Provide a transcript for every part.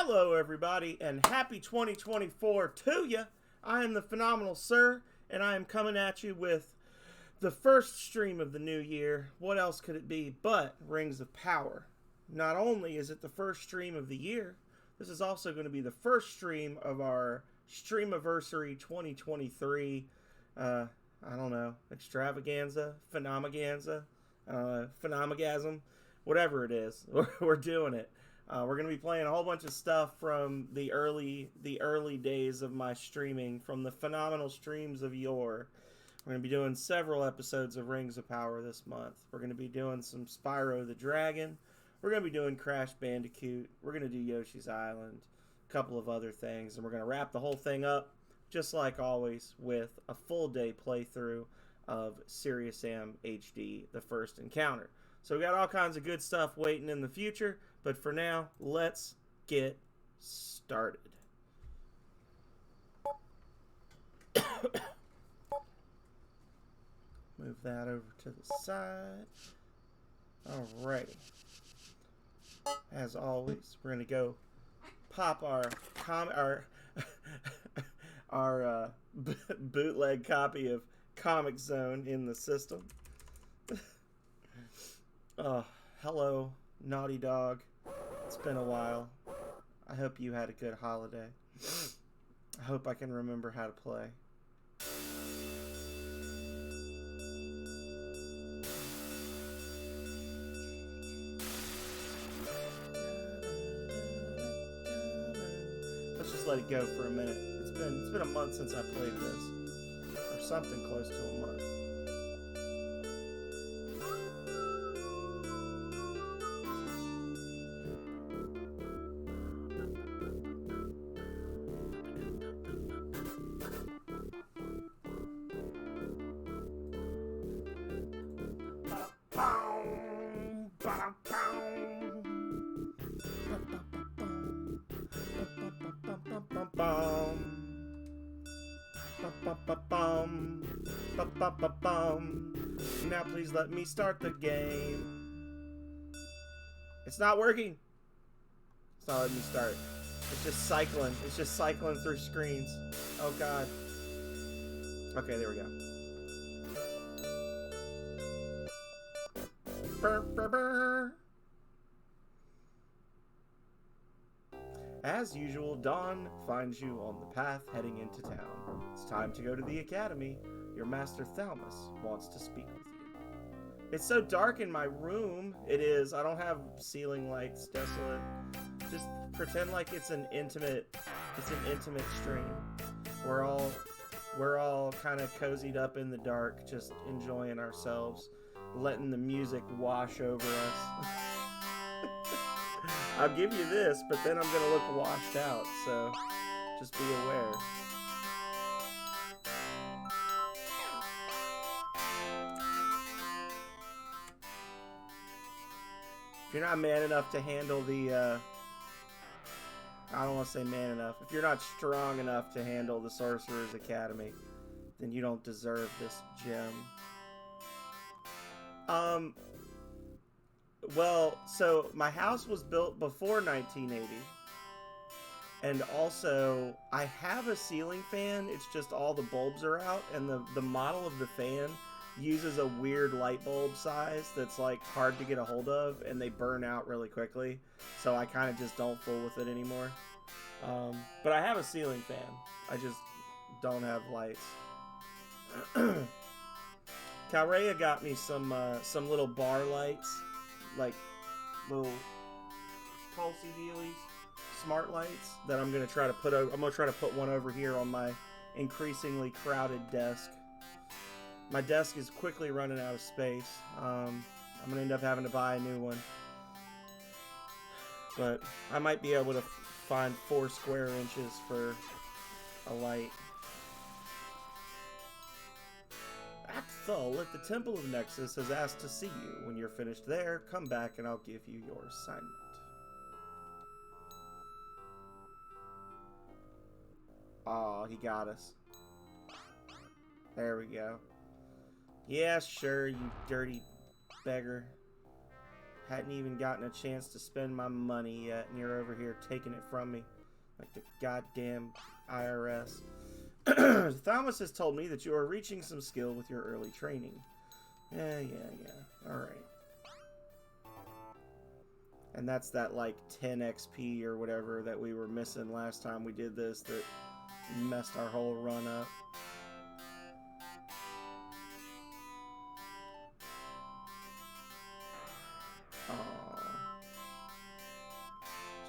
Hello, everybody, and happy 2024 to you. I am the Phenomenal Sir, and I am coming at you with the first stream of the new year. What else could it be but Rings of Power? Not only is it the first stream of the year, this is also going to be the first stream of our Streamaversary 2023, I don't know, extravaganza, phenomaganza, phenomagasm, whatever it is. We're doing it. We're going to be playing a whole bunch of stuff from the early days of my streaming, from the phenomenal streams of yore. We're going to be doing several episodes of Rings of Power this month. We're going to be doing some Spyro the Dragon. We're going to be doing Crash Bandicoot. We're going to do Yoshi's Island, a couple of other things, and we're going to wrap the whole thing up, just like always, with a full day playthrough of Serious Sam HD, The First Encounter. So we got all kinds of good stuff waiting in the future, but for now, let's get started. Move that over to the side. Alrighty. As always, we're gonna go pop our bootleg copy of Comic Zone in the system. Hello, Naughty Dog. It's been a while. I hope you had a good holiday. I hope I can remember how to play. Let's just let it go for a minute. It's been a month since I played this, or something close to a month. Now please let me start the game. It's not working. It's not letting me start. It's just cycling. It's just cycling through screens. Oh god. Okay, there we go. Burr, burr, burr. As usual, Dawn finds you on the path heading into town. It's time to go to the academy. Your master Thalmus wants to speak with you. It's so dark in my room. It is. I don't have ceiling lights, desolate. Just pretend like it's an intimate stream. We're all kind of cozied up in the dark, just enjoying ourselves, letting the music wash over us. I'll give you this, but then I'm going to look washed out, so just be aware. If you're not man enough to handle the, I don't want to say man enough. If you're not strong enough to handle the Sorcerer's Academy, then you don't deserve this gem. Well, so my house was built before 1980, and also I have a ceiling fan. It's just all the bulbs are out, and the model of the fan uses a weird light bulb size that's like hard to get a hold of, and they burn out really quickly, so I kind of just don't fool with it anymore. But I have a ceiling fan. I just don't have lights. Calrea got me some little bar lights, like little pulsey dealies, smart lights that I'm gonna try to put over. I'm gonna try to put one over here on my increasingly crowded desk. My desk is quickly running out of space. I'm gonna end up having to buy a new one, but I might be able to find 4 square inches for a light. Acthul at the Temple of Nexus has asked to see you. When you're finished there, come back and I'll give you your assignment. Oh, he got us. There we go. Yeah, sure, you dirty beggar. Hadn't even gotten a chance to spend my money yet, and you're over here taking it from me like the goddamn IRS. Thomas has told me that you are reaching some skill with your early training. Yeah. Alright. And that's that, like, 10 XP or whatever that we were missing last time we did this that messed our whole run up.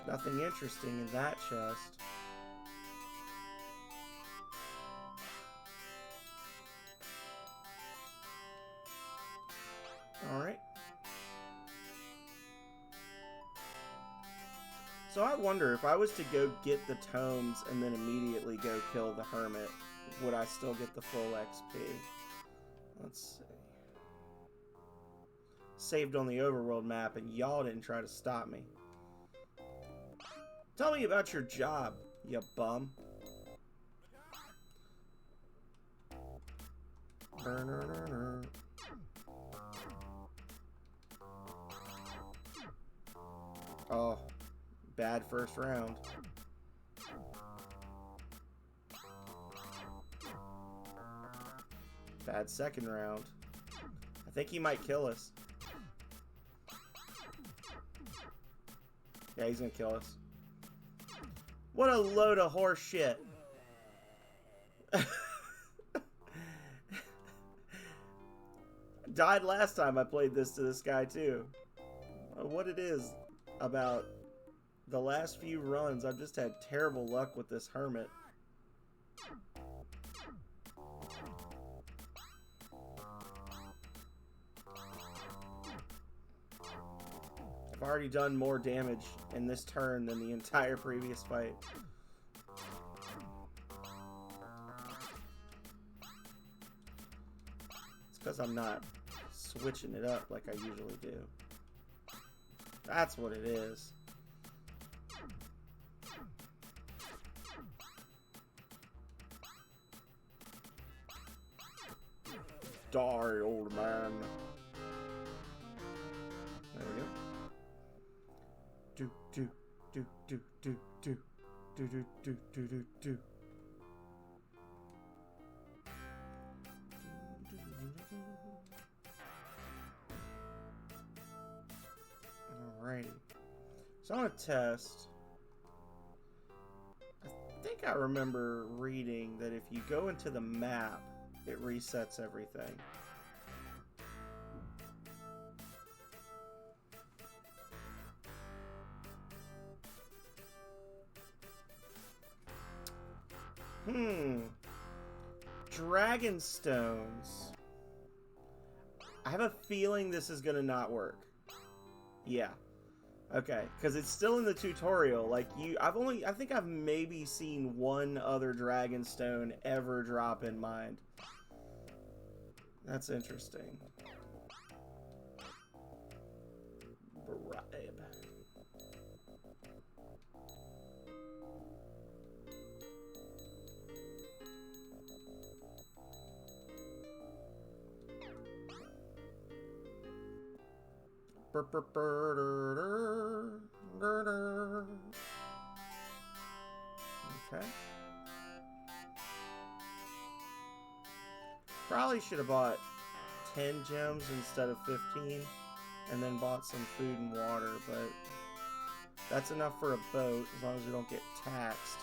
Nothing interesting in that chest. Alright. So I wonder, if I was to go get the tomes and then immediately go kill the hermit, would I still get the full XP? Let's see. Saved on the overworld map, and y'all didn't try to stop me. Tell me about your job, you bum. Oh, bad first round. Bad second round. I think he might kill us. Yeah, he's gonna kill us. What a load of horse shit. Died last time I played this to this guy too. What it is about the last few runs, I've just had terrible luck with this hermit. I've already done more damage in this turn than the entire previous fight. It's because I'm not switching it up like I usually do. That's what it is. Die, old man. There we go. Do. Alrighty. So on a test, I think I remember reading that if you go into the map, it resets everything. Dragon stones. I have a feeling this is gonna not work. Yeah. Okay, because it's still in the tutorial. Like, I think I've maybe seen one other dragon stone ever drop in mine. That's interesting. Bribe. Okay. Probably should have bought 10 gems instead of 15, and then bought some food and water, but that's enough for a boat as long as we don't get taxed.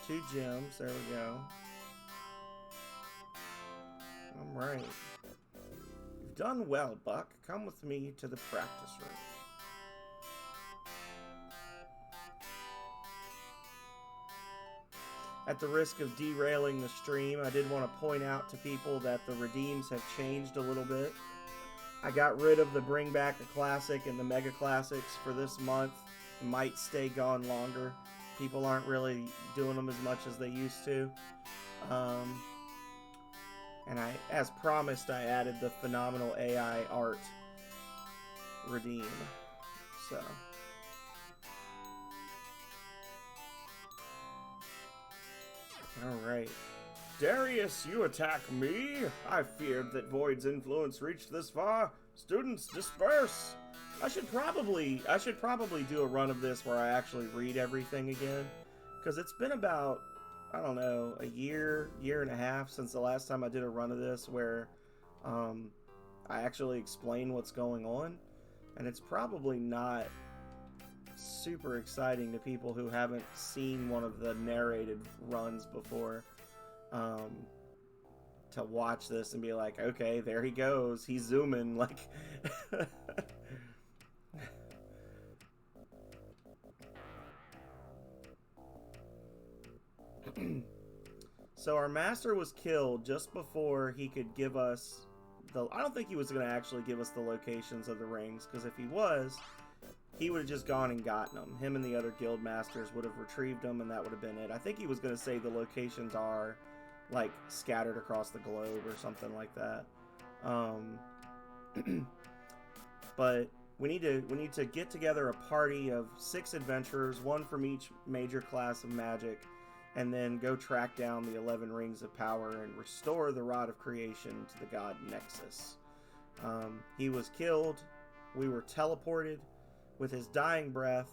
2 gems, there we go. Alright. You've done well, Buck. Come with me to the practice room. At the risk of derailing the stream, I did want to point out to people that the redeems have changed a little bit. I got rid of the Bring Back a Classic and the Mega Classics for this month. It might stay gone longer. People aren't really doing them as much as they used to. And as promised, I added the phenomenal AI art redeem. So... Alright. Darius, you attack me? I feared that Void's influence reached this far. Students, disperse! I should probably do a run of this where I actually read everything again, because it's been about, I don't know, a year and a half since the last time I did a run of this where I actually explain what's going on, and it's probably not super exciting to people who haven't seen one of the narrated runs before, to watch this and be like, okay, there he goes, he's zooming, like. So our master was killed just before he could give us the... I don't think he was going to actually give us the locations of the rings, because if he was, he would have just gone and gotten them. Him and the other guild masters would have retrieved them, and that would have been it. I think he was going to say the locations are, like, scattered across the globe or something like that. But we need to get together a party of 6 adventurers, 1 from each major class of magic, and then go track down the 11 Rings of Power and restore the Rod of Creation to the god Nexus. He was killed. We were teleported with his dying breath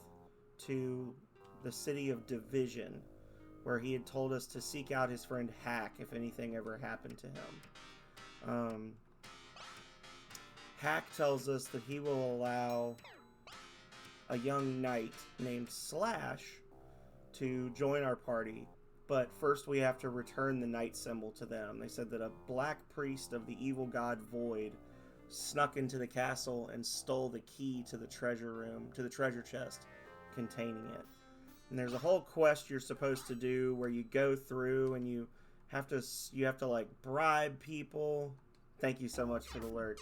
to the city of Division, where he had told us to seek out his friend Hack if anything ever happened to him. Hack tells us that he will allow a young knight named Slash to join our party, but first we have to return the knight symbol to them. They said that a black priest of the evil god Void snuck into the castle and stole the key to the treasure room, to the treasure chest containing it. And there's a whole quest you're supposed to do where you go through and you have to like bribe people. Thank you so much for the alert.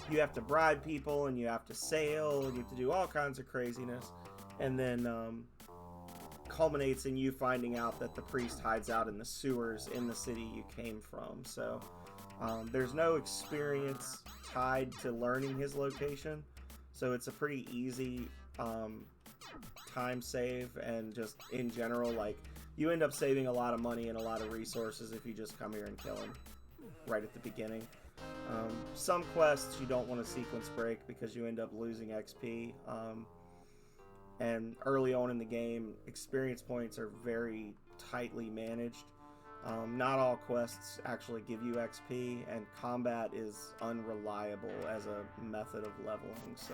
You have to bribe people and you have to sail and you have to do all kinds of craziness. And then culminates in you finding out that the priest hides out in the sewers in the city you came from. So there's no experience tied to learning his location, so it's a pretty easy time save, and just in general, like, you end up saving a lot of money and a lot of resources if you just come here and kill him right at the beginning. Some quests you don't want to sequence break because you end up losing XP. And early on in the game, experience points are very tightly managed. Not all quests actually give you XP, and combat is unreliable as a method of leveling. So,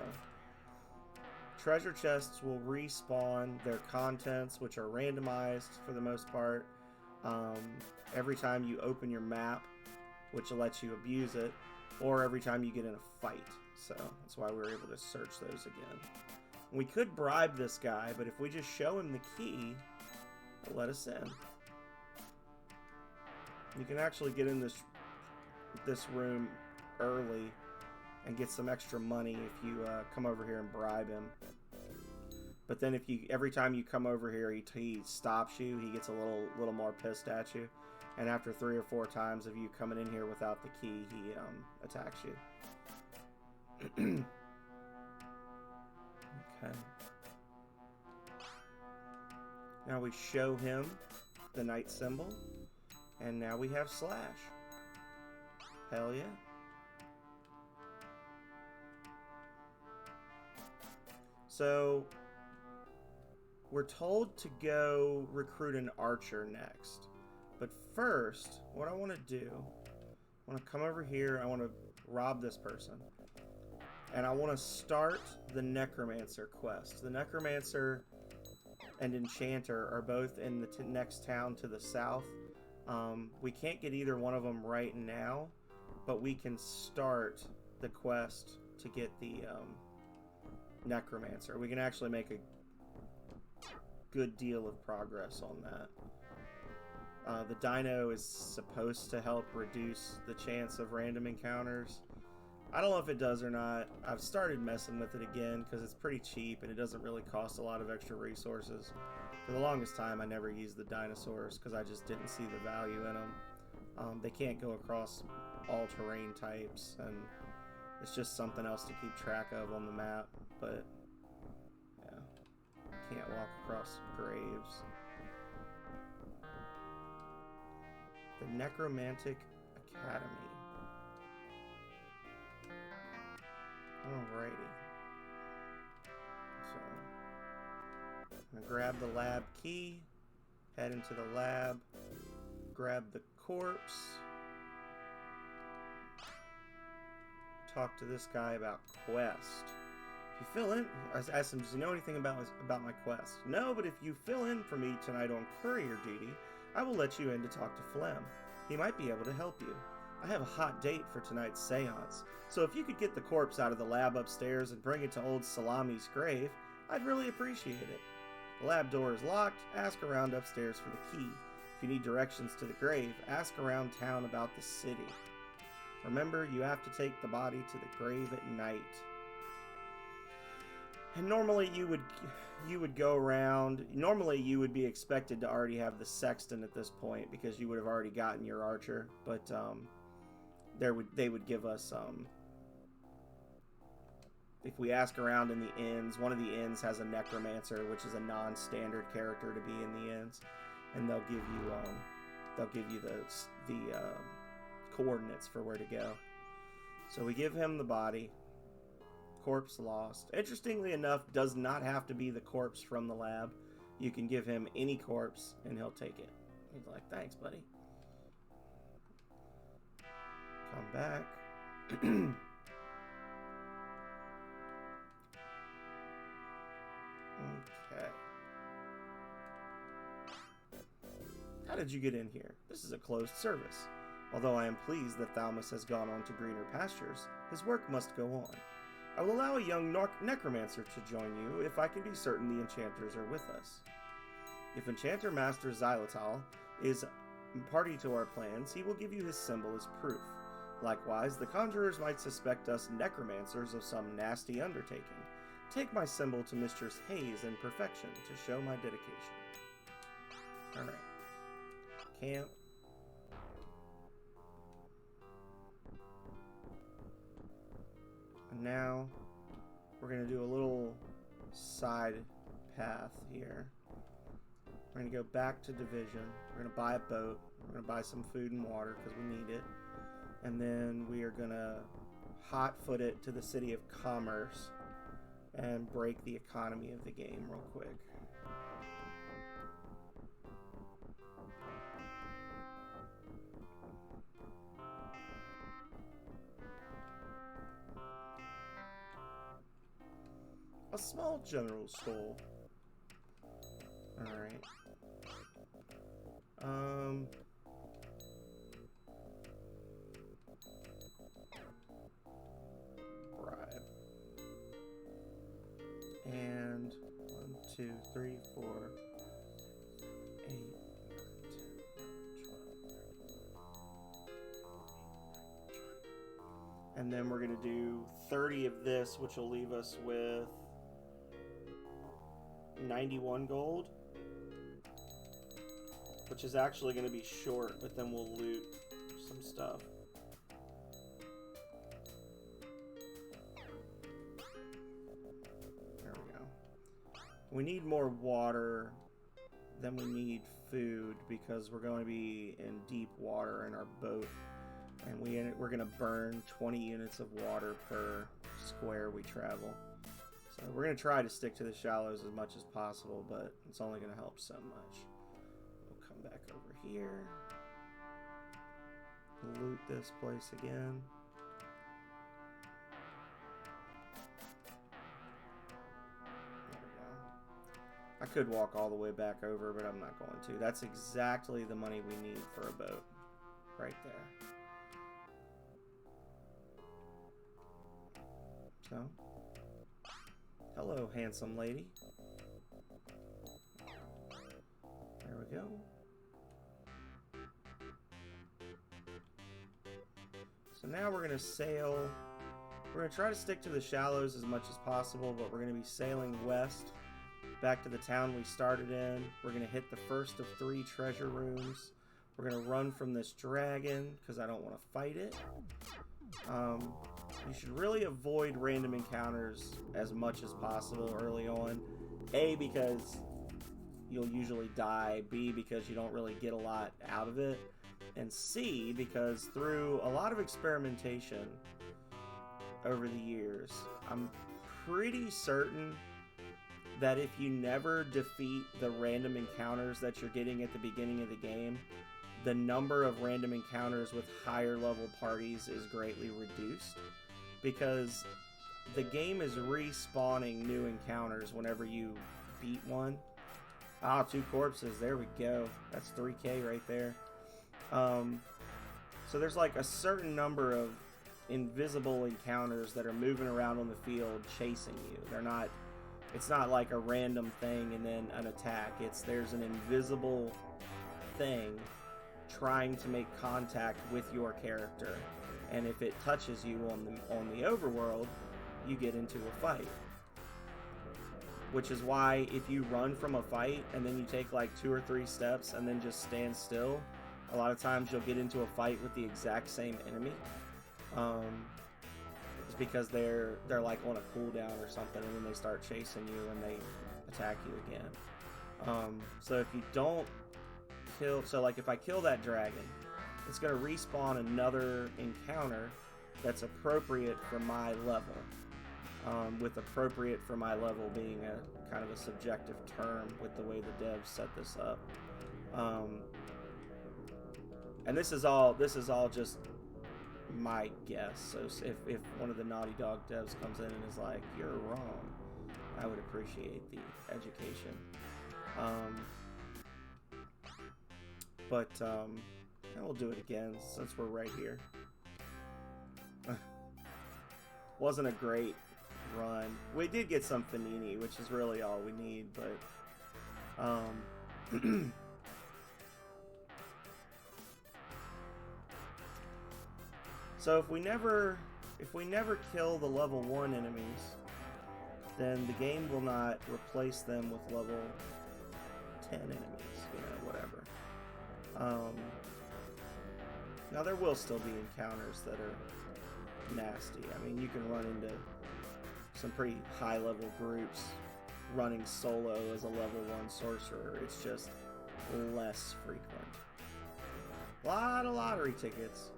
treasure chests will respawn their contents, which are randomized for the most part, every time you open your map, which lets you abuse it, or every time you get in a fight. So that's why we were able to search those again. We could bribe this guy, but if we just show him the key, he'll let us in. You can actually get in this room early and get some extra money if you come over here and bribe him. But then every time you come over here, he stops you. He gets a little more pissed at you, and after 3 or 4 times of you coming in here without the key, he attacks you. Okay. Now we show him the knight symbol, and now we have Slash. Hell yeah. So, we're told to go recruit an archer next. But first, what I want to do, I want to come over here, I want to rob this person. And I want to start the Necromancer quest. The Necromancer and Enchanter are both in the next town to the south. We can't get either one of them right now, but we can start the quest to get the Necromancer. We can actually make a good deal of progress on that. The Dino is supposed to help reduce the chance of random encounters. I don't know if it does or not. I've started messing with it again because it's pretty cheap and it doesn't really cost a lot of extra resources. For the longest time, I never used the dinosaurs because I just didn't see the value in them. They can't go across all terrain types, and it's just something else to keep track of on the map. But yeah, can't walk across graves. The Necromantic Academy. Alrighty. I'm gonna grab the lab key, head into the lab, grab the corpse, talk to this guy about quest. If you fill in, I asked him, does he know anything about my quest? No, but if you fill in for me tonight on courier duty, I will let you in to talk to Flem. He might be able to help you. I have a hot date for tonight's seance, so if you could get the corpse out of the lab upstairs and bring it to old Salami's grave, I'd really appreciate it. The lab door is locked. Ask around upstairs for the key. If you need directions to the grave, ask around town about the city. Remember, you have to take the body to the grave at night. And normally you would go around. Normally you would be expected to already have the sexton at this point because you would have already gotten your archer. But they would give us if we ask around in the inns, one of the inns has a necromancer, which is a non-standard character to be in the inns, and they'll give you the coordinates for where to go. So we give him the body. Corpse lost. Interestingly enough, does not have to be the corpse from the lab. You can give him any corpse and he'll take it. He's like, thanks, buddy. Come back. Okay. How did you get in here? This is a closed service. Although I am pleased that Thalmus has gone on to greener pastures, his work must go on. I will allow a young necromancer to join you if I can be certain the enchanters are with us. If Enchanter Master Xylitol is party to our plans, he will give you his symbol as proof. Likewise, the conjurers might suspect us necromancers of some nasty undertaking. Take my symbol to Mistress Hayes in perfection to show my dedication. Alright. Camp. And now, we're going to do a little side path here. We're going to go back to Division. We're going to buy a boat. We're going to buy some food and water because we need it. And then we are going to hot-foot it to the City of Commerce and break the economy of the game real quick. A small general store. Alright. Bribe. And 1, 2, 3, 4, 8, 10, 12. And then we're going to do 30 of this, which will leave us with 91 gold, which is actually going to be short, but then we'll loot some stuff. There we go. We need more water than we need food because we're going to be in deep water in our boat, and we're going to burn 20 units of water per square we travel. So we're going to try to stick to the shallows as much as possible, but it's only going to help so much. We'll come back over here. Loot this place again. There we go. I could walk all the way back over, but I'm not going to. That's exactly the money we need for a boat. Right there. So... hello, handsome lady. There we go. So now we're going to sail. We're going to try to stick to the shallows as much as possible, but we're going to be sailing west back to the town we started in. We're going to hit the first of 3 treasure rooms. We're going to run from this dragon because I don't want to fight it. You should really avoid random encounters as much as possible early on. A, because you'll usually die. B, because you don't really get a lot out of it. And C, because through a lot of experimentation over the years, I'm pretty certain that if you never defeat the random encounters that you're getting at the beginning of the game, the number of random encounters with higher level parties is greatly reduced, because the game is respawning new encounters whenever you beat one. Ah, 2 corpses. There we go. That's 3K right there. So there's like a certain number of invisible encounters that are moving around on the field chasing you. It's not like a random thing and then an attack. There's an invisible thing trying to make contact with your character, and if it touches you on the overworld, you get into a fight. Which is why if you run from a fight and then you take like 2 or 3 steps and then just stand still, a lot of times you'll get into a fight with the exact same enemy. It's because they're like on a cooldown or something, and then they start chasing you and they attack you again. So if you don't kill, so like if I kill that dragon, it's going to respawn another encounter that's appropriate for my level. With appropriate for my level being a kind of a subjective term with the way the devs set this up. And this is all just my guess. So if one of the Naughty Dog devs comes in and is like, "You're wrong," I would appreciate the education. But we'll do it again since we're right here. Wasn't a great run. We did get some Fanini, which is really all we need, but so if we never kill the level 1 enemies, then the game will not replace them with level 10 enemies, whatever. Now there will still be encounters that are nasty. I mean, you can run into some pretty high level groups running solo as a level 1 sorcerer. It's just less frequent. A lot of lottery tickets.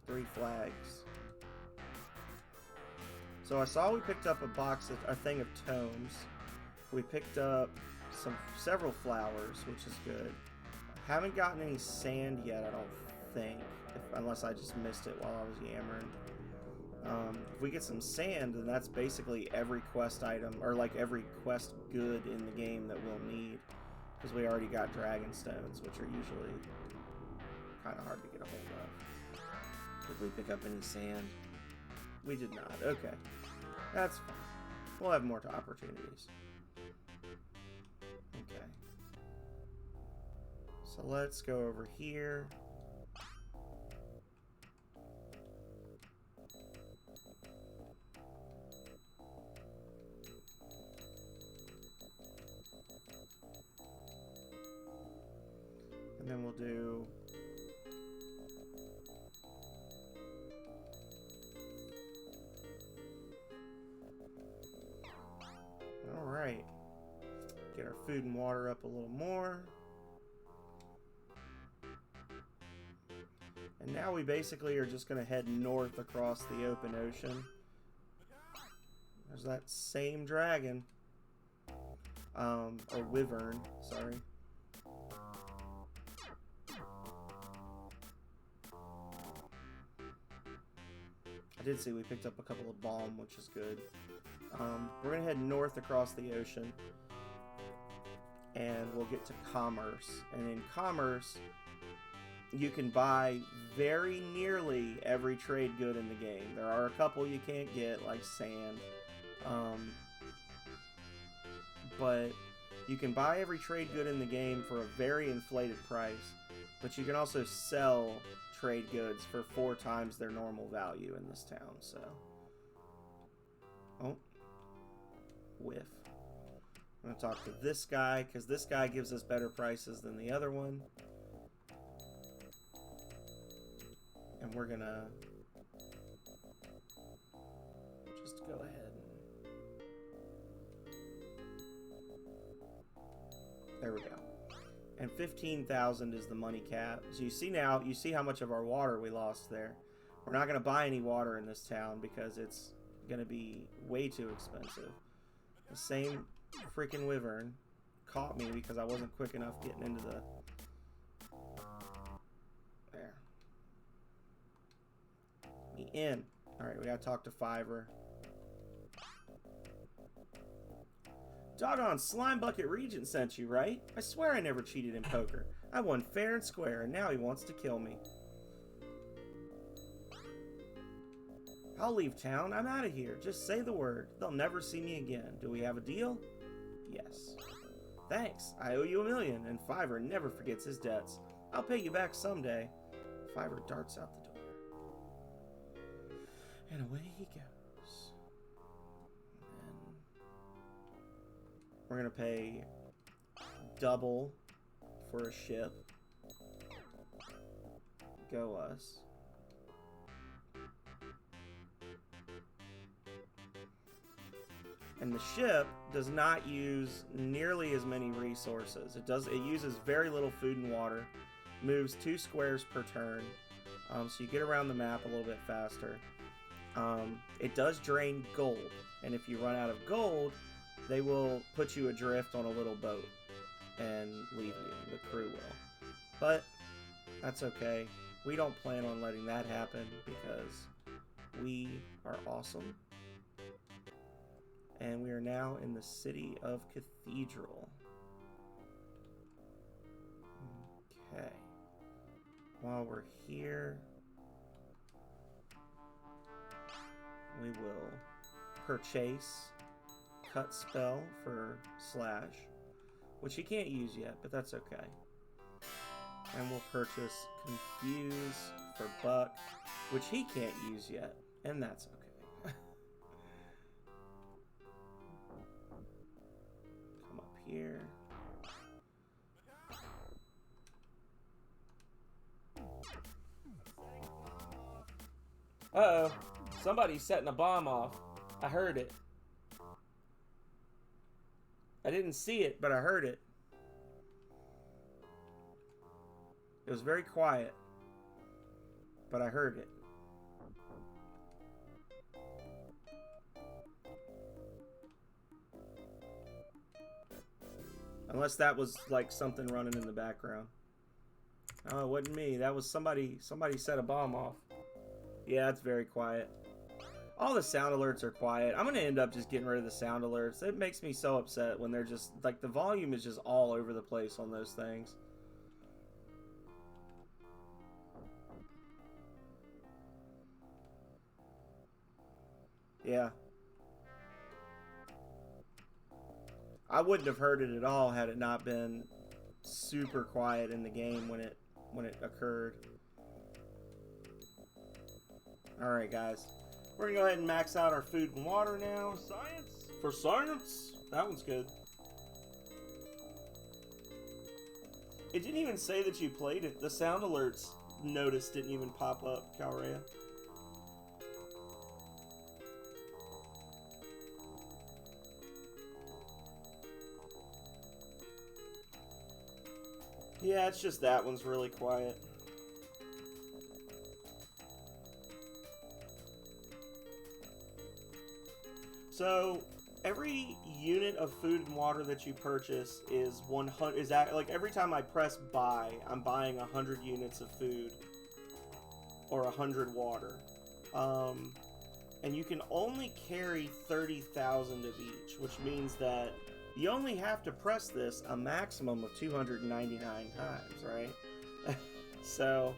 3 flags. So I saw we picked up a thing of tomes. We picked up several flowers, which is good. Haven't gotten any sand yet, I don't think. Unless I just missed it while I was yammering. If we get some sand, then that's basically every quest item, or like every quest good in the game that we'll need. Because we already got dragon stones, which are usually kind of hard to get a hold of. Did we pick up any sand? We did not. Okay. That's fine. We'll have more opportunities. Okay. So let's go over here. And then we'll do alright. Get our food and water up a little more. And now we basically are just going to head north across the open ocean. There's that same dragon. Or wyvern, sorry. I did see we picked up a couple of balm, which is good. We're going to head north across the ocean. And we'll get to commerce. And in commerce, you can buy very nearly every trade good in the game. There are a couple you can't get, like sand. But you can buy every trade good in the game for a very inflated price. But you can also sell trade goods for 4 times their normal value in this town, so. Oh. Whiff. I'm going to talk to this guy, because this guy gives us better prices than the other one. And we're going to just go ahead and... There we go. And 15,000 is the money cap. So you see now, you see how much of our water we lost there. We're not going to buy any water in this town because it's gonna be way too expensive. The same freaking wyvern caught me because I wasn't quick enough getting into the... There. Me in. Alright, we gotta talk to Fiverr. Doggone Slime Bucket Regent sent you, right? I swear I never cheated in poker. I won fair and square, and now he wants to kill me. I'll leave town. I'm out of here. Just say the word. They'll never see me again. Do we have a deal? Yes. Thanks. I owe you $1 million, and Fiverr never forgets his debts. I'll pay you back someday. Fiverr darts out the door. And away he goes. And then we're going to pay double for a ship. Go us. And the ship does not use nearly as many resources. It uses very little food and water, moves 2 squares per turn, so you get around the map a little bit faster. It does drain gold, and if you run out of gold, they will put you adrift on a little boat and leave you. The crew will. But that's okay. We don't plan on letting that happen because we are awesome. And we are now in the city of Cathedral. Okay. While we're here, we will purchase Cut Spell for Slash, which he can't use yet, but that's okay. And we'll purchase Confuse for Buck, which he can't use yet, and that's okay. Here. Uh-oh. Somebody's setting a bomb off. I heard it. I didn't see it, but I heard it. It was very quiet, but I heard it. Unless that was like something running in the background. Oh, it wasn't me. That was somebody set a bomb off. Yeah, it's very quiet. All the sound alerts are quiet. I'm gonna end up just getting rid of the sound alerts. It makes me so upset when they're just like the volume is just all over the place on those things. Yeah. I wouldn't have heard it at all had it not been super quiet in the game when it occurred. Alright guys, we're gonna go ahead and max out our food and water now. Science? For science? That one's good. It didn't even say that you played it. The sound alerts notice didn't even pop up, Calrea. Yeah, it's just that one's really quiet. So, every unit of food and water that you purchase is 100. Is that like every time I press buy, I'm buying 100 units of food or 100 water, and you can only carry 30,000 of each, which means that you only have to press this a maximum of 299 times, right? So,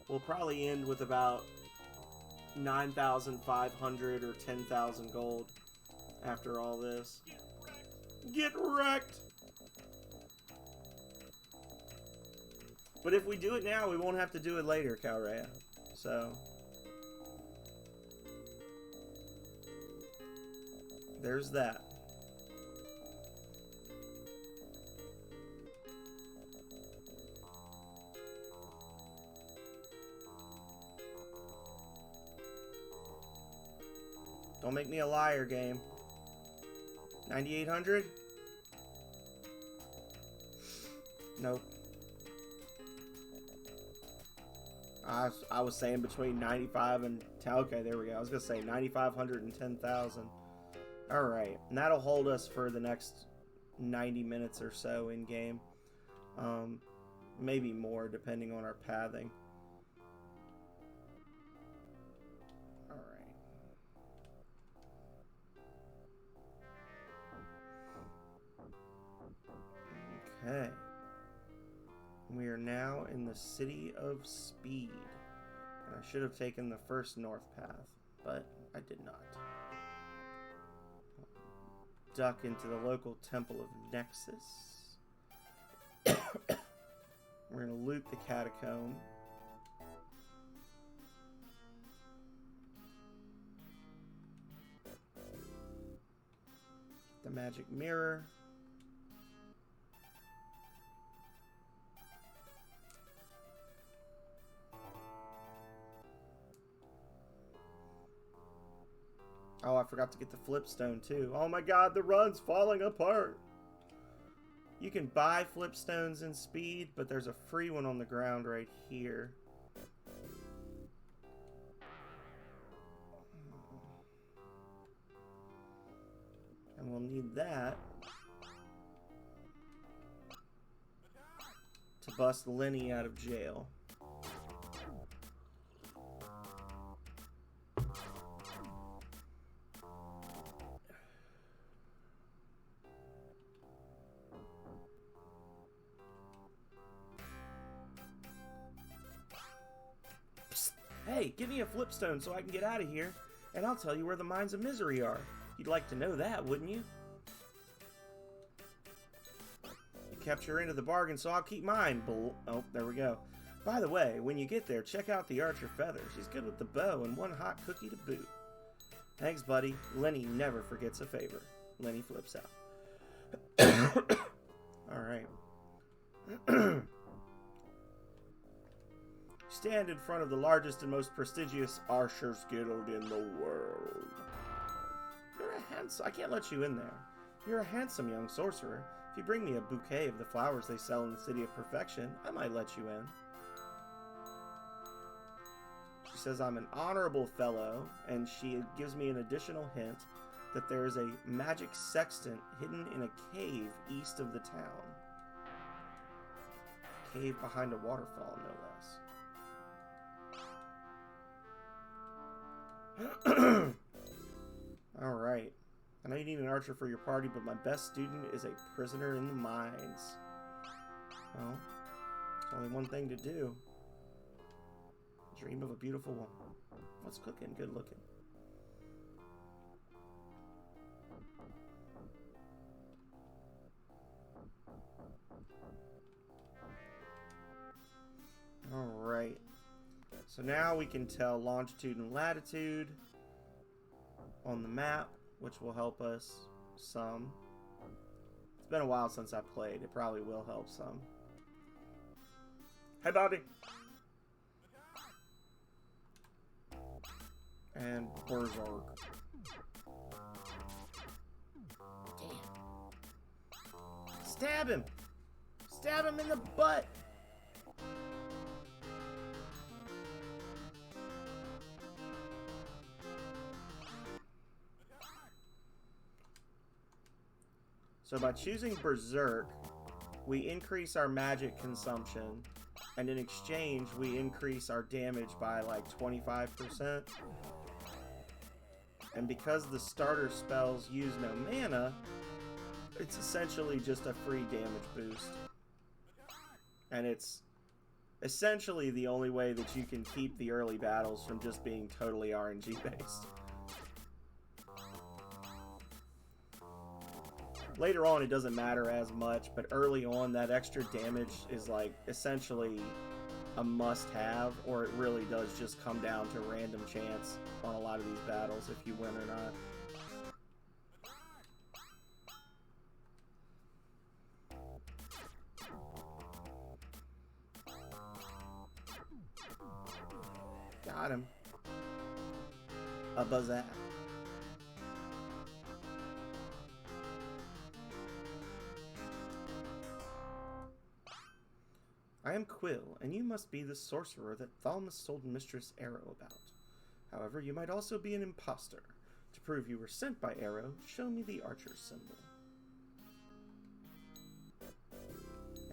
we'll probably end with about 9,500 or 10,000 gold after all this. Get wrecked! But if we do it now, we won't have to do it later, Calrea. So... there's that. Don't make me a liar, game. 9,800? Nope. I was saying between 95 and 10. Okay, there we go. I was gonna say 9,500 and 10,000. All right, and that'll hold us for the next 90 minutes or so in game. Maybe more depending on our pathing. All right. Okay. We are now in the City of Speed. And I should have taken the first north path, but I did not. Duck into the local Temple of Nexus. We're going to loot the catacomb. The magic mirror. Oh, I forgot to get the flipstone too. Oh my god, the run's falling apart. You can buy flipstones in Speed, but there's a free one on the ground right here. And we'll need that to bust Lenny out of jail. Hey, give me a flipstone so I can get out of here, and I'll tell you where the Mines of Misery are. You'd like to know that, wouldn't you? You kept your end of the bargain, so I'll keep mine, bull. Oh, there we go. By the way, when you get there, check out the Archer Feather. She's good with the bow and one hot cookie to boot. Thanks, buddy. Lenny never forgets a favor. Lenny flips out. Alright. Stand in front of the largest and most prestigious Archer's Guild in the world. You're a handsome... I can't let you in there. You're a handsome young sorcerer. If you bring me a bouquet of the flowers they sell in the City of Perfection, I might let you in. She says I'm an honorable fellow, and she gives me an additional hint that there is a magic sextant hidden in a cave east of the town. A cave behind a waterfall, no less. Alright. I know you need an archer for your party, but my best student is a prisoner in the mines. Well, there's only one thing to do. Dream of a beautiful woman. What's cooking? Good looking. Alright. So now we can tell longitude and latitude on the map, which will help us some. It's been a while since I played. It probably will help some. Hey, Bobby! And Berserk. Damn. Stab him! Stab him in the butt! So by choosing Berserk, we increase our magic consumption, and in exchange, we increase our damage by like 25%. And because the starter spells use no mana, it's essentially just a free damage boost. And it's essentially the only way that you can keep the early battles from just being totally RNG based. Later on, it doesn't matter as much, but early on, that extra damage is like essentially a must-have, or it really does just come down to random chance on a lot of these battles if you win or not. Got him. A Bazak. I am quill, and you must be the sorcerer that Thalmus told Mistress Arrow about. However, you might also be an imposter. To prove you were sent by Arrow, show me the archer's symbol.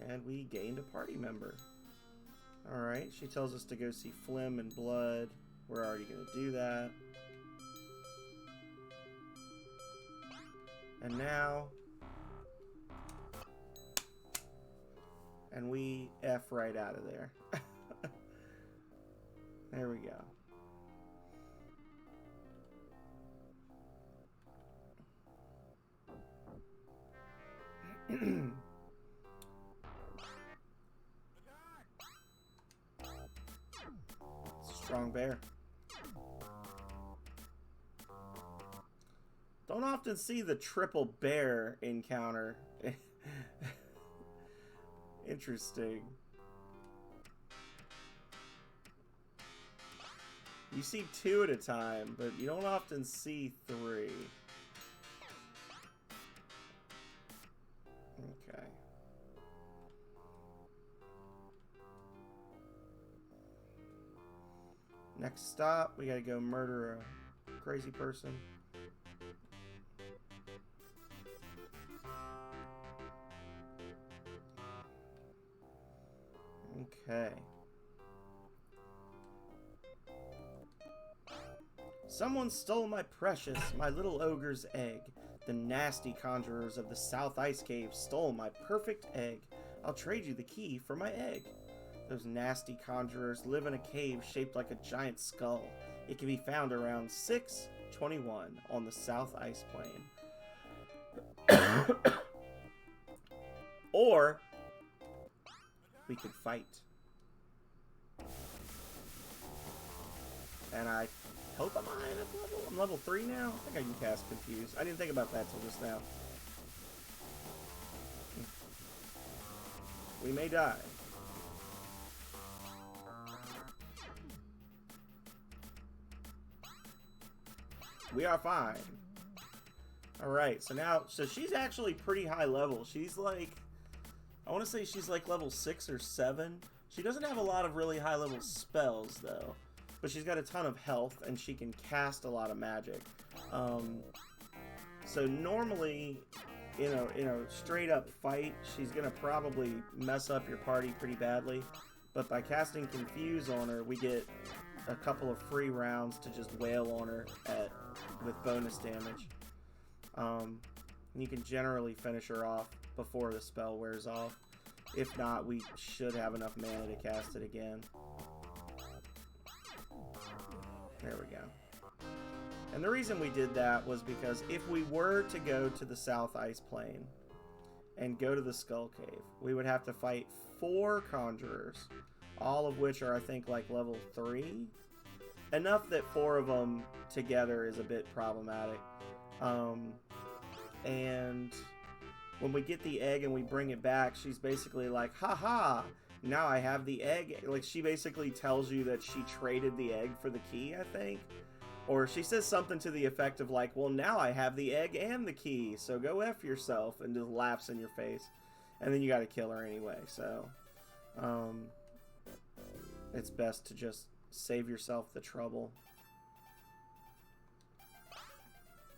And we gained a party member. Alright, she tells us to go see Phlegm and Blood. We're already going to do that. And now... And we F right out of there. There we go. Strong bear. Don't often see the triple bear encounter. Interesting. You see 2 at a time, but you don't often see 3. Okay. Next stop, we gotta go murder a crazy person. Okay. Someone stole my precious, my little ogre's egg. The nasty conjurers of the South Ice Cave stole my perfect egg. I'll trade you the key for my egg. Those nasty conjurers live in a cave shaped like a giant skull. It can be found around 621 on the South Ice Plain. Or we could fight. And I hope I'm high enough level. I'm level 3 now. I think I can cast Confuse. I didn't think about that till just now. We may die. We are fine. Alright, so now, so she's actually pretty high level. She's like, I want to say she's like level 6 or 7. She doesn't have a lot of really high level spells though. But she's got a ton of health, and she can cast a lot of magic. So normally, in a straight up fight, she's gonna probably mess up your party pretty badly. But by casting Confuse on her, we get a couple of free rounds to just wail on her with bonus damage. And you can generally finish her off before the spell wears off. If not, we should have enough mana to cast it again. There we go. And the reason we did that was because if we were to go to the South Ice Plain and go to the Skull Cave, we would have to fight 4 conjurers, all of which are, I think, like level 3. Enough that 4 of them together is a bit problematic. And when we get the egg and we bring it back, she's basically like, haha, now I have the egg. Like, she basically tells you that she traded the egg for the key, I think. Or she says something to the effect of like, well, now I have the egg and the key, so go F yourself, and just laughs in your face. And then you gotta kill her anyway, so it's best to just save yourself the trouble.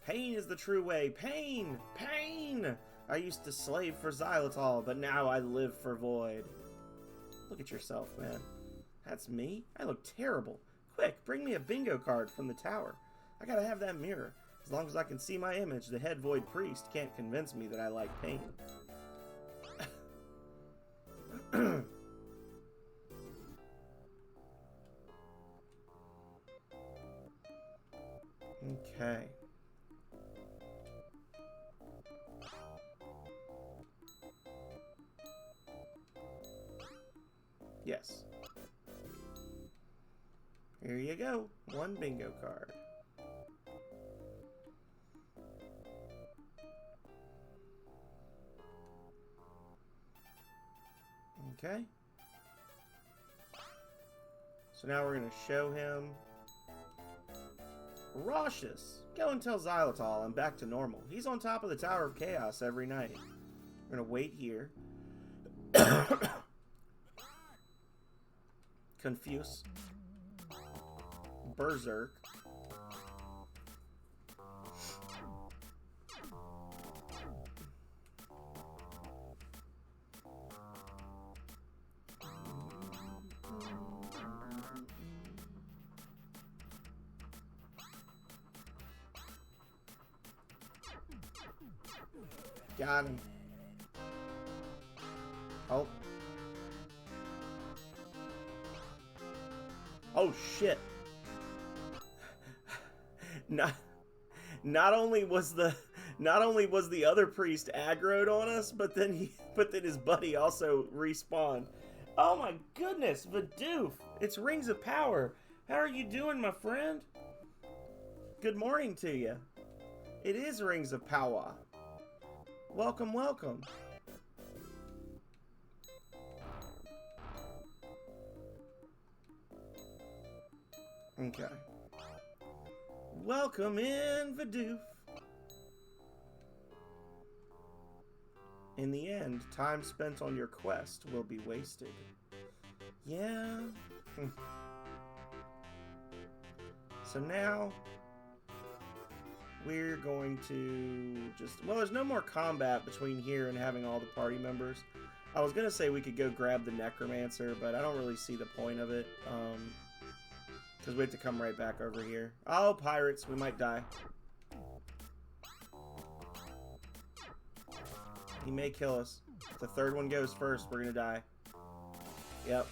Pain is the true way. Pain! Pain! I used to slave for xylitol, but now I live for void. Look at yourself, man. That's me? I look terrible. Quick, bring me a bingo card from the tower. I gotta have that mirror. As long as I can see my image, the head void priest can't convince me that I like pain. Okay. Yes. Here you go. 1 bingo card. Okay. So now we're going to show him. Raucous. Go and tell Xylitol I'm back to normal. He's on top of the Tower of Chaos every night. We're going to wait here. Confuse. Berserk. Got him. Oh. Oh shit. Not only was the other priest aggroed on us, but then his buddy also respawned. Oh my goodness, Vidoof! It's Rings of Power. How are you doing, my friend? Good morning to you. It is Rings of Power. Welcome, welcome. Okay. Welcome in, Vidoof. In the end, time spent on your quest will be wasted. Yeah. So now we're going to just... Well, there's no more combat between here and having all the party members. I was going to say we could go grab the Necromancer, but I don't really see the point of it. Because we have to come right back over here. Oh, pirates. We might die. He may kill us. If the third one goes first, we're going to die. Yep.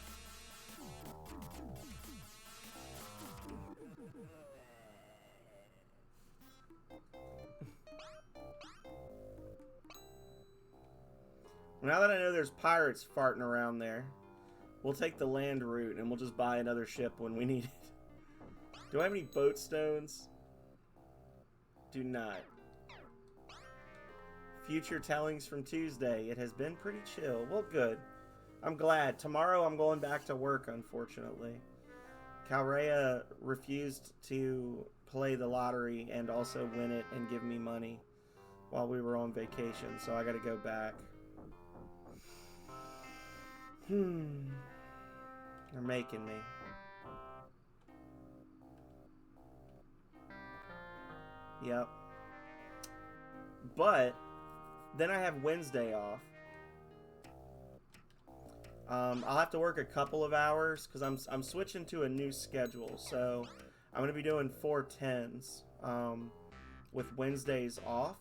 Now that I know there's pirates farting around there, we'll take the land route and we'll just buy another ship when we need it. Do I have any boat stones? Do not. Future tellings from Tuesday. It has been pretty chill. Well, good. I'm glad. Tomorrow I'm going back to work, unfortunately. Calrea refused to play the lottery and also win it and give me money while we were on vacation, so I gotta go back. They're making me. Yep. But then I have Wednesday off. I'll have to work a couple of hours because I'm switching to a new schedule. So I'm going to be doing 4/10s with Wednesdays off.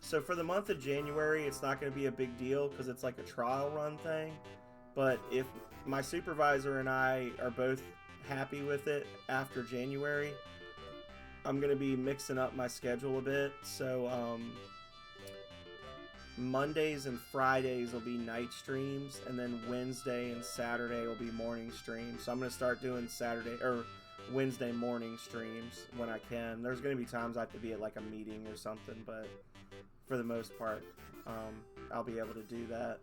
So for the month of January, it's not going to be a big deal because it's like a trial run thing. But if my supervisor and I are both happy with it after January, I'm going to be mixing up my schedule a bit. So Mondays and Fridays will be night streams, and then Wednesday and Saturday will be morning streams. So I'm going to start doing Saturday or Wednesday morning streams when I can. There's going to be times I have to be at like a meeting or something, but for the most part, I'll be able to do that.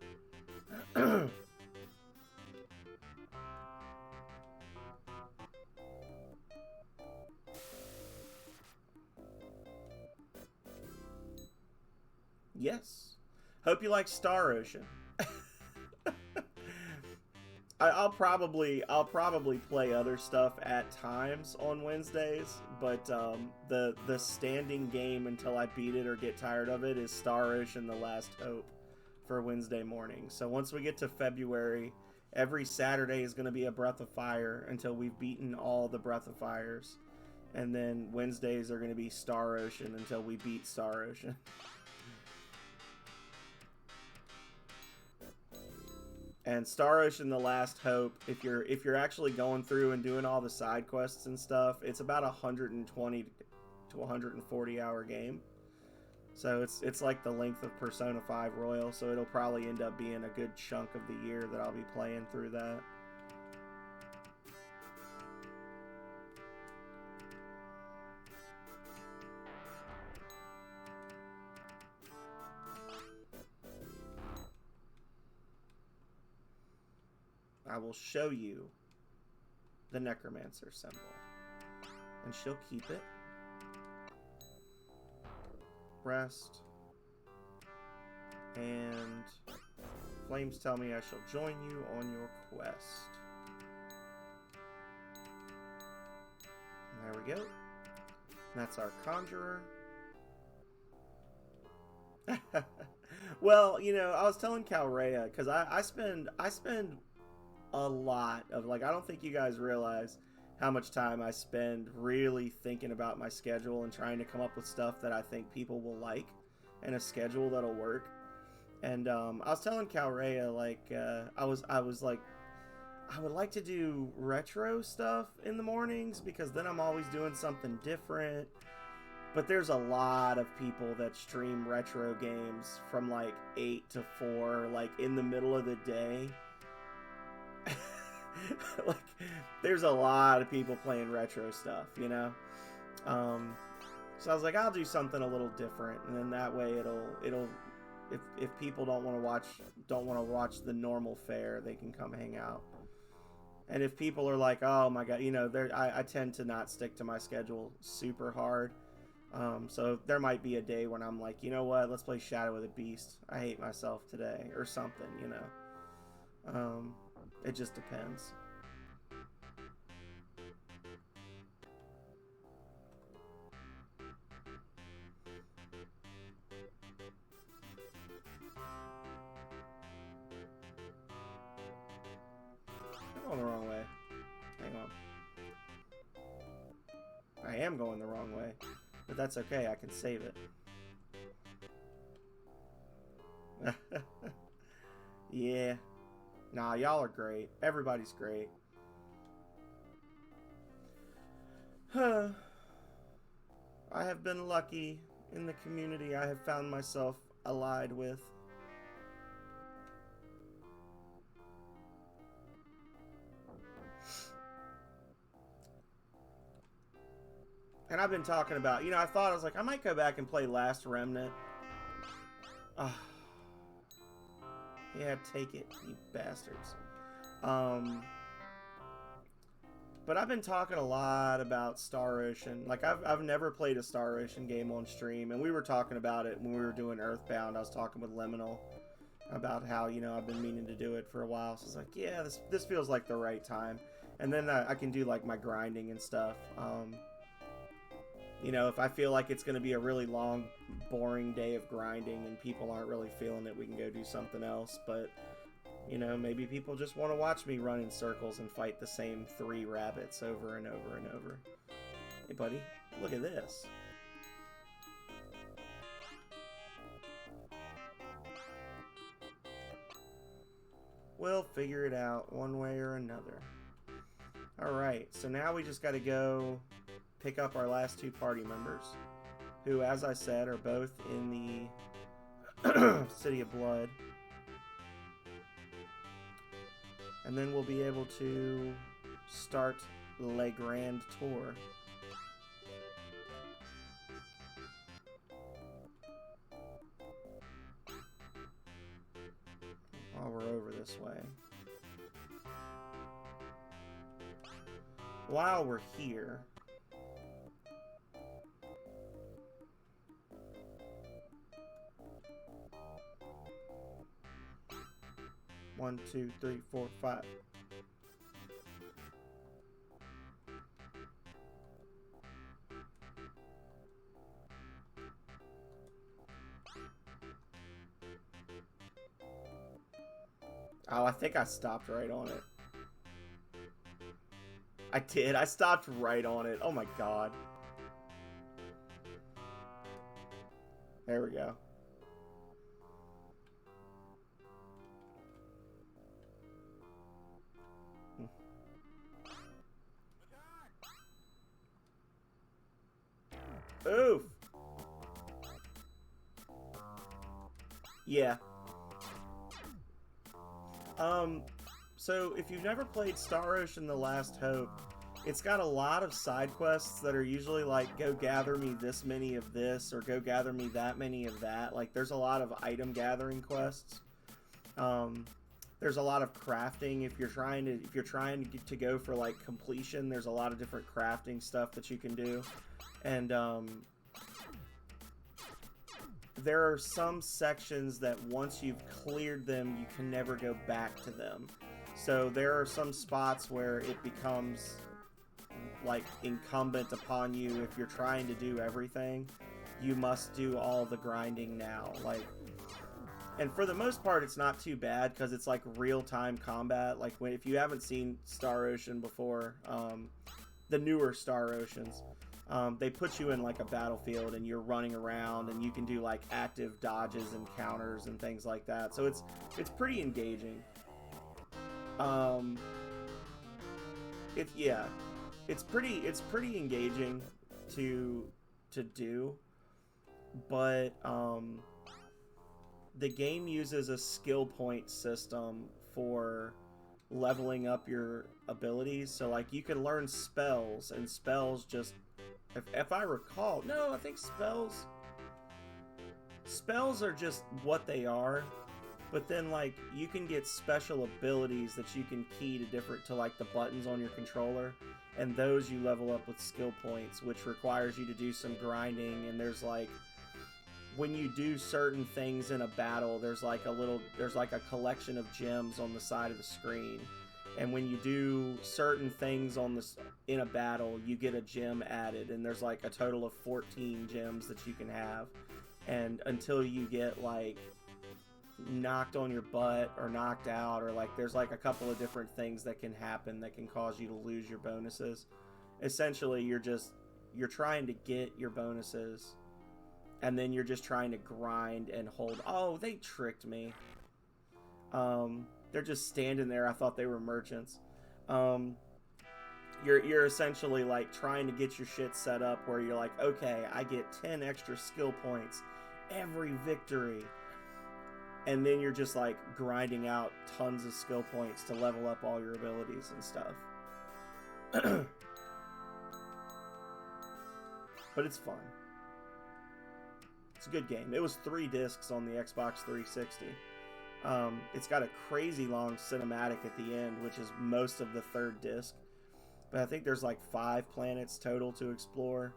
Yes. Hope you like Star Ocean. I'll probably play other stuff at times on Wednesdays, but the standing game until I beat it or get tired of it is Star Ocean: The Last Hope for Wednesday morning. So once we get to February, every Saturday is going to be a Breath of Fire until we've beaten all the Breath of Fires, and then Wednesdays are going to be Star Ocean until we beat Star Ocean. And Star Ocean: The Last Hope, if you're actually going through and doing all the side quests and stuff, it's about 120 to 140 hour game. So it's like the length of Persona 5 Royal, so it'll probably end up being a good chunk of the year that I'll be playing through that. I will show you the Necromancer symbol, and she'll keep it. Rest and flames tell me I shall join you on your quest. There we go. That's our conjurer. Well, you know, I was telling Calrea, because I spend a lot of, like, I don't think you guys realize how much time I spend really thinking about my schedule and trying to come up with stuff that I think people will like and a schedule that'll work. And I was telling Calrea, like, I was like, I would like to do retro stuff in the mornings because then I'm always doing something different. But there's a lot of people that stream retro games from like 8 to 4, like in the middle of the day. Like, there's a lot of people playing retro stuff, you know? So I was like, I'll do something a little different, and then that way it'll if people don't want to watch the normal fare, they can come hang out. And if people are like, oh my god, you know, I tend to not stick to my schedule super hard. So there might be a day when I'm like, you know what, let's play Shadow of the Beast. I hate myself today, or something, you know. It just depends. I'm going the wrong way. Hang on. I am going the wrong way, but that's okay. I can save it. Yeah. Nah, y'all are great. Everybody's great. I have been lucky in the community I have found myself allied with. And I've been talking about, you know, I was like, I might go back and play Last Remnant. Yeah, take it, you bastards. But I've been talking a lot about Star Ocean. Like, I've never played a Star Ocean game on stream, and we were talking about it when we were doing Earthbound. I was talking with Liminal about how, you know, I've been meaning to do it for a while. So I was like, yeah, this feels like the right time. And then I can do, like, my grinding and stuff. You know, if I feel like it's going to be a really long, boring day of grinding and people aren't really feeling it, we can go do something else. But, you know, maybe people just want to watch me run in circles and fight the same 3 rabbits over and over and over. Hey, buddy, look at this. We'll figure it out one way or another. Alright, so now we just got to go pick up our last 2 party members, who, as I said, are both in the City of Blood. And then we'll be able to start Le Grand Tour. While we're over this way. While we're here, one, 2, 3, 4, 5. Oh, I think I stopped right on it. I did. I stopped right on it. Oh my god. There we go. Oof. Yeah. So if you've never played Star Ocean: The Last Hope, it's got a lot of side quests that are usually like, go gather me this many of this, or go gather me that many of that. Like, there's a lot of item gathering quests. There's a lot of crafting. If you're trying to go for like completion, there's a lot of different crafting stuff that you can do. And there are some sections that once you've cleared them, you can never go back to them. So there are some spots where it becomes like incumbent upon you, if you're trying to do everything, you must do all the grinding now. Like, and for the most part, it's not too bad because it's like real-time combat. Like, if you haven't seen Star Ocean before, the newer Star Oceans, they put you in like a battlefield and you're running around and you can do like active dodges and counters and things like that. So it's pretty engaging. It's pretty engaging to do, but the game uses a skill point system for leveling up your abilities. So like you can learn spells, and spells just, if I recall, no, I think spells are just what they are. But then, like, you can get special abilities that you can key to like the buttons on your controller, and those you level up with skill points, which requires you to do some grinding. And there's like, when you do certain things in a battle, there's like a collection of gems on the side of the screen, and when you do certain things in a battle, you get a gem added, and there's like a total of 14 gems that you can have, and until you get like knocked on your butt or knocked out, or like there's like a couple of different things that can happen that can cause you to lose your bonuses. Essentially, you're trying to get your bonuses, and then you're just trying to grind and hold. Oh, they tricked me. They're just standing there. I thought they were merchants. You're essentially like trying to get your shit set up where you're like, okay, I get 10 extra skill points every victory. And then you're just like grinding out tons of skill points to level up all your abilities and stuff. But it's fun. It's a good game. It was 3 discs on the Xbox 360. It's got a crazy long cinematic at the end, which is most of the 3rd disc. But I think there's like 5 planets total to explore.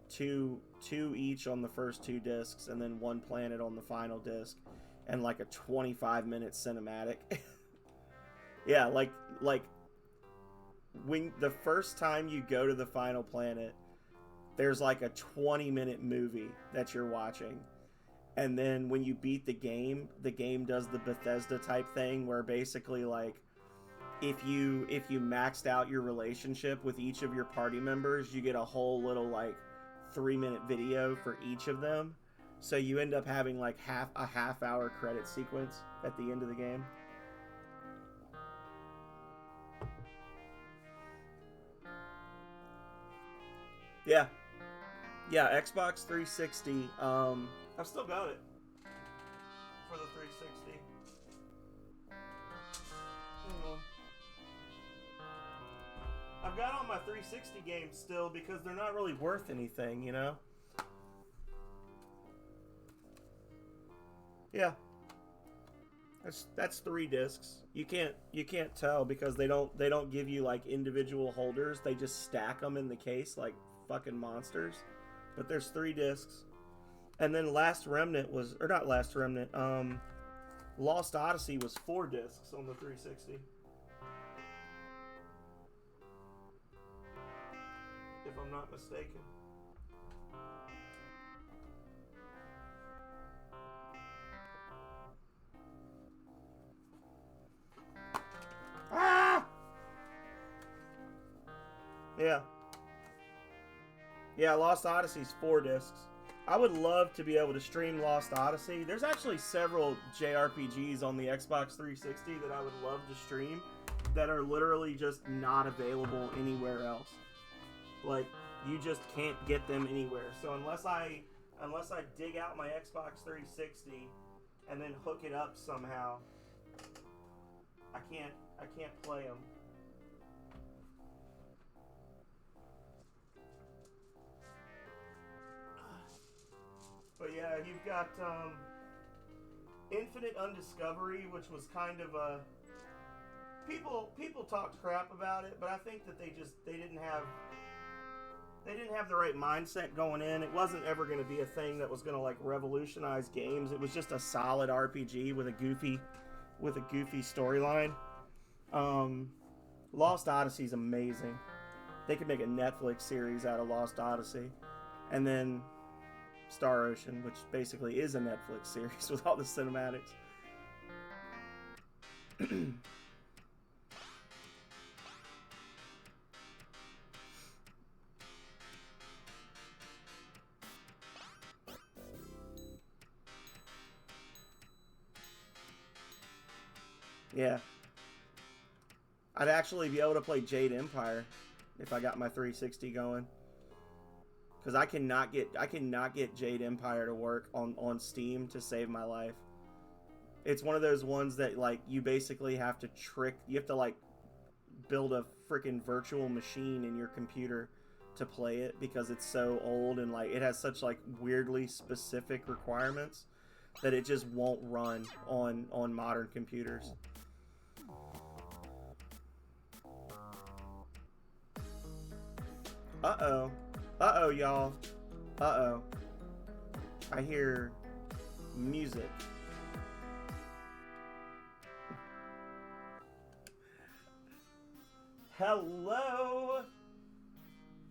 Two each on the first 2 discs, and then 1 planet on the final disc, and like a 25-minute cinematic. Yeah, like when the first time you go to the final planet, there's like a 20-minute movie that you're watching. And then when you beat the game does the Bethesda type thing where basically like if you maxed out your relationship with each of your party members, you get a whole little like 3-minute video for each of them. So you end up having like a half-hour credit sequence at the end of the game. Yeah, Xbox 360. I've still got it for the 360. I've got all my 360 games still because they're not really worth anything, you know? Yeah. That's 3 discs. You can't tell because they don't give you like individual holders. They just stack them in the case like fucking monsters. But there's 3 discs. And then Lost Odyssey was 4 discs on the 360. If I'm not mistaken. Ah! Yeah, Lost Odyssey's 4 discs. I would love to be able to stream Lost Odyssey. There's actually several JRPGs on the Xbox 360 that I would love to stream that are literally just not available anywhere else. Like, you just can't get them anywhere. So unless I dig out my Xbox 360 and then hook it up somehow, I can't play them. But yeah, you've got Infinite Undiscovery, which was kind of a people talked crap about it, but I think that they didn't have They didn't have the right mindset going in. It wasn't ever going to be a thing that was going to like revolutionize games. It was just a solid RPG with a goofy storyline. Lost Odyssey is amazing. They could make a Netflix series out of Lost Odyssey, and then Star Ocean, which basically is a Netflix series with all the cinematics. Yeah. I'd actually be able to play Jade Empire if I got my 360 going. Because I cannot get Jade Empire to work on Steam to save my life. It's one of those ones that like you basically have to like build a freaking virtual machine in your computer to play it, because it's so old and like it has such like weirdly specific requirements that it just won't run on modern computers. Uh-oh. Uh-oh, y'all. Uh-oh. I hear music. Hello,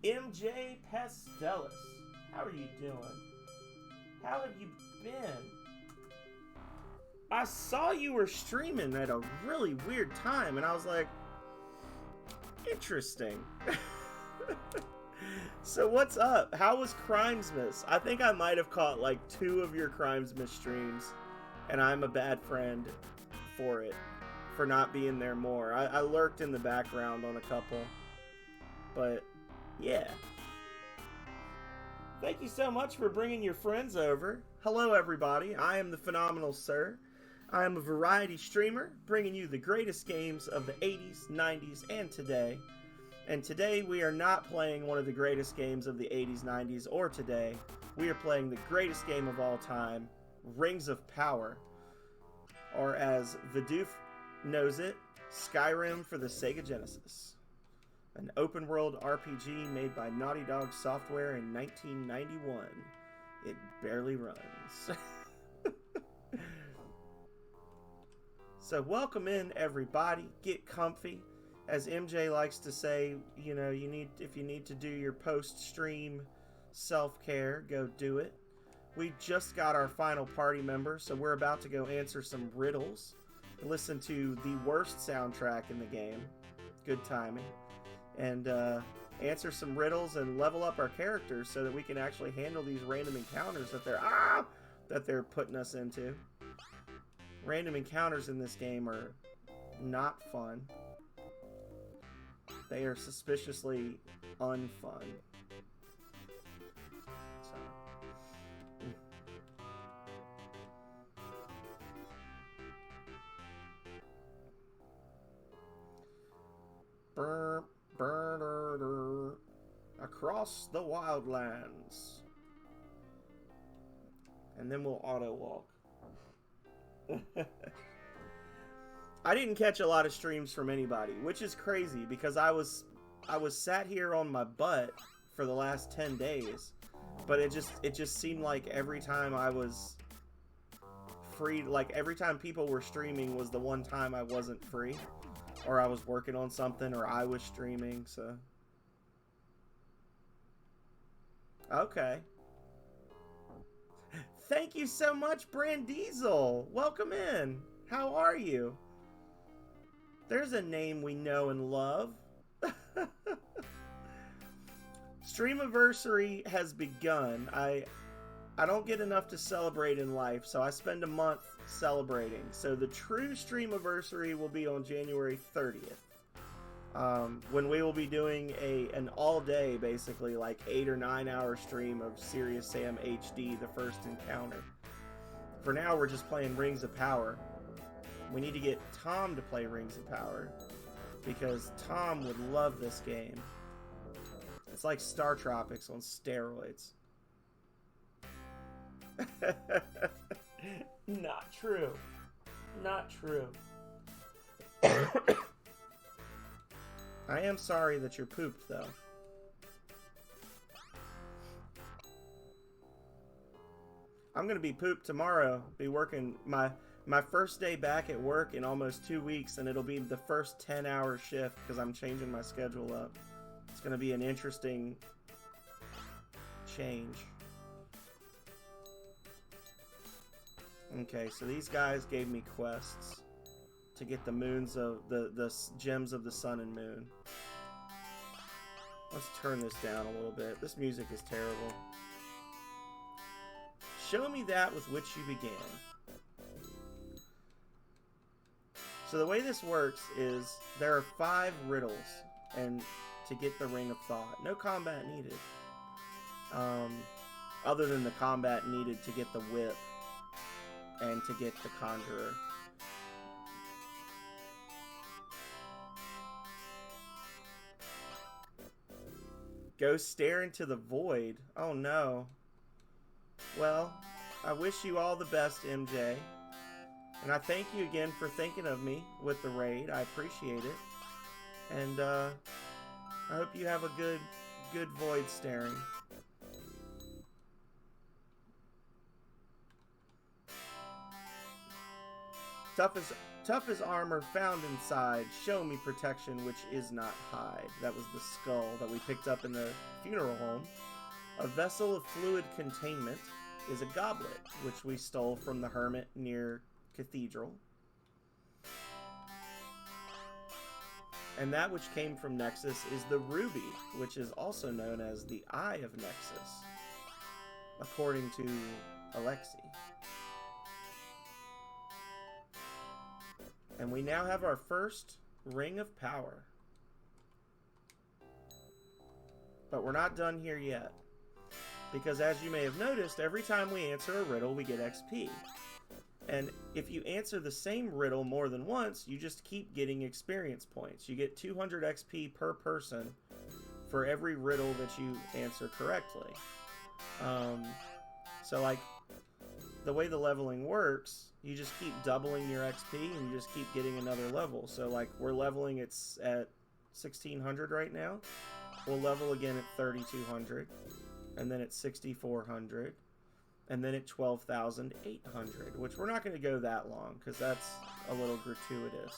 MJ Pastelis. How are you doing? How have you been? I saw you were streaming at a really weird time, and I was like, interesting. So what's up? How was Crimesmas? I think I might have caught like 2 of your Crimesmas streams, and I'm a bad friend for it, for not being there more. I lurked in the background on a couple, but yeah. Thank you so much for bringing your friends over. Hello everybody, I am the Phenomenal Sir. I am a variety streamer, bringing you the greatest games of the 80s, 90s, and today. And today we are not playing one of the greatest games of the 80s, 90s, or today. We are playing the greatest game of all time, Rings of Power. Or as Vidoof knows it, Skyrim for the Sega Genesis. An open-world RPG made by Naughty Dog Software in 1991. It barely runs. So welcome in everybody, get comfy. As MJ likes to say, you know, if you need to do your post-stream self-care, go do it. We just got our final party member, so we're about to go answer some riddles, listen to the worst soundtrack in the game, good timing, and answer some riddles and level up our characters so that we can actually handle these random encounters that they're putting us into. Random encounters in this game are not fun. They are suspiciously unfun. So. Burr, burr, burr, burr. Across the wildlands. And then we'll auto walk. I didn't catch a lot of streams from anybody, which is crazy because I was sat here on my butt for the last 10 days, but it just seemed like every time I was free, like every time people were streaming was the one time I wasn't free, or I was working on something, or I was streaming. So okay, thank you so much, Brand Diesel. Welcome in. How are you? There's a name we know and love. Streamaversary has begun. I don't get enough to celebrate in life, so I spend a month celebrating. So the true Streamaversary will be on January 30th. When we will be doing an all-day, basically, like 8 or 9 hour stream of Serious Sam HD, the first encounter. For now, we're just playing Rings of Power. We need to get Tom to play Rings of Power, because Tom would love this game. It's like Star Tropics on steroids. Not true. Not true. I am sorry that you're pooped, though. I'm gonna be pooped tomorrow. Be working my first day back at work in almost 2 weeks, and it'll be the first 10-hour shift because I'm changing my schedule up. It's gonna be an interesting change. Okay, so these guys gave me quests to get the moons of the gems of the sun and moon. Let's turn this down a little bit. This music is terrible. Show me that with which you began. So the way this works is there are 5 riddles, and to get the Ring of Thought, no combat needed. Other than the combat needed to get the whip and to get the conjurer. Go stare into the void. Oh no. Well, I wish you all the best, MJ. And I thank you again for thinking of me with the raid. I appreciate it. And I hope you have a good void staring. Tough as armor found inside. Show me protection which is not hide. That was the skull that we picked up in the funeral home. A vessel of fluid containment is a goblet, which we stole from the hermit near Cathedral. And that which came from Nexus is the ruby, which is also known as the Eye of Nexus, according to Alexi. And we now have our first Ring of Power. But we're not done here yet. Because as you may have noticed, every time we answer a riddle, we get XP. And if you answer the same riddle more than once, you just keep getting experience points. You get 200 XP per person for every riddle that you answer correctly. So like, the way the leveling works, you just keep doubling your XP and you just keep getting another level. So like, we're leveling, it's at 1600 right now. We'll level again at 3200, and then at 6400, and then at 12,800, which we're not going to go that long because that's a little gratuitous.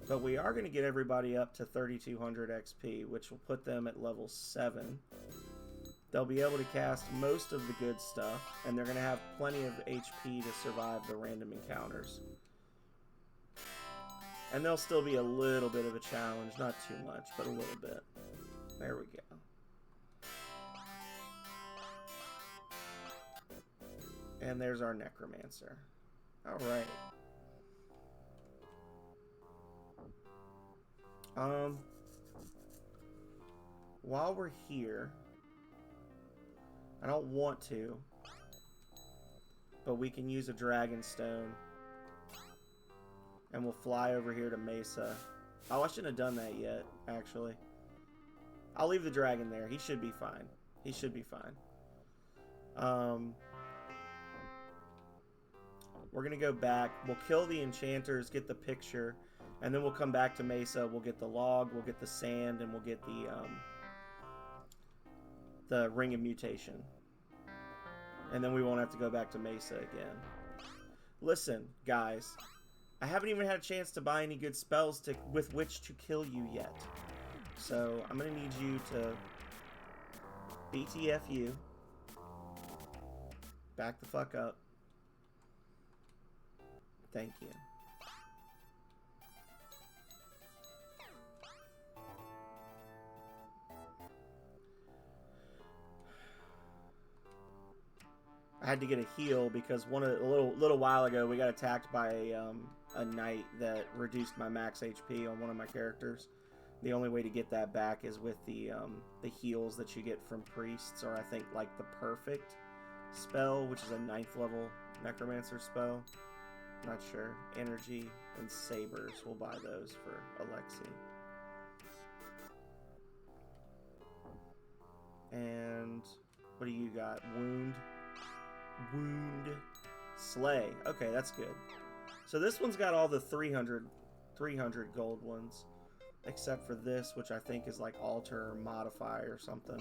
But we are going to get everybody up to 3200 XP, which will put them at level 7. They'll be able to cast most of the good stuff, and they're going to have plenty of HP to survive the random encounters. And they'll still be a little bit of a challenge, not too much, but a little bit. There we go. And there's our Necromancer. Alright. While we're here, I don't want to, but we can use a Dragon Stone. And we'll fly over here to Mesa. Oh, I shouldn't have done that yet, actually. I'll leave the dragon there. He should be fine. He should be fine. We're going to go back. We'll kill the enchanters, get the picture, and then we'll come back to Mesa. We'll get the log, we'll get the sand, and we'll get the Ring of Mutation. And then we won't have to go back to Mesa again. Listen, guys. I haven't even had a chance to buy any good spells with which to kill you yet. So, I'm going to need you to BTF you. Back the fuck up. Thank you. I had to get a heal because a little while ago we got attacked by a knight that reduced my max HP on one of my characters. The only way to get that back is with the heals that you get from priests, or I think like the perfect spell, which is a 9th level necromancer spell. Not sure. Energy and sabers. We'll buy those for Alexi. And what do you got? Wound. Slay. Okay, that's good. So this one's got all the 300 gold ones. Except for this, which I think is like alter or modify or something.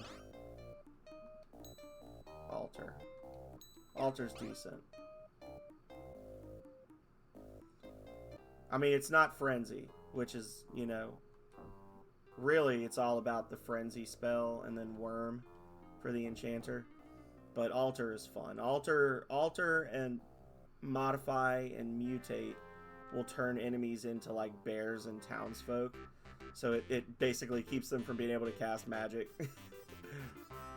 Alter. Altar's decent. I mean, it's not Frenzy, which is, you know, really it's all about the Frenzy spell and then Worm for the Enchanter. But Altar is fun. Altar and Modify and Mutate will turn enemies into like bears and townsfolk. So it basically keeps them from being able to cast magic.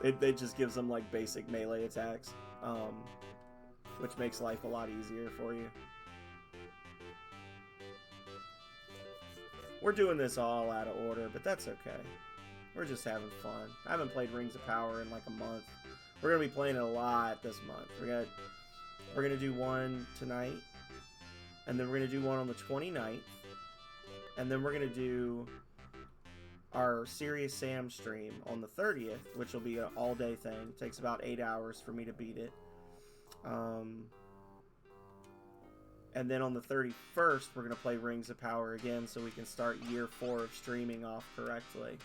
it just gives them like basic melee attacks, which makes life a lot easier for you. We're doing this all out of order, but that's okay. We're just having fun. I haven't played Rings of Power in like a month. We're gonna be playing it a lot this month. We're gonna do one tonight, and then we're gonna do one on the 29th, and then we're gonna do our Serious Sam stream on the 30th, which will be an all-day thing. It takes about 8 hours for me to beat it. And then on the 31st, we're going to play Rings of Power again so we can start year 4 of streaming off correctly.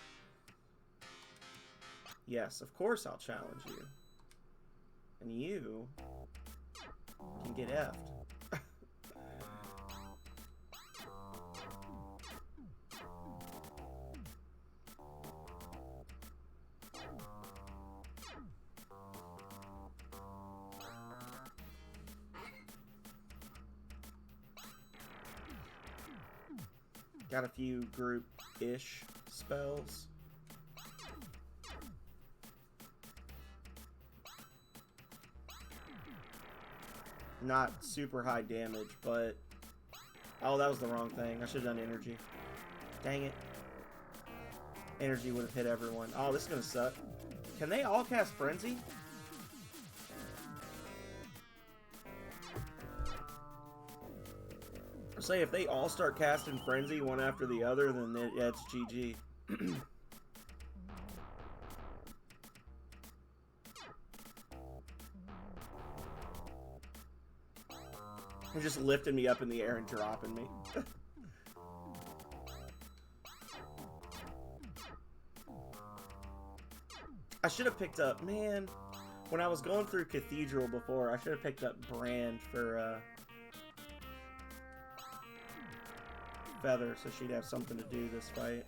Yes, of course I'll challenge you. And you can get effed. Got a few group-ish spells. Not super high damage, but... Oh, that was the wrong thing. I should have done energy. Dang it. Energy would have hit everyone. Oh, this is going to suck. Can they all cast Frenzy? Say if they all start casting Frenzy one after the other, then yeah, it's GG. They're just lifting me up in the air and dropping me. I should have picked up, man, when I was going through Cathedral before, I should have picked up Brand for Feather, so she'd have something to do this fight.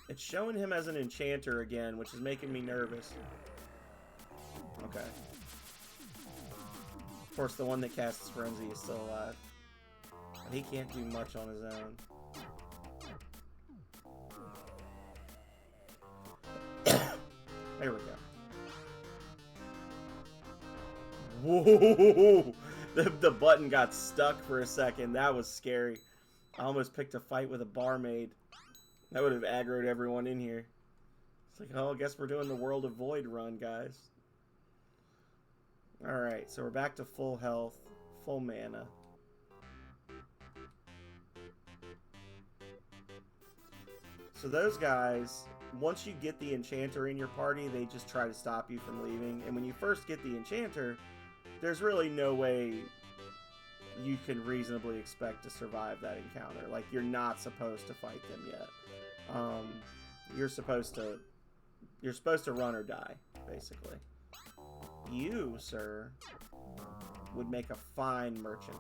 It's showing him as an enchanter again, which is making me nervous. Okay. Of course, the one that casts Frenzy is still alive. But he can't do much on his own. There we go. Whoa! The button got stuck for a second. That was scary. I almost picked a fight with a barmaid. That would have aggroed everyone in here. It's like, oh, I guess we're doing the World of Void run, guys. Alright, so we're back to full health, full mana. So those guys, once you get the Enchanter in your party, they just try to stop you from leaving. And when you first get the Enchanter, there's really no way you can reasonably expect to survive that encounter. Like, you're not supposed to fight them yet. You're supposed to run or die, basically. You, sir, would make a fine merchant.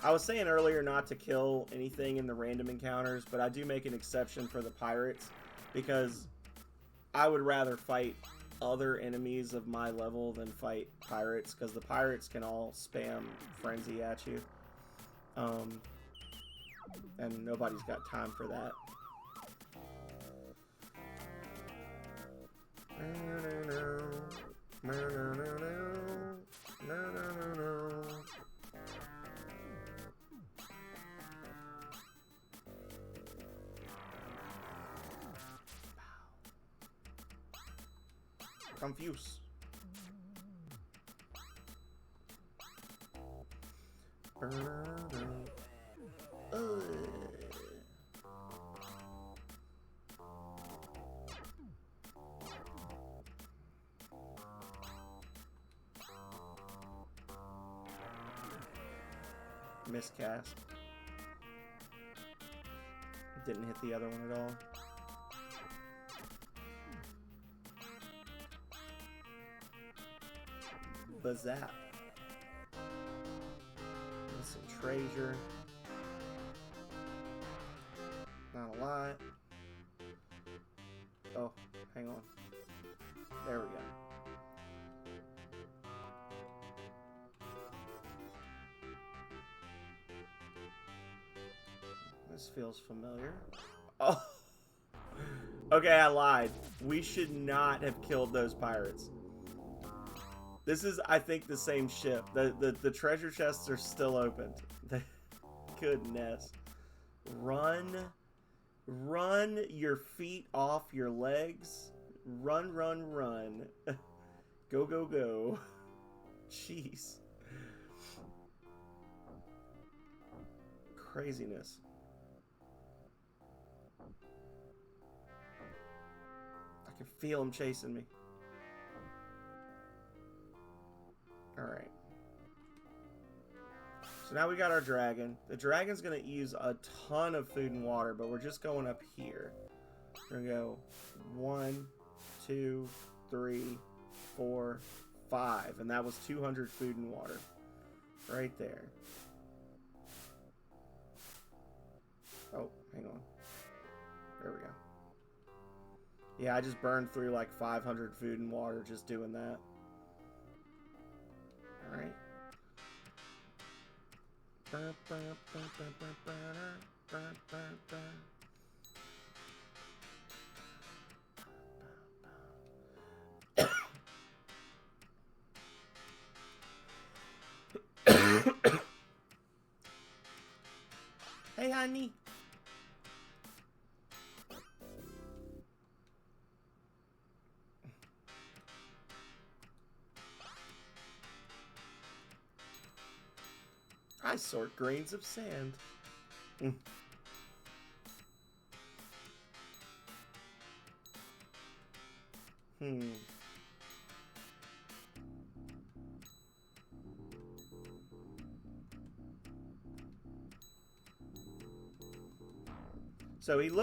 I was saying earlier not to kill anything in the random encounters, but I do make an exception for the pirates, because I would rather fight other enemies of my level than fight pirates, because the pirates can all spam Frenzy at you. And nobody's got time for that. Confuse. Miscast. Didn't hit the other one at all. Bazap. Some treasure. Not a lot. Oh, hang on. There we go. This feels familiar. Oh! Okay, I lied. We should not have killed those pirates. This is, I think, the same ship. The treasure chests are still opened. Goodness. Run your feet off your legs. Run. Go. Jeez. Craziness. I can feel him chasing me. Alright. So now we got our dragon. The dragon's going to use a ton of food and water, but we're just going up here. We're going to go 1, 2, 3, 4, 5. And that was 200 food and water. Right there. Oh, hang on. There we go. Yeah, I just burned through like 500 food and water just doing that. Alright. Hey, honey. I sort grains of sand. So he's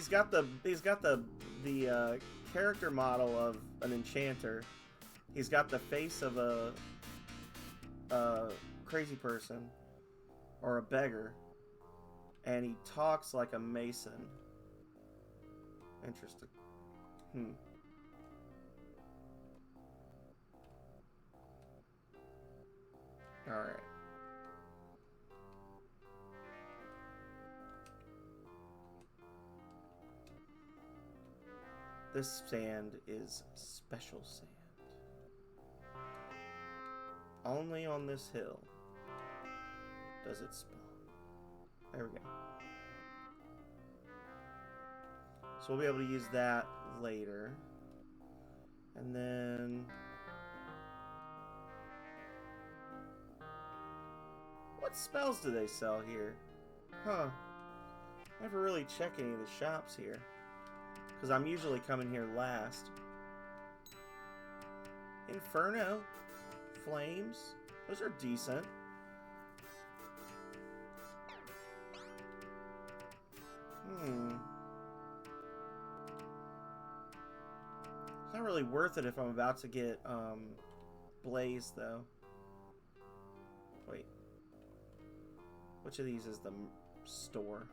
got the character model of an enchanter. He's got the face of a crazy person or a beggar, and he talks like a mason. Interesting. All right. This sand is special sand. Only on this hill does it spawn. There we go. So we'll be able to use that later. And then... what spells do they sell here? Huh. Never really check any of the shops here. Because I'm usually coming here last. Inferno. Flames. Those are decent. It's not really worth it if I'm about to get Blaze, though. Wait. Which of these is the store?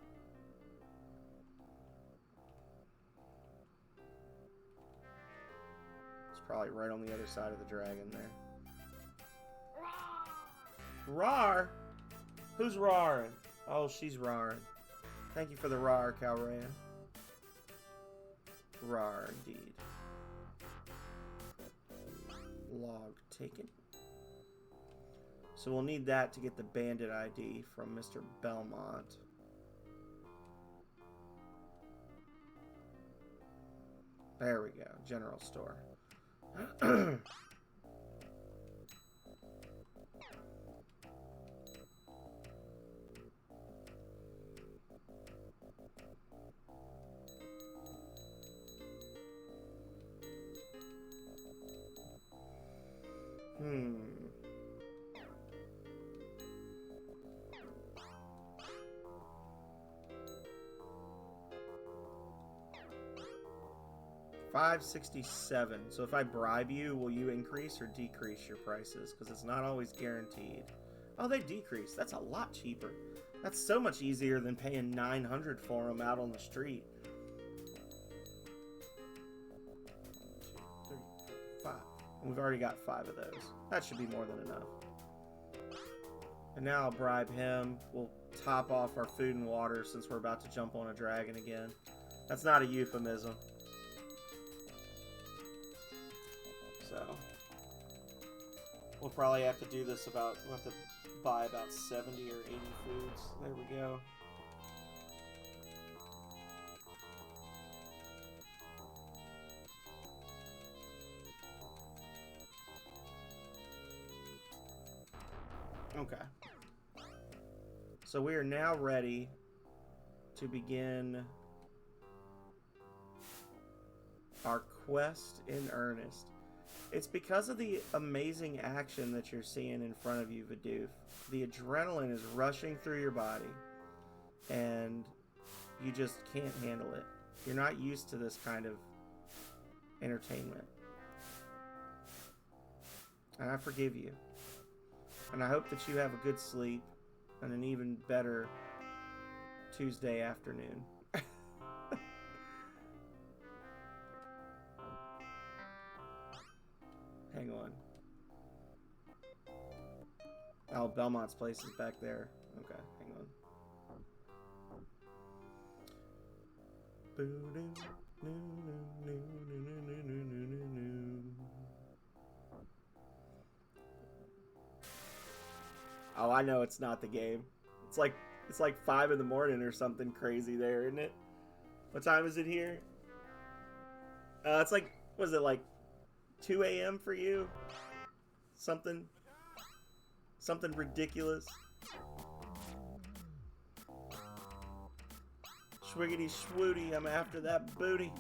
It's probably right on the other side of the dragon there. Rar? Who's roaring? Oh, she's roaring. Thank you for the rar, Calrea. Rar, indeed. Log taken. So we'll need that to get the bandit ID from Mr. Belmont. There we go. General store. 567. So if I bribe you, will you increase or decrease your prices? Because it's not always guaranteed. Oh, they decrease. That's a lot cheaper. That's so much easier than paying 900 for them out on the street. 1, 2, 3, 4, 5. And we've already got 5 of those. That should be more than enough. And now I'll bribe him. We'll top off our food and water since we're about to jump on a dragon again. That's not a euphemism. So we'll probably have to do this we'll have to buy about 70 or 80 foods. There we go. Okay. So we are now ready to begin our quest in earnest. It's because of the amazing action that you're seeing in front of you, Vidoof. The adrenaline is rushing through your body, and you just can't handle it. You're not used to this kind of entertainment. And I forgive you. And I hope that you have a good sleep and an even better Tuesday afternoon. Hang on. Oh, Belmont's place is back there. Okay, hang on. Oh, I know it's not the game. It's like 5 in the morning or something crazy there, isn't it? What time is it here? It's like, was it like 2 a.m. for you? Something ridiculous. Schwiggity schwooty, I'm after that booty.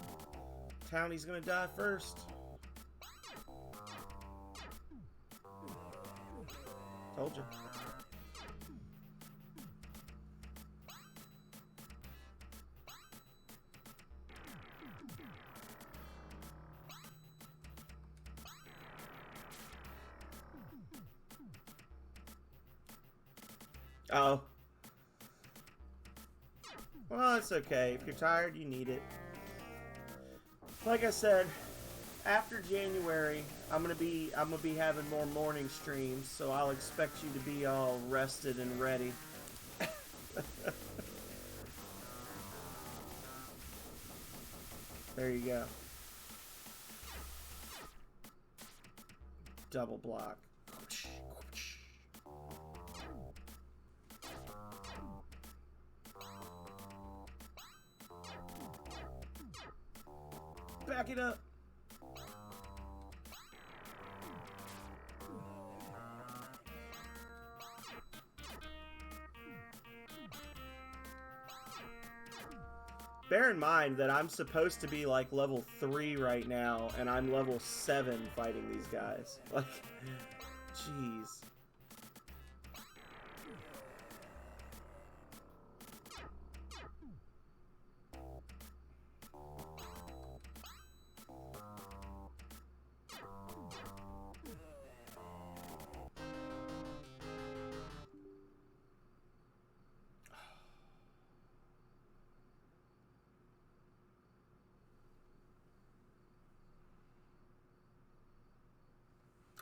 Townie's gonna die first. Told you. Oh. Well, it's okay. If you're tired, you need it. Like I said, after January, I'm gonna be having more morning streams, so I'll expect you to be all rested and ready. There you go. Double block. Back it up. Bear in mind that I'm supposed to be like level 3 right now, and I'm level 7 fighting these guys. Like, jeez.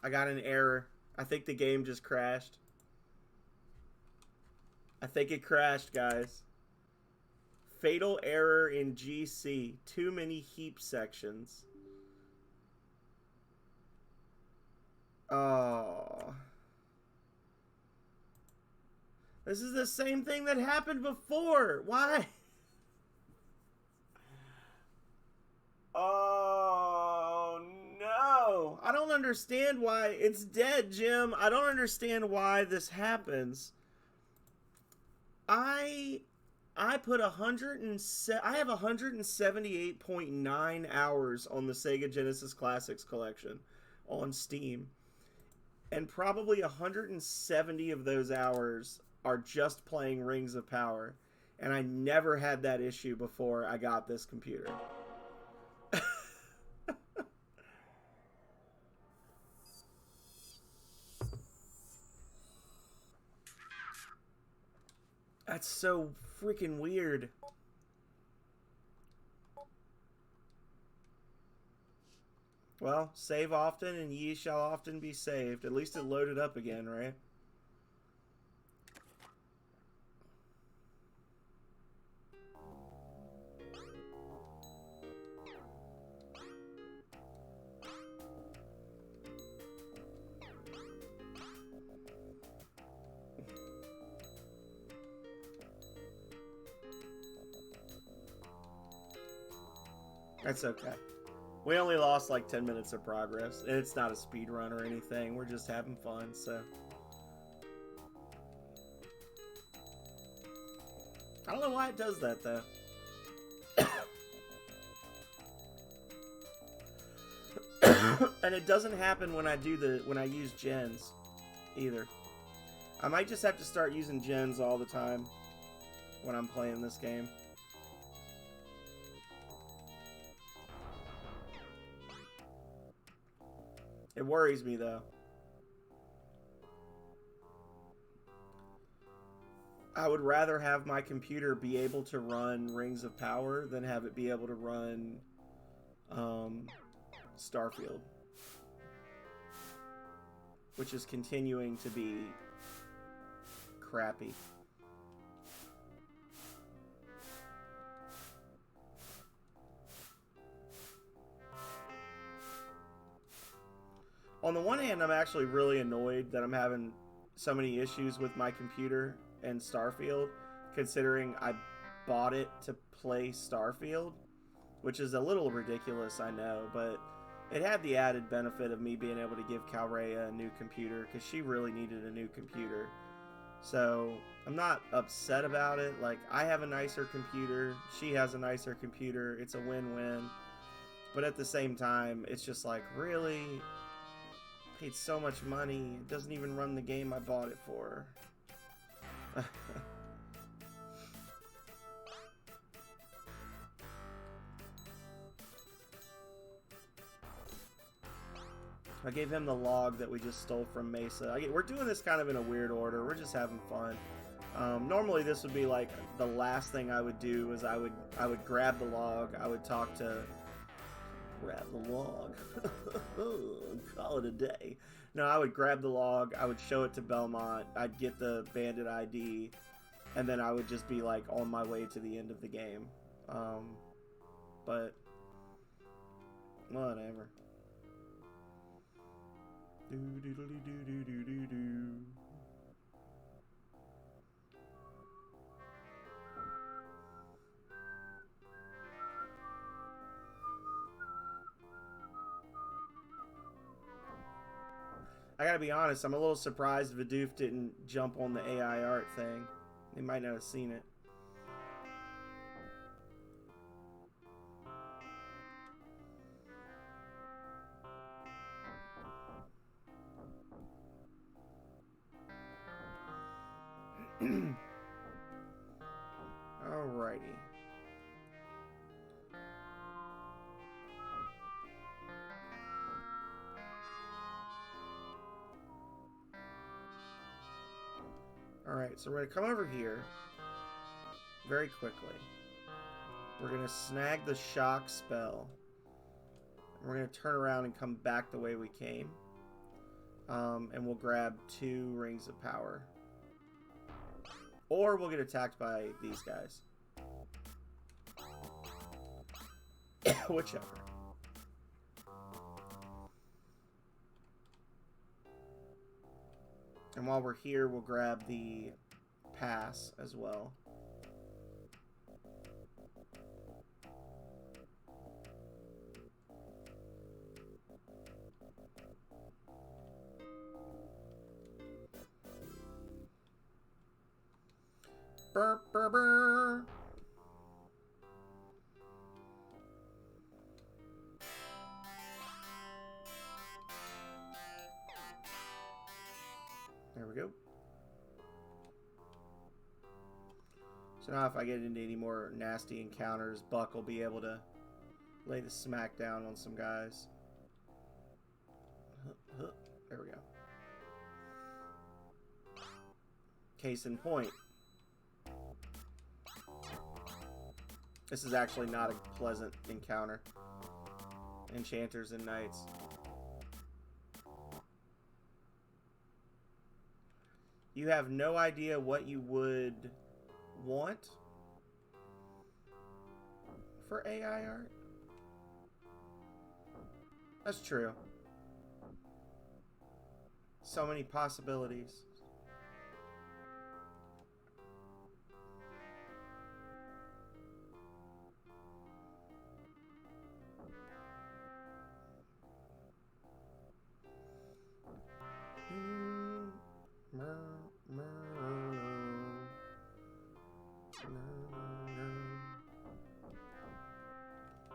I got an error. I think the game just crashed. I think it crashed, guys. Fatal error in GC. Too many heap sections. Oh. This is the same thing that happened before. Why? Oh, no. I don't understand why. It's dead, Jim. I don't understand why this happens. I put I have 178.9 hours on the Sega Genesis Classics collection on Steam. And probably 170 of those hours are just playing Rings of Power. And I never had that issue before I got this computer. That's so freaking weird. Well, save often and ye shall often be saved. At least it loaded up again, right? That's okay. We only lost like 10 minutes of progress. And it's not a speed run or anything. We're just having fun, so. I don't know why it does that, though. And it doesn't happen when I use gens either. I might just have to start using gens all the time when I'm playing this game. It worries me, though. I would rather have my computer be able to run Rings of Power than have it be able to run Starfield, which is continuing to be crappy. On the one hand, I'm actually really annoyed that I'm having so many issues with my computer and Starfield, considering I bought it to play Starfield, which is a little ridiculous, I know, but it had the added benefit of me being able to give Calrea a new computer, because she really needed a new computer. So I'm not upset about it. Like, I have a nicer computer, she has a nicer computer, it's a win-win. But at the same time, it's just like, really? Paid so much money, it doesn't even run the game I bought it for. I gave him the log that we just stole from Mesa. We're doing this kind of in a weird order. We're just having fun. Normally this would be like the last thing I would do is I would grab the log. I would talk to... Grab the log. Call it a day. No, I would grab the log. I would show it to Belmont. I'd get the bandit ID. And then I would just be like on my way to the end of the game. But... whatever. I gotta be honest, I'm a little surprised Vidoof didn't jump on the AI art thing. He might not have seen it. Alrighty. Alright, so we're going to come over here very quickly. We're going to snag the shock spell. We're going to turn around and come back the way we came. And we'll grab 2 rings of power. Or we'll get attacked by these guys. Whichever. And while we're here, we'll grab the pass as well. Burr, burr, burr. There we go. So now if I get into any more nasty encounters, Buck will be able to lay the smack down on some guys. There we go. Case in point. This is actually not a pleasant encounter. Enchanters and knights. You have no idea what you would want for AI art? That's true. So many possibilities.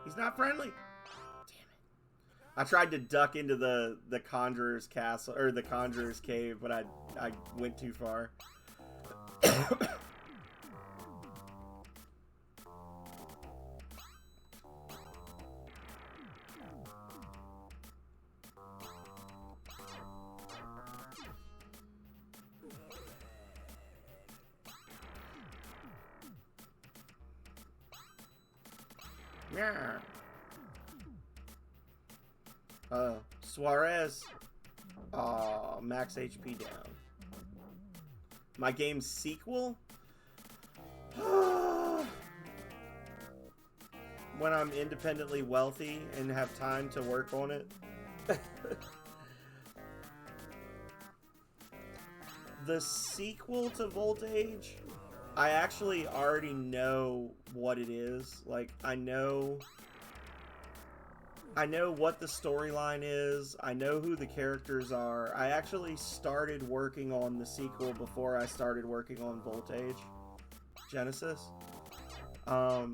He's not friendly. Damn it. I tried to duck into the Conjurer's castle, or the Conjurer's cave, but I went too far. Yeah. Suarez. Aw, max HP down. My game's sequel? When I'm independently wealthy and have time to work on it. The sequel to Voltage, I actually already know what it is. Like, I know what the storyline is. I know who the characters are. I actually started working on the sequel before I started working on Voltage Genesis. But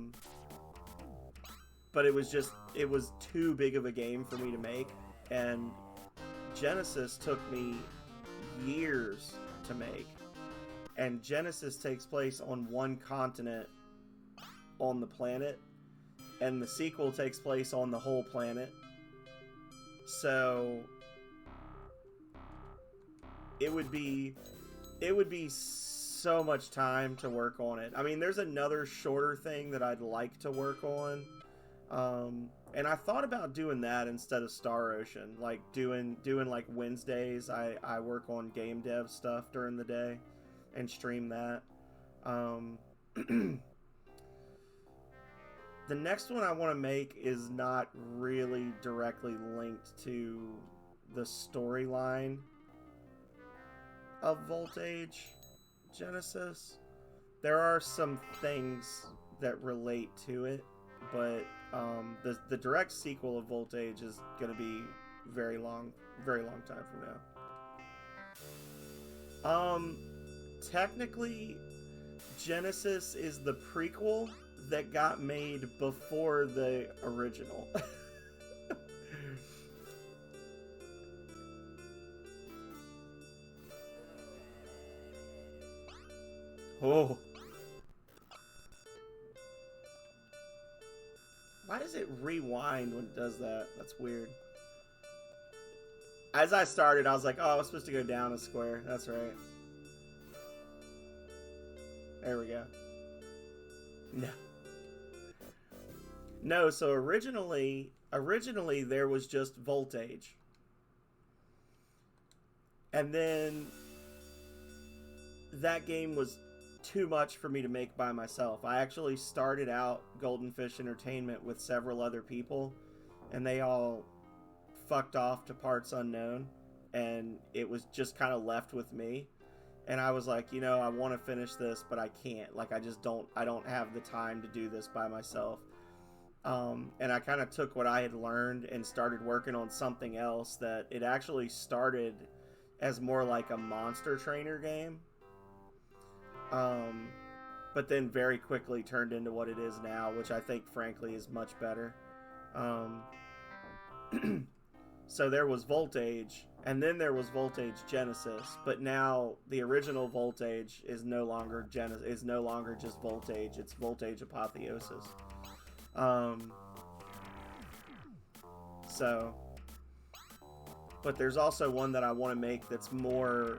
it was too big of a game for me to make, and Genesis took me years to make. And Genesis takes place on one continent on the planet, and the sequel takes place on the whole planet. So it would be so much time to work on it. I mean, there's another shorter thing that I'd like to work on. And I thought about doing that instead of Star Ocean, like doing like Wednesdays. I work on game dev stuff during the day and stream that. The next one I want to make is not really directly linked to the storyline of Voltage Genesis. There are some things that relate to it, but the direct sequel of Voltage is going to be very long time from now. Technically, Genesis is the prequel that got made before the original. Oh. Why does it rewind when it does that? That's weird. As I started, I was like, oh, I was supposed to go down a square. That's right. There we go. No. No, so originally there was just Voltage. And then that game was too much for me to make by myself. I actually started out Golden Fish Entertainment with several other people, and they all fucked off to parts unknown, and it was just kind of left with me. And I was like, you know, I want to finish this, but I can't. Like, I don't have the time to do this by myself. And I kind of took what I had learned and started working on something else that it actually started as more like a monster trainer game. But then very quickly turned into what it is now, which I think, frankly, is much better. So there was Voltage, and then there was Voltage Genesis, but now the original Voltage is no longer just Voltage, it's Voltage Apotheosis. So, but there's also one that I want to make that's more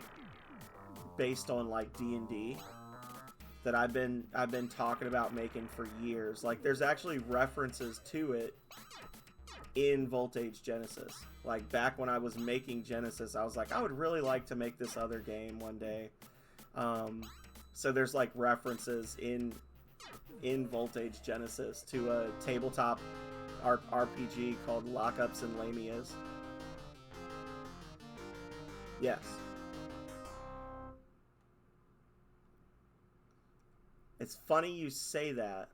based on like D&D. that I've been talking about making for years. Like, there's actually references to it in Voltage Genesis. Like, back when I was making Genesis, I was like, I would really like to make this other game one day. So there's like references in Voltage Genesis to a tabletop RPG called Lockups and Lamias. Yes. It's funny you say that.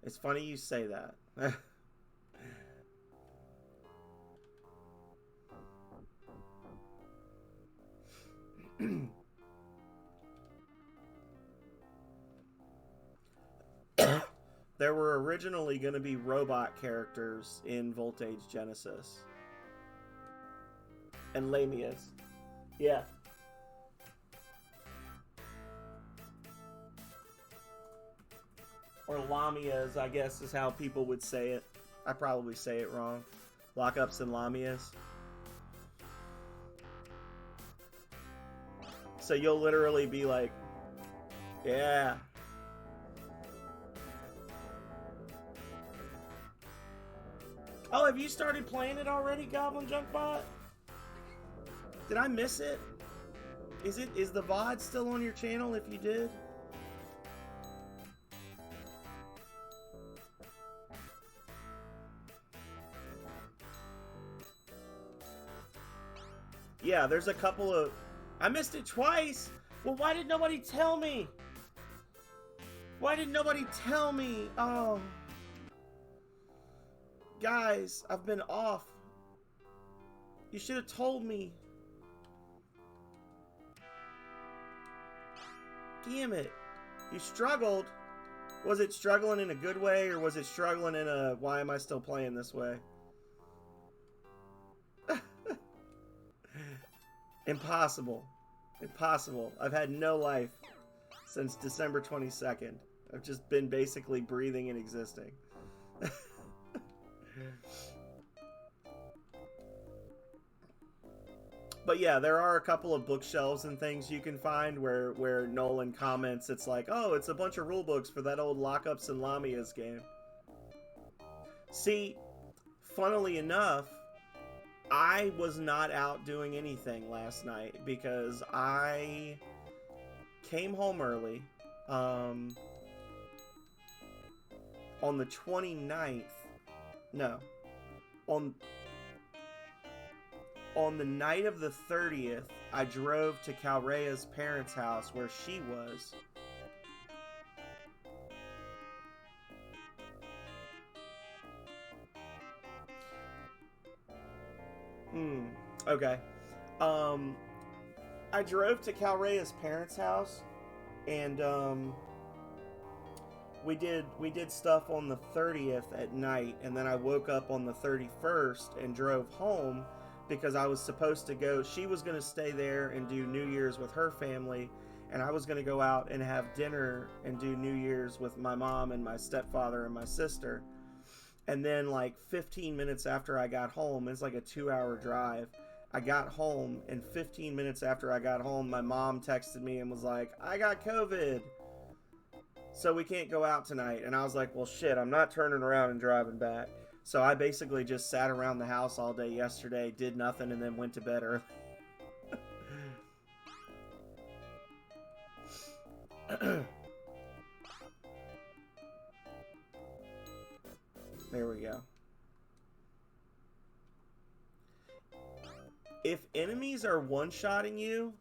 It's funny you say that. There were originally going to be robot characters in Voltage Genesis. And Lamias. Yeah. Or Lamias, I guess is how people would say it. I probably say it wrong. Lockups and Lamias. So you'll literally be like, yeah. Oh, have you started playing it already, Goblin Junkbot? Did I miss it? Is the VOD still on your channel if you did? Yeah, there's a couple of... I missed it twice! Well, why did nobody tell me? Why did nobody tell me? Oh... Guys, I've been off. You should have told me. Damn it. You struggled. Was it struggling in a good way, or was it struggling in a why am I still playing this way? Impossible. Impossible. I've had no life since December 22nd. I've just been basically breathing and existing. But yeah, there are a couple of bookshelves and things you can find where Nolan comments, it's like, oh, it's a bunch of rule books for that old Lockups and Lamias game. See, funnily enough, I was not out doing anything last night because I came home early. On the 29th, no, on the night of the 30th, I drove to Calrea's parents' house where she was. Okay. I drove to Calrea's parents' house, and we did stuff on the 30th at night, and then I woke up on the 31st and drove home because I was supposed to go. She was going to stay there and do New Year's with her family, and I was going to go out and have dinner and do New Year's with my mom and my stepfather and my sister. And then like 15 minutes after I got home, it's like a 2-hour drive, I got home, and 15 minutes after I got home, my mom texted me and was like, I got COVID, so we can't go out tonight. And I was like, well, shit, I'm not turning around and driving back. So I basically just sat around the house all day yesterday, did nothing, and then went to bed early. There we go. If enemies are one-shotting you,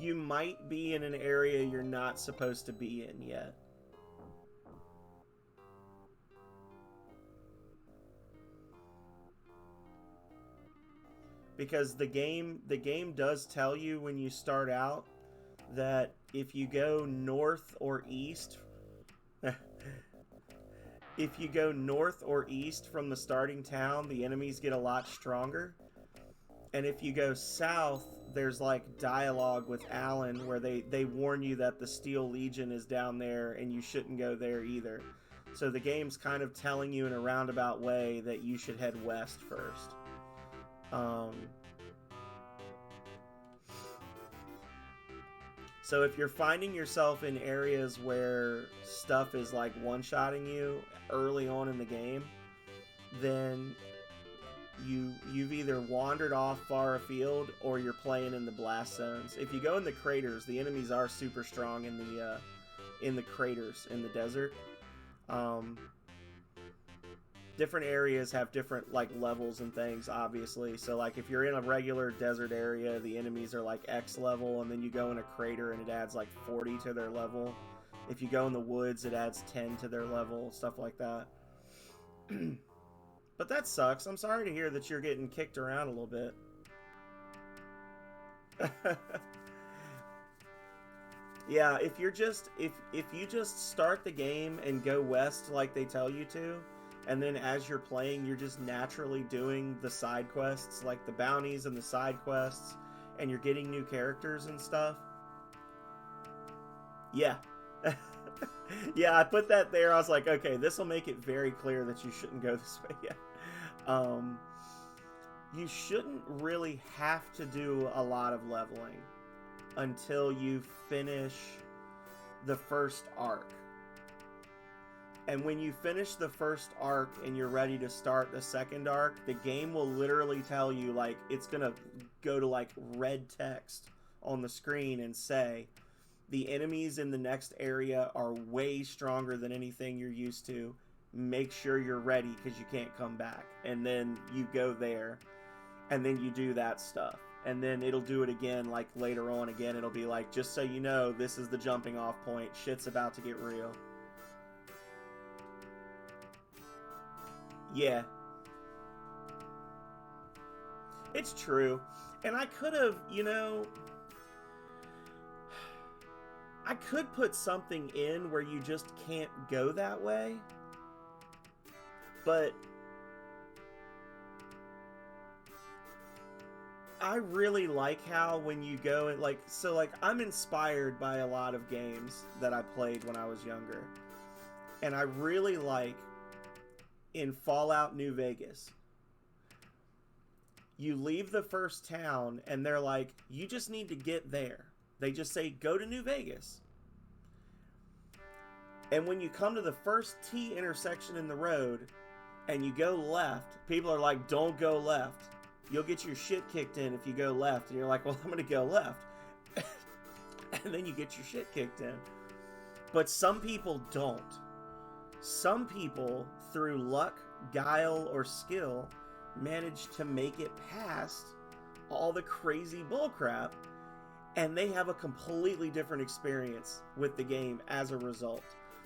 you might be in an area you're not supposed to be in yet. Because the game does tell you when you start out that if you go north or east, if you go north or east from the starting town, the enemies get a lot stronger. And if you go south, there's like dialogue with Alan where they warn you that the Steel Legion is down there and you shouldn't go there either. So the game's kind of telling you in a roundabout way that you should head west first. So if you're finding yourself in areas where stuff is like one-shotting you early on in the game, then you've either wandered off far afield or you're playing in the blast zones. If you go in the craters, the enemies are super strong in the craters in the desert. Different areas have different like levels and things, obviously. So like if you're in a regular desert area, the enemies are like X level, and then you go in a crater and it adds like 40 to their level. If you go in the woods, it adds 10 to their level, stuff like that. But that sucks. I'm sorry to hear that you're getting kicked around a little bit. Yeah, if you just start the game and go west like they tell you to, and then as you're playing, you're just naturally doing the side quests, like the bounties and the side quests, and you're getting new characters and stuff. Yeah. Yeah, I put that there. I was like, okay, this will make it very clear that you shouldn't go this way. Yeah. You shouldn't really have to do a lot of leveling until you finish the first arc. And when you finish the first arc and you're ready to start the second arc, the game will literally tell you, like, it's gonna go to like red text on the screen and say, the enemies in the next area are way stronger than anything you're used to. Make sure you're ready because you can't come back. And then you go there and then you do that stuff. And then it'll do it again, like later on again. It'll be like, just so you know, this is the jumping off point. Shit's about to get real. Yeah. It's true. And I could have, you know, I could put something in where you just can't go that way. But I really like how when you go and like, so like I'm inspired by a lot of games that I played when I was younger. And I really like in Fallout New Vegas, you leave the first town and they're like, you just need to get there. They just say, go to New Vegas. And when you come to the first T intersection in the road and you go left, people are like, don't go left. You'll get your shit kicked in if you go left. And you're like, well, I'm going to go left. And then you get your shit kicked in. But some people don't. Some people, through luck, guile, or skill, manage to make it past all the crazy bullcrap. And they have a completely different experience with the game as a result.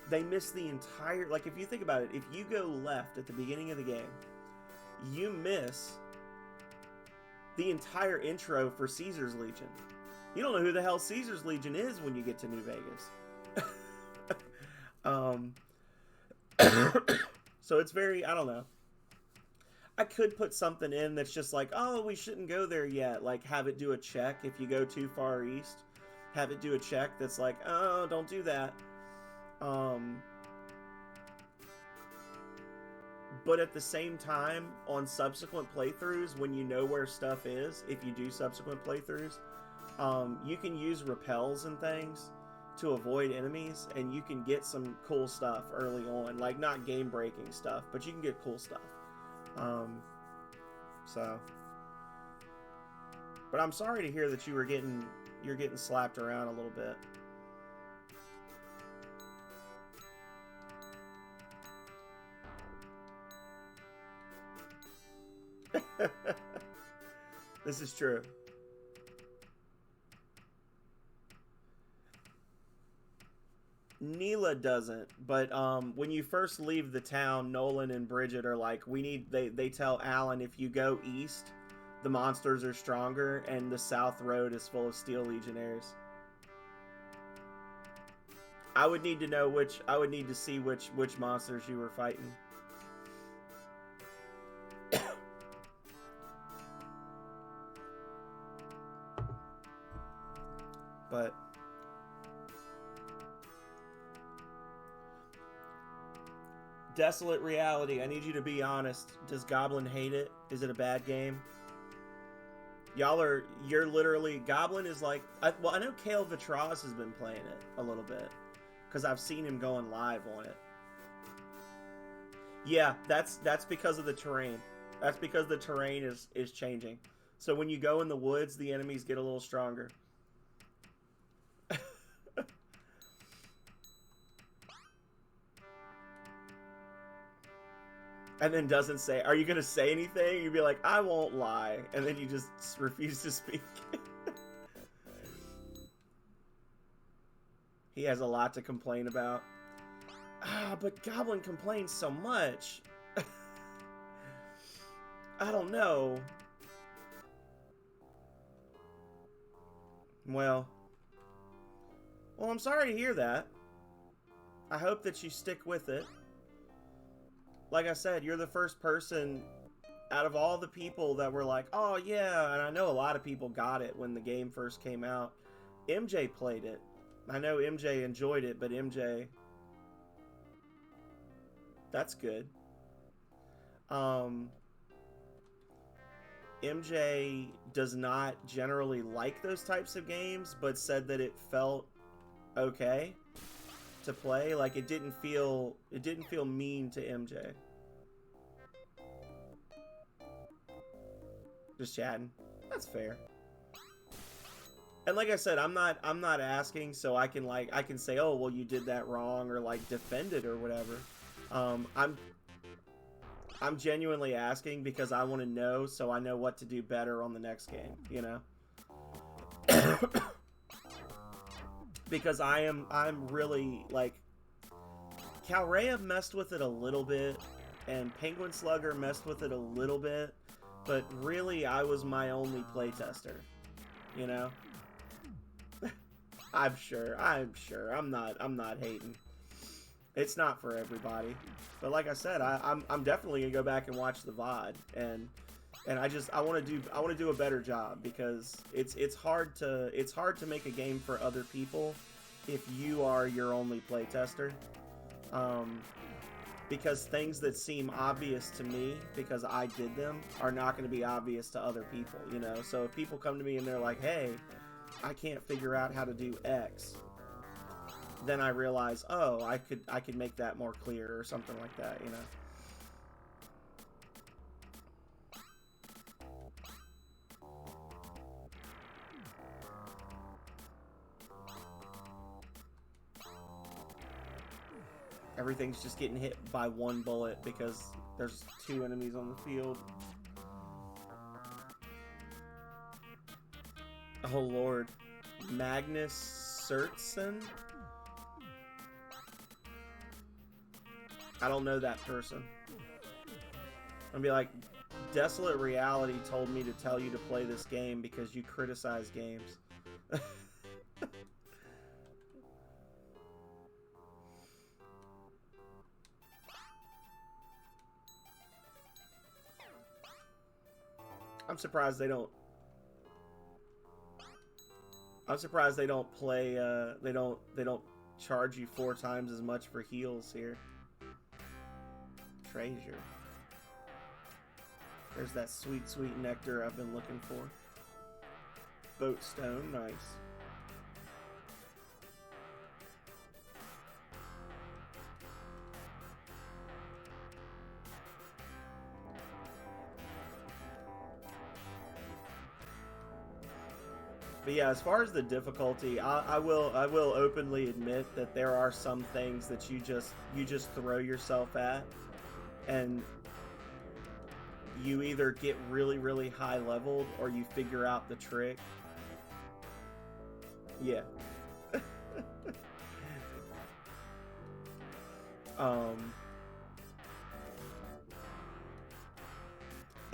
They miss the entire... Like, if you think about it, if you go left at the beginning of the game, you miss the entire intro for Caesar's Legion. You don't know who the hell Caesar's Legion is when you get to New Vegas. So it's very... I don't know. I could put something in that's just like, oh, we shouldn't go there yet. Like, have it do a check if you go too far east. Have it do a check that's like, oh, don't do that. But at the same time, on subsequent playthroughs, when you know where stuff is, if you do subsequent playthroughs, you can use repels and things to avoid enemies, and you can get some cool stuff early on. Like, not game-breaking stuff, but you can get cool stuff. But I'm sorry to hear that you're getting slapped around a little bit. This is true. Neela doesn't, but when you first leave the town, Nolan and Bridget are like, they tell Alan, if you go east, the monsters are stronger, and the South Road is full of Steel Legionnaires. I would need to see which monsters you were fighting. But Desolate Reality, I need you to be honest. Does Goblin hate it? Is it a bad game? You're literally, Goblin is like, well, I know Kale Vitraz has been playing it a little bit, because I've seen him going live on it. Yeah, that's because of the terrain. That's because the terrain is changing. So when you go in the woods, the enemies get a little stronger. And then doesn't say, are you going to say anything? You'd be like, I won't lie. And then you just refuse to speak. He has a lot to complain about. But Goblin complains so much. I don't know. Well, I'm sorry to hear that. I hope that you stick with it. Like I said, you're the first person out of all the people that were like, oh yeah, and I know a lot of people got it when the game first came out. MJ played it. I know MJ enjoyed it, but MJ... That's good. MJ does not generally like those types of games, but said that it felt okay to play. Like it didn't feel mean to MJ. Just chatting. That's fair. And like I said, I'm not asking so I can say, oh well, you did that wrong, or like defend it or whatever. I'm genuinely asking because I want to know, so I know what to do better on the next game, you know? Because I'm really, like, Calrea messed with it a little bit, and Penguin Slugger messed with it a little bit, but really I was my only playtester, you know? I'm sure. I'm not hating. It's not for everybody. But like I said, I'm definitely gonna go back and watch the VOD, and I want to do a better job, because it's hard to make a game for other people if you are your only playtester. Because things that seem obvious to me because I did them are not going to be obvious to other people, you know? So if people come to me and they're like, hey, I can't figure out how to do X, then I realize, oh, I could make that more clear or something like that, you know? Everything's just getting hit by one bullet because there's 2 enemies on the field. Oh lord. Magnus Sertson? I don't know that person. I'll be like, Desolate Reality told me to tell you to play this game because you criticize games. I'm surprised they don't play they don't charge you 4 times as much for heals here. Treasure. There's that sweet nectar I've been looking for. Boatstone, nice. But yeah, as far as the difficulty, I will openly admit that there are some things that you just throw yourself at, and you either get really high leveled or you figure out the trick. Yeah.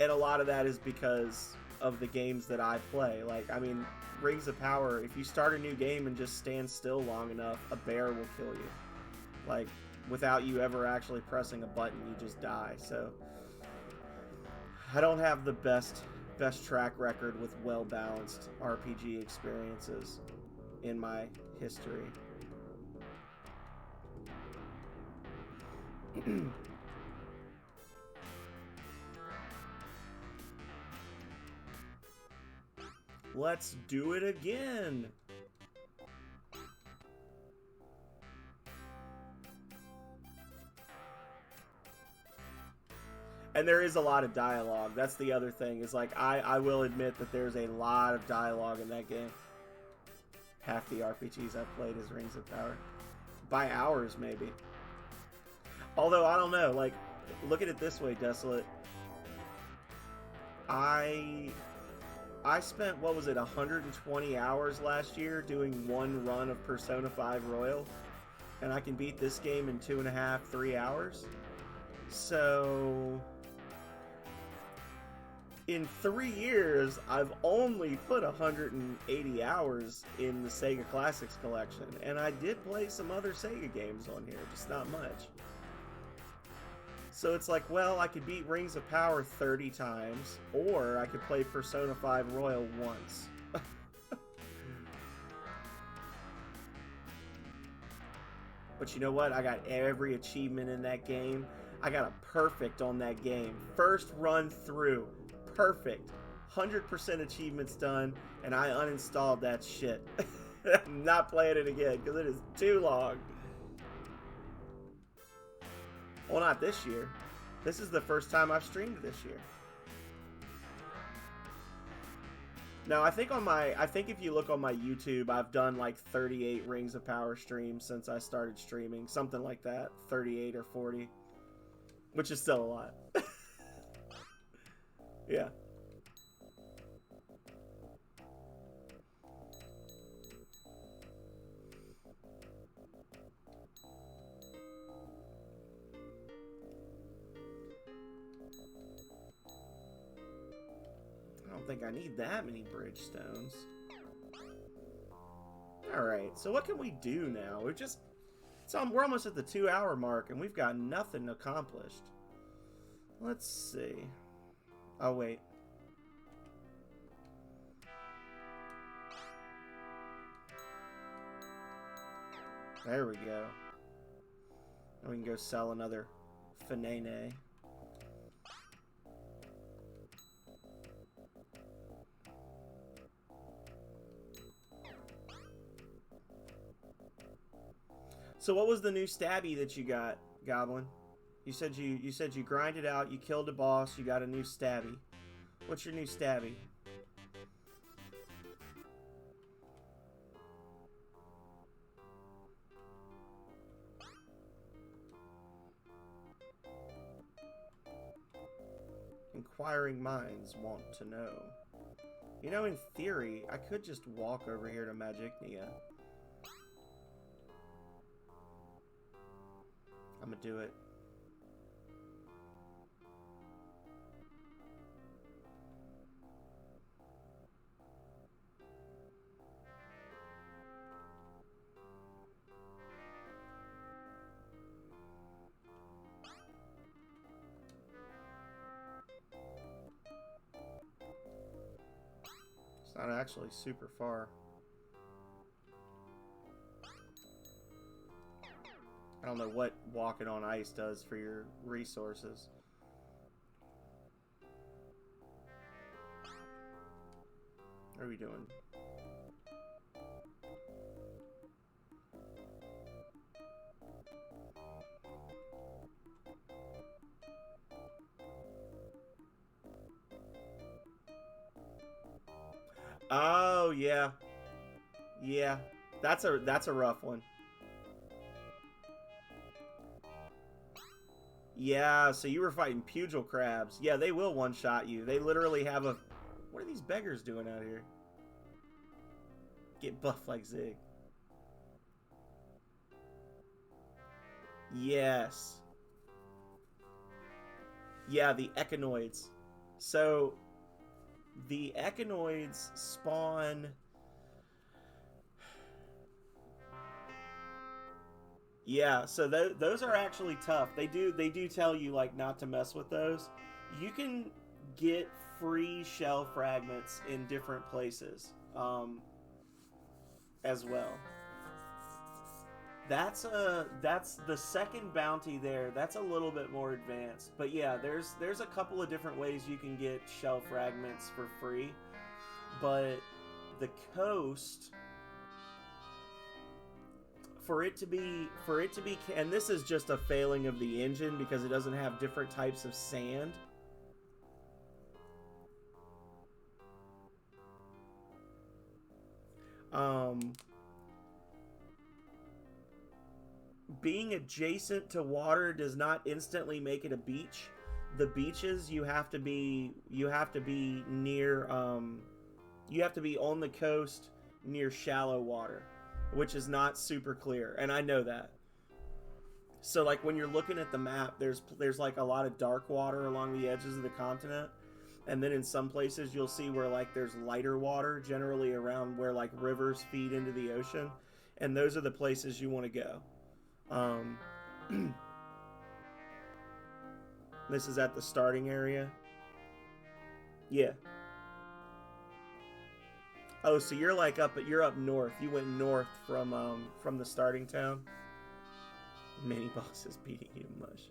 And a lot of that is because of the games that I play. Like, I mean, Rings of Power, if you start a new game and just stand still long enough, a bear will kill you. Like, without you ever actually pressing a button, you just die. So I don't have the best track record with well-balanced RPG experiences in my history. Let's do it again. And there is a lot of dialogue. That's the other thing. Is like I will admit that there's a lot of dialogue in that game. Half the RPGs I've played is Rings of Power. By hours, maybe. Although, I don't know. Like, look at it this way, Desolate. I spent, what was it, 120 hours last year doing one run of Persona 5 Royal. And I can beat this game in 2.5, 3 hours. So... in 3 years, I've only put 180 hours in the Sega Classics collection, and I did play some other Sega games on here, just not much. So it's like, well, I could beat Rings of Power 30 times, or I could play Persona 5 Royal once. But you know what? I got every achievement in that game. I got a perfect on that game. First run through. Perfect. 100% achievements done, and I uninstalled that shit. I'm not playing it again because it is too long. Well, not this year. This is the first time I've streamed this year. Now, I think if you look on my YouTube, I've done like 38 Rings of Power streams since I started streaming, something like that, 38 or 40, which is still a lot. Yeah. I don't think I need that many bridge stones. Alright, so what can we do now? We're almost at the 2-hour mark and we've got nothing accomplished. Let's see. Oh, wait. There we go. And we can go sell another Fanene. So what was the new stabby that you got, Goblin? You said you grinded out, you killed a boss, you got a new stabby. What's your new stabby? Inquiring minds want to know. You know, in theory, I could just walk over here to Magicnia. I'm gonna do it. It's not actually super far. I don't know what walking on ice does for your resources. What are we doing? Oh, yeah. Yeah. That's a rough one. Yeah, so you were fighting Pugil crabs. Yeah, they will one-shot you. They literally have a... What are these beggars doing out here? Get buffed like Zig. Yes. Yeah, the echinoids. So, the echinoids spawn... Yeah, so those are actually tough. They do tell you, like, not to mess with those. You can get free shell fragments in different places, as well. That's the second bounty there. That's a little bit more advanced. But yeah, there's a couple of different ways you can get shell fragments for free. But the coast, for it to be, and this is just a failing of the engine because it doesn't have different types of sand. Being adjacent to water does not instantly make it a beach. The beaches, you have to be near, you have to be on the coast near shallow water, which is not super clear, and I know that. So like when you're looking at the map, there's like a lot of dark water along the edges of the continent, and then in some places you'll see where like there's lighter water, generally around where like rivers feed into the ocean, and those are the places you want to go. This is at the starting area. Yeah. Oh, so you're like you're up north. You went north from the starting town. Mini boss is beating you much.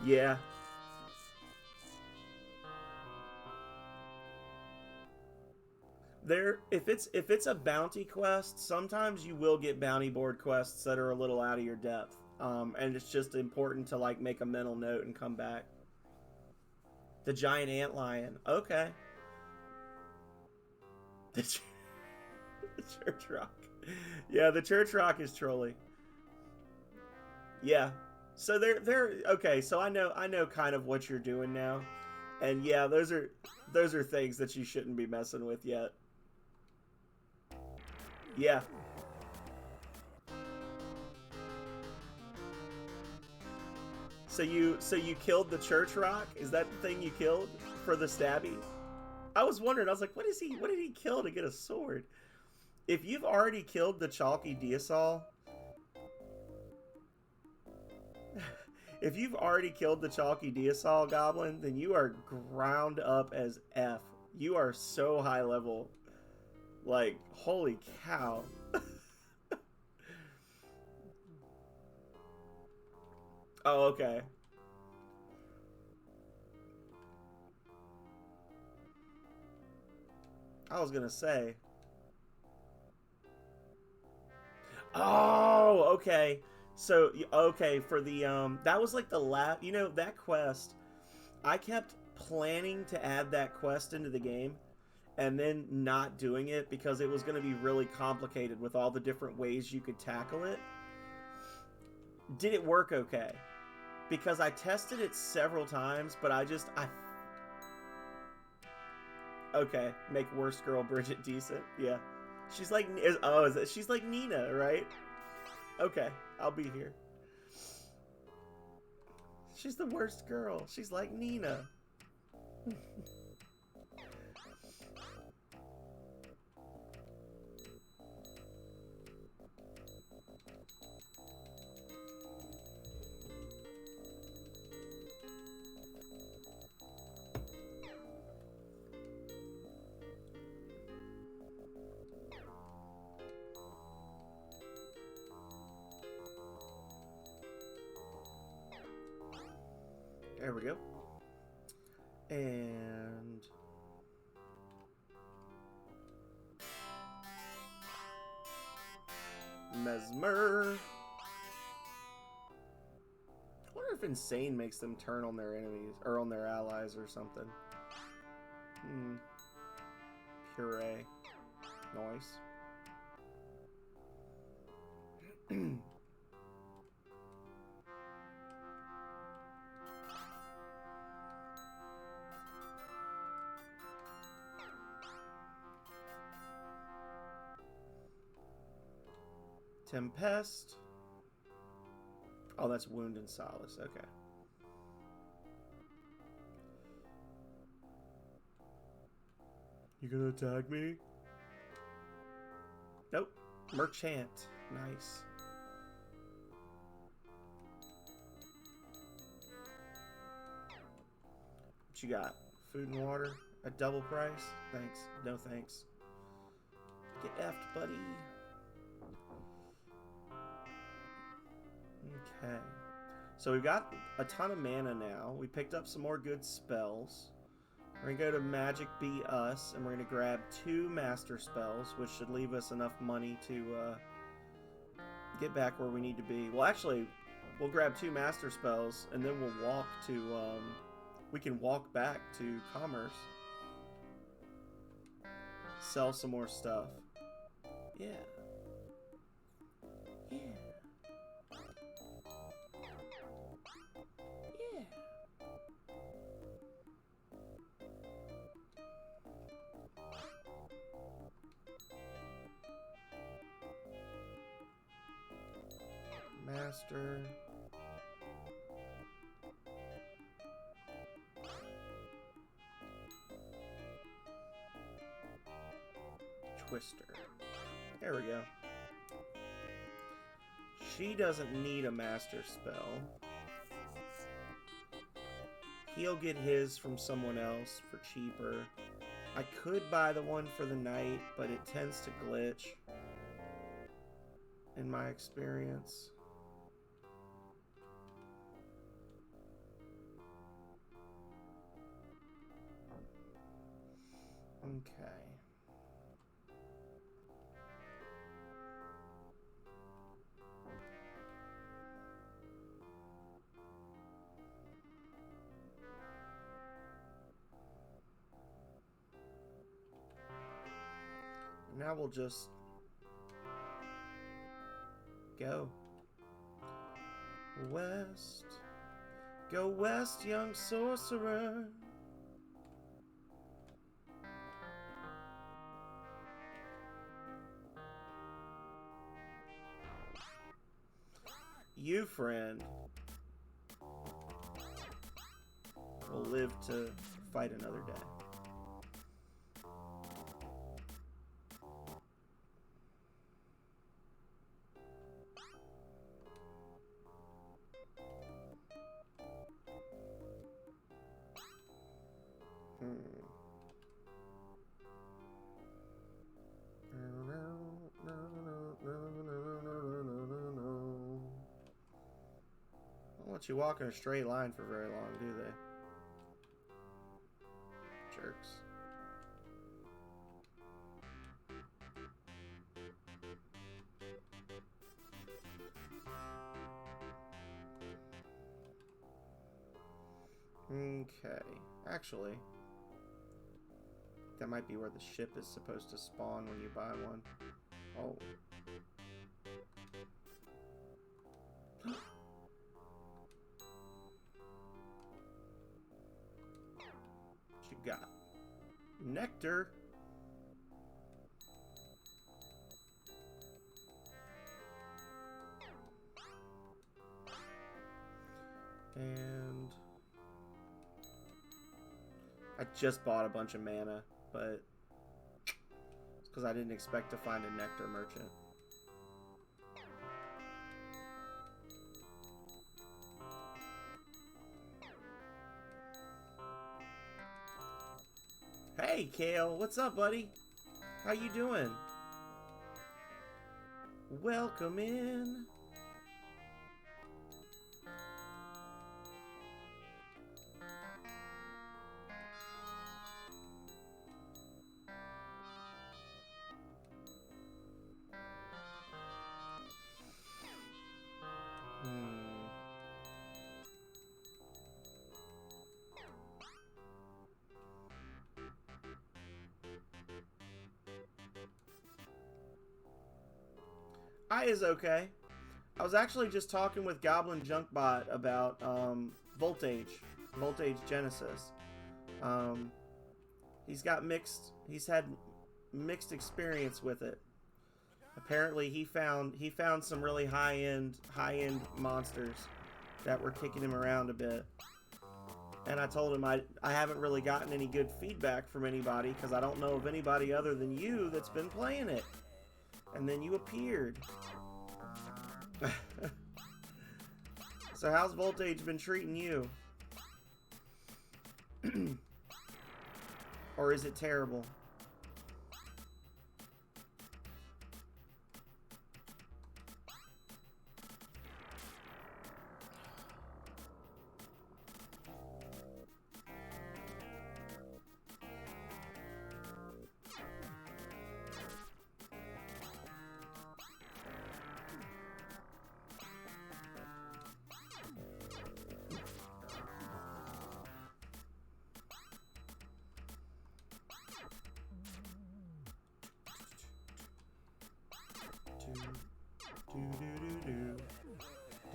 Yeah. If it's a bounty quest, sometimes you will get bounty board quests that are a little out of your depth. And it's just important to like make a mental note and come back. The giant antlion. Okay. The church rock. Yeah, the church rock is trolly. Yeah. So they're okay, so I know kind of what you're doing now. And yeah, those are things that you shouldn't be messing with yet. Yeah. So you killed the church rock? Is that the thing you killed for the stabby? I was wondering, I was like, what did he kill to get a sword? If you've already killed the chalky deosol, if you've already killed the chalky deosol goblin, then you are ground up as F. You are so high level. Like, holy cow. Oh, okay. I was gonna say. Oh, okay. So, okay, for the, that was like the last, you know, that quest, I kept planning to add that quest into the game and then not doing it because it was going to be really complicated with all the different ways you could tackle it. Did it work okay? Because I tested it several times, but okay, make worst girl Bridget decent. Yeah. She's like, she's like Nina, right? Okay, I'll be here. She's the worst girl. She's like Nina. There we go. And Mesmer. I wonder if Insane makes them turn on their enemies or on their allies or something. Puree. Nice. Tempest. Oh, that's Wound and Solace. Okay. You gonna attack me? Nope. Merchant. Nice. What you got? Food and water? At double price? Thanks. No thanks. Get effed, buddy. Okay. So we've got a ton of mana now. We picked up some more good spells. We're going to go to Magic Be Us, and we're going to grab 2 Master Spells, which should leave us enough money to get back where we need to be. Well, actually, we'll grab 2 Master Spells, and then we'll walk to... we can walk back to Commerce. Sell some more stuff. Yeah. Yeah. Yeah. Master. Twister. There we go. She doesn't need a master spell. He'll get his from someone else for cheaper. I could buy the one for the night, but it tends to glitch in my experience. Okay. Now we'll just go west. Go west, young sorcerer. You, friend, will live to fight another day. Don't let you walk in a straight line for very long, do they? Jerks. Okay. Actually, that might be where the ship is supposed to spawn when you buy one. Oh. What you got? Nectar. And I just bought a bunch of mana, but it's because I didn't expect to find a nectar merchant. Hey, Kale, what's up, buddy? How you doing? Welcome in. I is okay. I was actually just talking with Goblin Junkbot about Voltage Genesis. He's had mixed experience with it. Apparently he found some really high-end monsters that were kicking him around a bit. And I told him I haven't really gotten any good feedback from anybody because I don't know of anybody other than you that's been playing it. And then you appeared. So how's Voltage been treating you? Or is it terrible?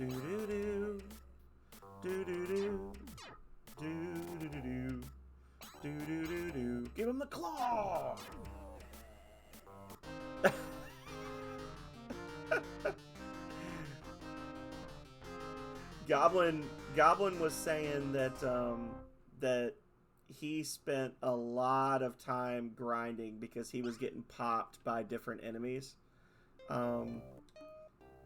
Do do do. Do do do. Do do do do. Do do do do. Give him the claw. Goblin was saying that that he spent a lot of time grinding because he was getting popped by different enemies.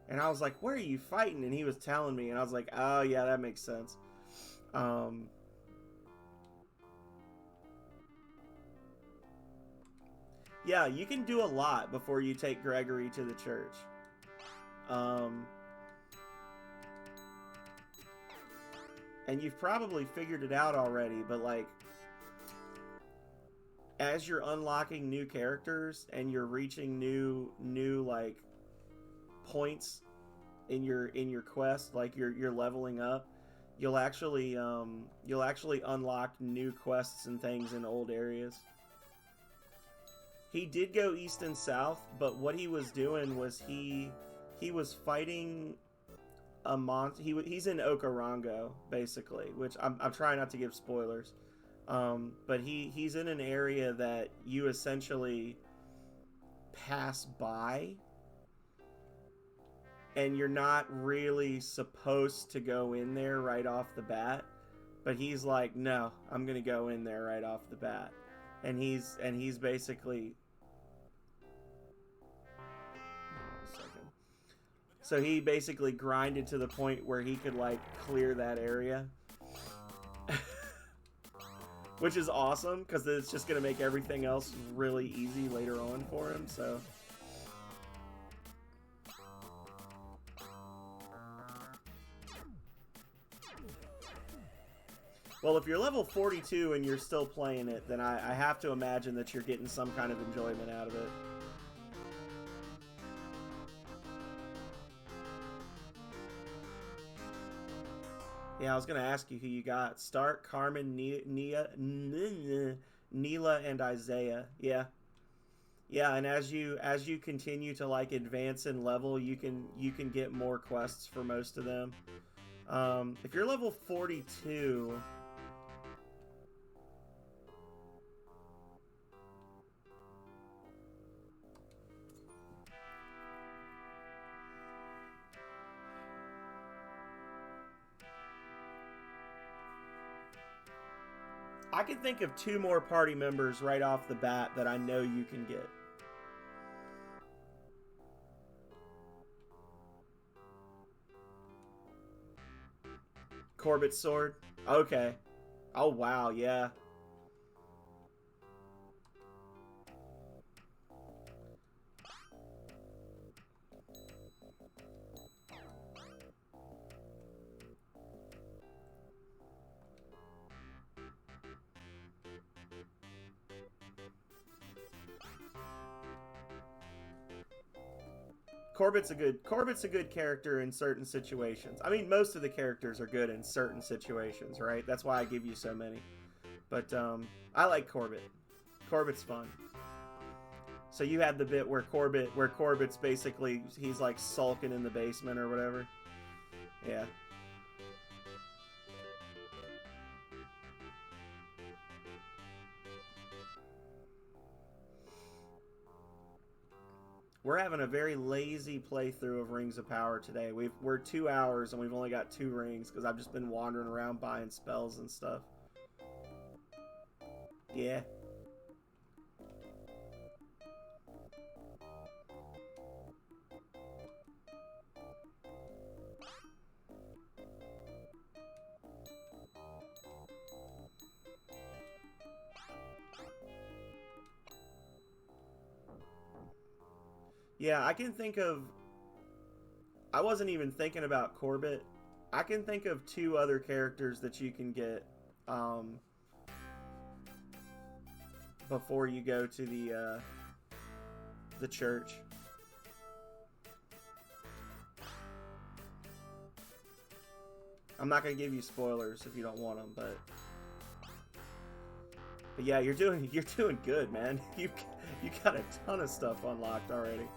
And I was like, where are you fighting? And he was telling me, and I was like, oh yeah, that makes sense. Yeah, you can do a lot before you take Gregory to the church. And you've probably figured it out already, but like, as you're unlocking new characters and you're reaching new like points in your quest, like you're leveling up, you'll actually unlock new quests and things in old areas. He did go east and south, but what he was doing was he was fighting a monster. He's in Okarango, basically, which I'm trying not to give spoilers. But he's in an area that you essentially pass by, and you're not really supposed to go in there right off the bat. But he's like, no, I'm gonna go in there right off the bat, and he's basically. So he basically grinded to the point where he could like clear that area. Which is awesome, because it's just going to make everything else really easy later on for him, so. Well, if you're level 42 and you're still playing it, then I have to imagine that you're getting some kind of enjoyment out of it. Yeah, I was going to ask you who you got. Stark, Carmen, Neela, and Isaiah. Yeah. Yeah, and as you continue to like advance in level, you can get more quests for most of them. If you're level 42, I can think of 2 more party members right off the bat that I know you can get. Corbett's sword? Okay. Oh, wow, yeah. Corbett's a good character in certain situations. I mean, most of the characters are good in certain situations, right? That's why I give you so many. But I like Corbett. Corbett's fun. So you had the bit where Corbett's basically, he's like sulking in the basement or whatever. Yeah. We're having a very lazy playthrough of Rings of Power today. We're 2 hours and we've only got 2 rings because I've just been wandering around buying spells and stuff. Yeah. Yeah, I can think of... I wasn't even thinking about Corbett. I can think of 2 other characters that you can get before you go to the church. I'm not going to give you spoilers if you don't want them, but yeah, you're doing good, man. You got a ton of stuff unlocked already.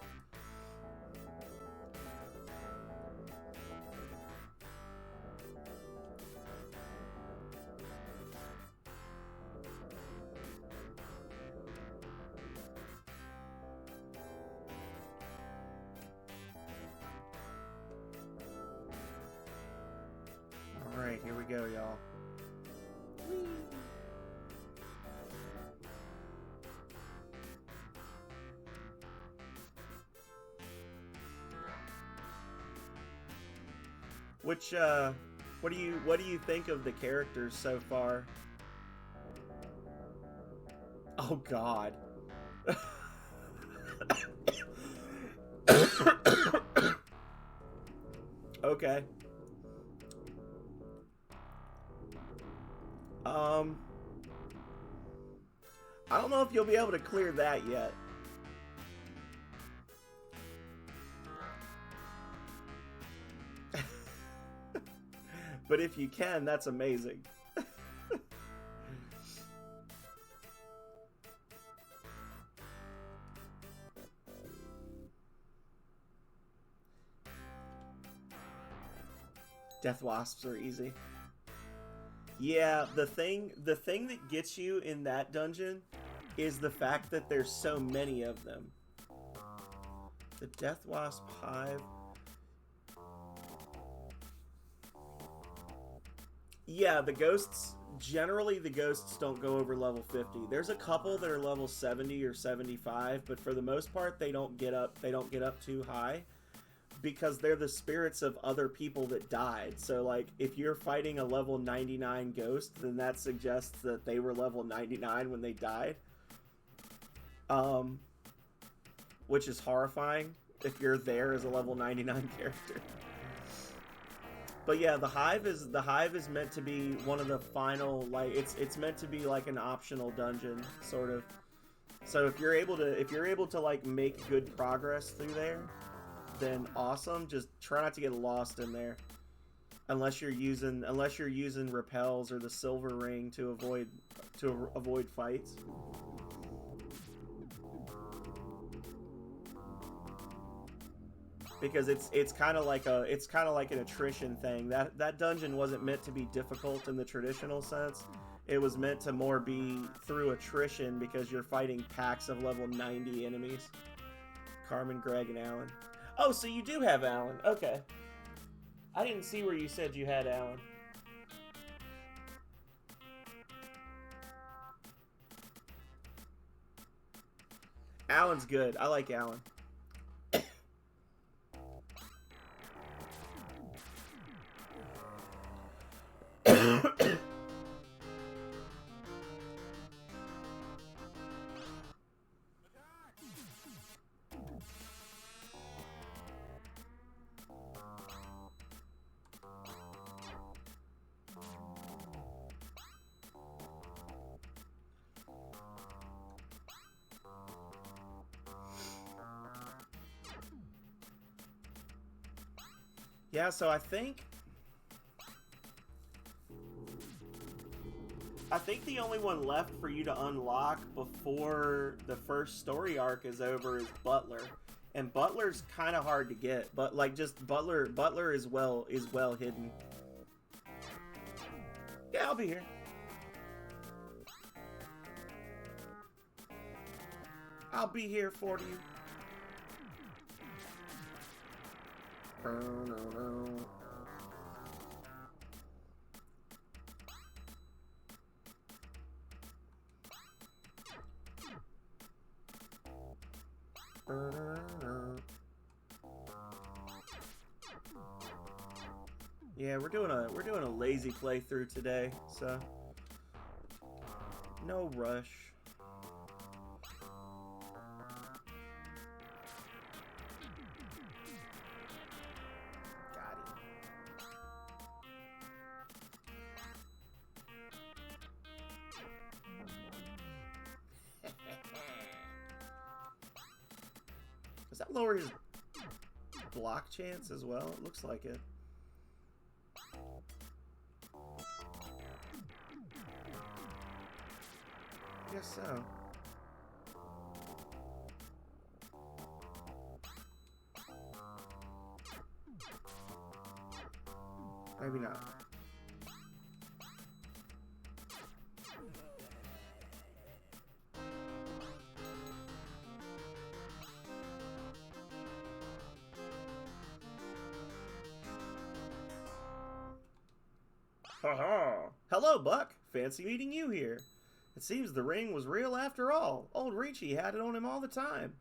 Alright, here we go, y'all. Which, what do you think of the characters so far? Oh God. Okay. I don't know if you'll be able to clear that yet. But if you can, that's amazing. Death wasps are easy. Yeah, the thing that gets you in that dungeon is the fact that there's so many of them. The death wasp hive. Yeah, the ghosts, generally the ghosts don't go over level 50. There's a couple that are level 70 or 75, but for the most part they don't get up too high because they're the spirits of other people that died. So like if you're fighting a level 99 ghost, then that suggests that they were level 99 when they died. Which is horrifying if you're there as a level 99 character. But yeah, the hive is meant to be one of the final, like it's meant to be like an optional dungeon sort of. So if you're able to like make good progress through there, then awesome. Just try not to get lost in there, unless you're using repels or the silver ring to avoid fights. Because it's kind of like an attrition thing. That dungeon wasn't meant to be difficult in the traditional sense. It was meant to more be through attrition because you're fighting packs of level 90 enemies. Carmen, Greg, and Alan. Oh, so you do have Alan. Okay. I didn't see where you said you had Alan. Alan's good. I like Alan. Yeah, so I think the only one left for you to unlock before the first story arc is over is Butler. And Butler's kind of hard to get, but like just Butler is well hidden. Yeah, I'll be here. I'll be here for you. Yeah, we're doing a lazy playthrough today, so no rush. Does that lower his block chance as well? It looks like it. Guess so. Maybe not. Ha! Hello, Buck. Fancy meeting you here. It seems the ring was real after all. Old Ricci had it on him all the time.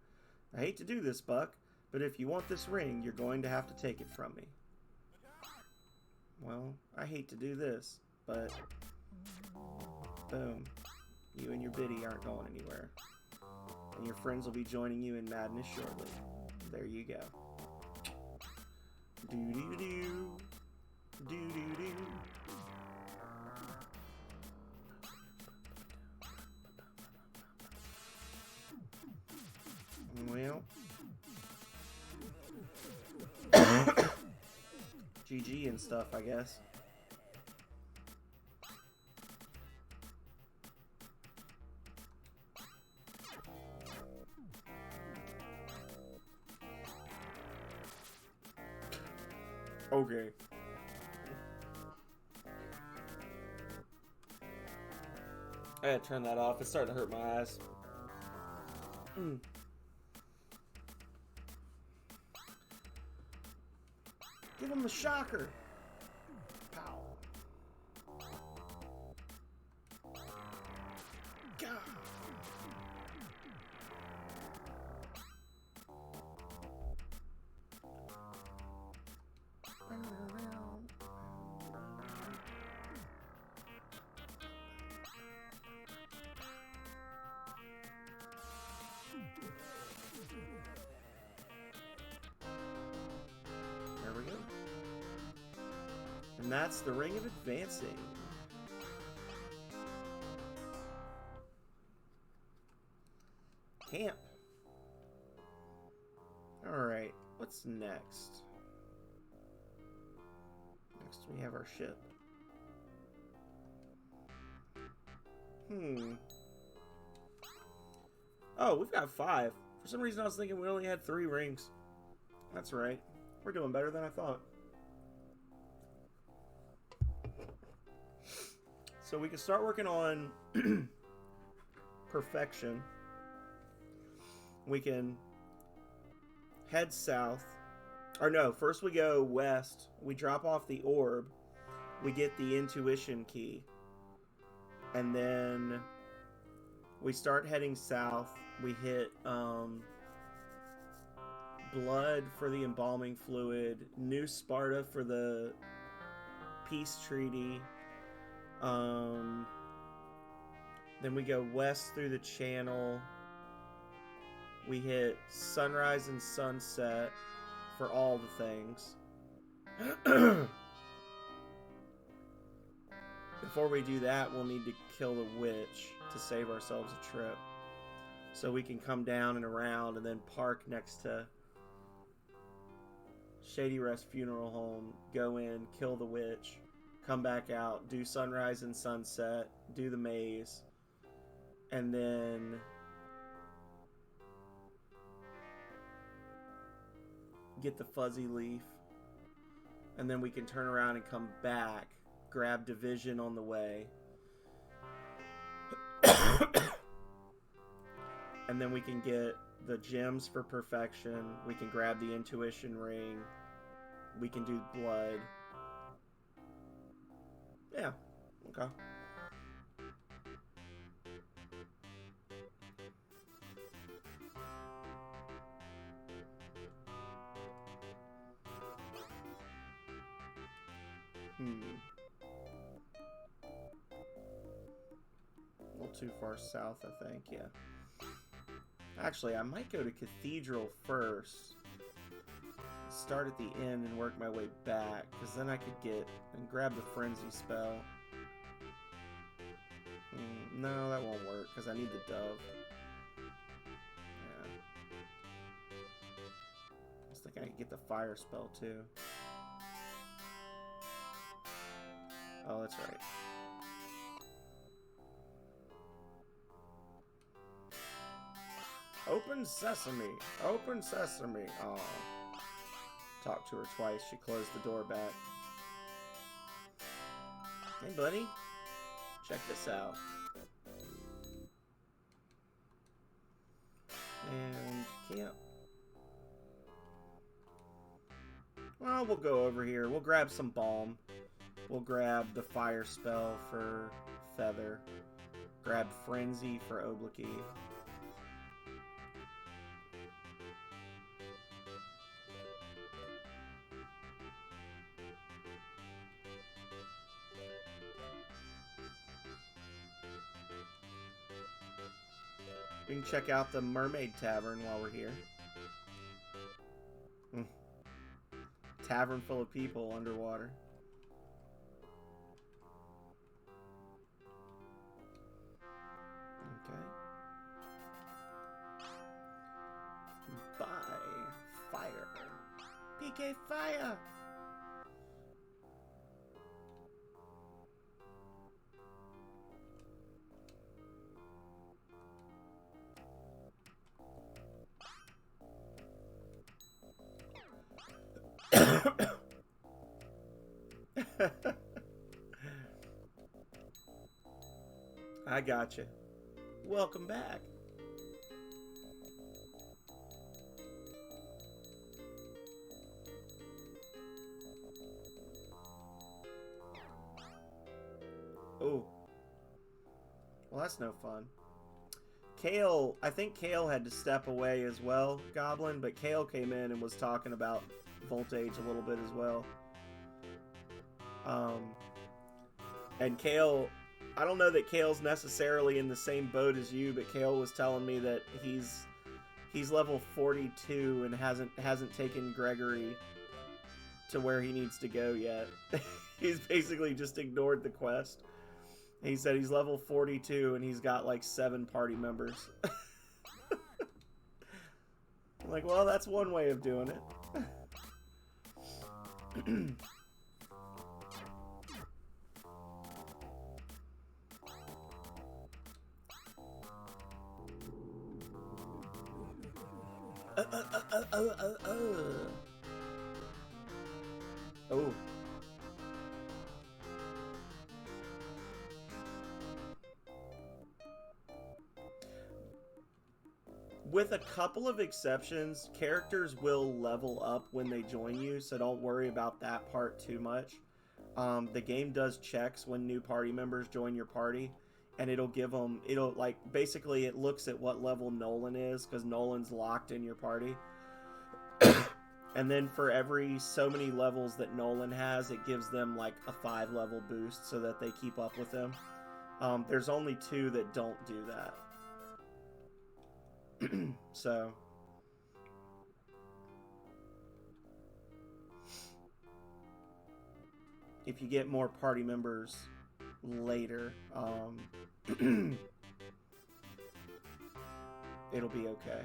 I hate to do this, Buck, but if you want this ring, you're going to have to take it from me. Well, I hate to do this, but... Boom. You and your biddy aren't going anywhere. And your friends will be joining you in madness shortly. There you go. Do-do-do. Do-do-do. Well. GG and stuff, I guess. Okay. I had to turn that off. It's starting to hurt my eyes. Give him the shocker. Pow. God. There we go. And that's the Ring of Advancing. Camp. Alright, what's next? Next we have our ship. Oh, we've got 5. For some reason I was thinking we only had 3 rings. That's right. We're doing better than I thought. So we can start working on perfection. We can head south. Or no, first we go west. We drop off the orb. We get the intuition key. And then we start heading south. We hit blood for the embalming fluid. New Sparta for the peace treaty. Then we go west through the channel. We hit sunrise and sunset for all the things. Before we do that, we'll need to kill the witch to save ourselves a trip. So we can come down and around and then park next to Shady Rest Funeral Home, go in, kill the witch, come back out, do sunrise and sunset, do the maze, and then get the fuzzy leaf, and then we can turn around and come back, grab division on the way, and then we can get the gems for perfection, we can grab the intuition ring, we can do blood. Yeah, okay. A little too far south, I think, yeah. Actually, I might go to Cathedral first. Start at the end and work my way back, because then I could get and grab the Frenzy spell. No, that won't work, because I need the dove. Yeah. I was thinking I could get the fire spell, too. Oh, that's right. Open sesame! Open sesame! Oh. Talked to her twice. She closed the door back. Hey, buddy. Check this out. And camp. Well, we'll go over here. We'll grab some balm. We'll grab the fire spell for Feather. Grab Frenzy for Oblique. We can check out the Mermaid Tavern while we're here. Tavern full of people underwater. Okay. Buy fire. PK fire! I gotcha. Welcome back. Oh. Well, that's no fun. Kale, I think Kale had to step away as well, Goblin, but Kale came in and was talking about Voltage a little bit as well. And Kale, I don't know that Kale's necessarily in the same boat as you, but Kale was telling me that he's level 42 and hasn't taken Gregory to where he needs to go yet. He's basically just ignored the quest. He said he's level 42 and he's got like 7 party members. I'm like, well, that's one way of doing it. Oh. With a couple of exceptions, characters will level up when they join you, so don't worry about that part too much. The game does checks when new party members join your party, and it'll give them, basically it looks at what level Nolan is, because Nolan's locked in your party. And then for every so many levels that Nolan has, it gives them like a 5 level boost so that they keep up with him. There's only 2 that don't do that. So if you get more party members later, it'll be okay.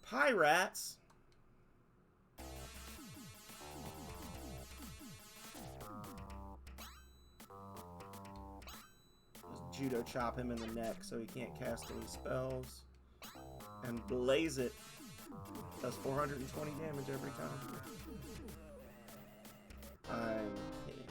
Pirates. Judo chop him in the neck so he can't cast any spells. And blaze it. Does 420 damage every time. I'm kidding.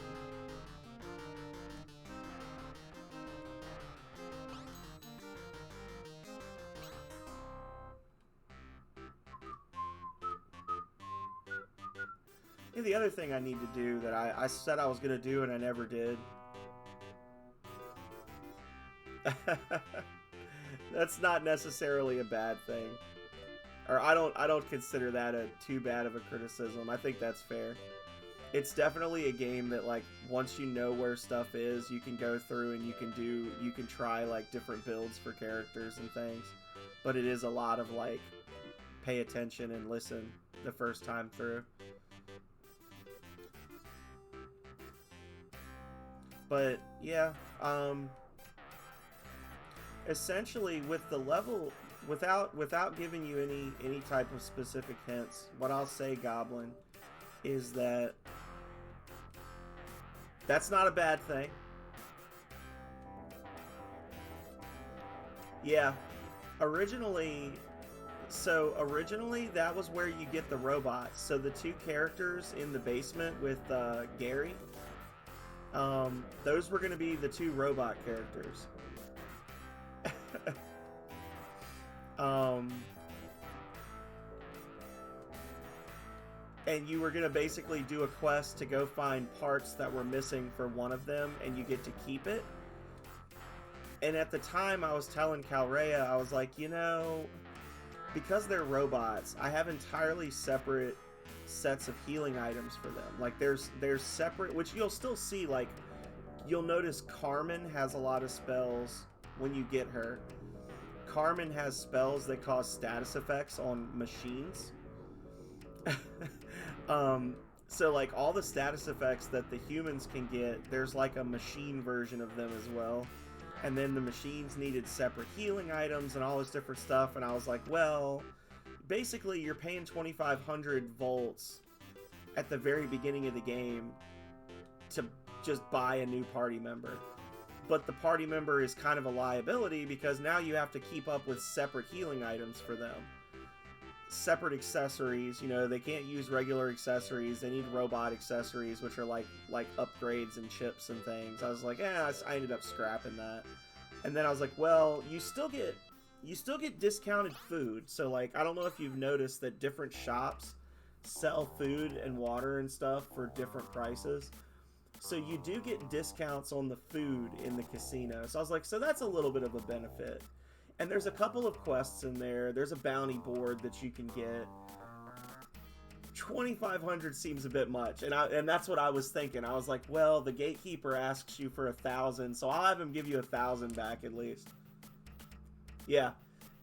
Yeah, the other thing I need to do that I said I was going to do and I never did. That's not necessarily a bad thing, or I don't consider that too bad of a criticism. I think that's fair. It's definitely a game that, like, once you know where stuff is, you can go through and you can try like different builds for characters and things, but it is a lot of like pay attention and listen the first time through. But yeah, essentially with the level, without giving you any type of specific hints, what I'll say, Goblin, is that that's not a bad thing. Yeah, originally that was where you get the robots. So the 2 characters in the basement with Gary, those were going to be the 2 robot characters. and you were going to basically do a quest to go find parts that were missing for one of them, and you get to keep it. And at the time, I was telling Calrea, I was like, you know, because they're robots, I have entirely separate sets of healing items for them. Like, there's separate, which you'll still see, like, you'll notice Carmen has a lot of spells when you get her. Carmen has spells that cause status effects on machines. So, like, all the status effects that the humans can get, there's, like, a machine version of them as well. And then the machines needed separate healing items and all this different stuff. And I was like, well, basically you're paying 2,500 volts at the very beginning of the game to just buy a new party member. But the party member is kind of a liability because now you have to keep up with separate healing items for them. Separate accessories, you know, they can't use regular accessories. They need robot accessories, which are like upgrades and chips and things. I was like, I ended up scrapping that. And then I was like, well, you still get discounted food. So, like, I don't know if you've noticed that different shops sell food and water and stuff for different prices. So you do get discounts on the food in the casino. So I was like, so that's a little bit of a benefit. And there's a couple of quests in there. There's a bounty board that you can get. 2,500 seems a bit much, and that's what I was thinking. I was like, well, the gatekeeper asks you for 1,000, so I'll have him give you 1,000 back at least. Yeah,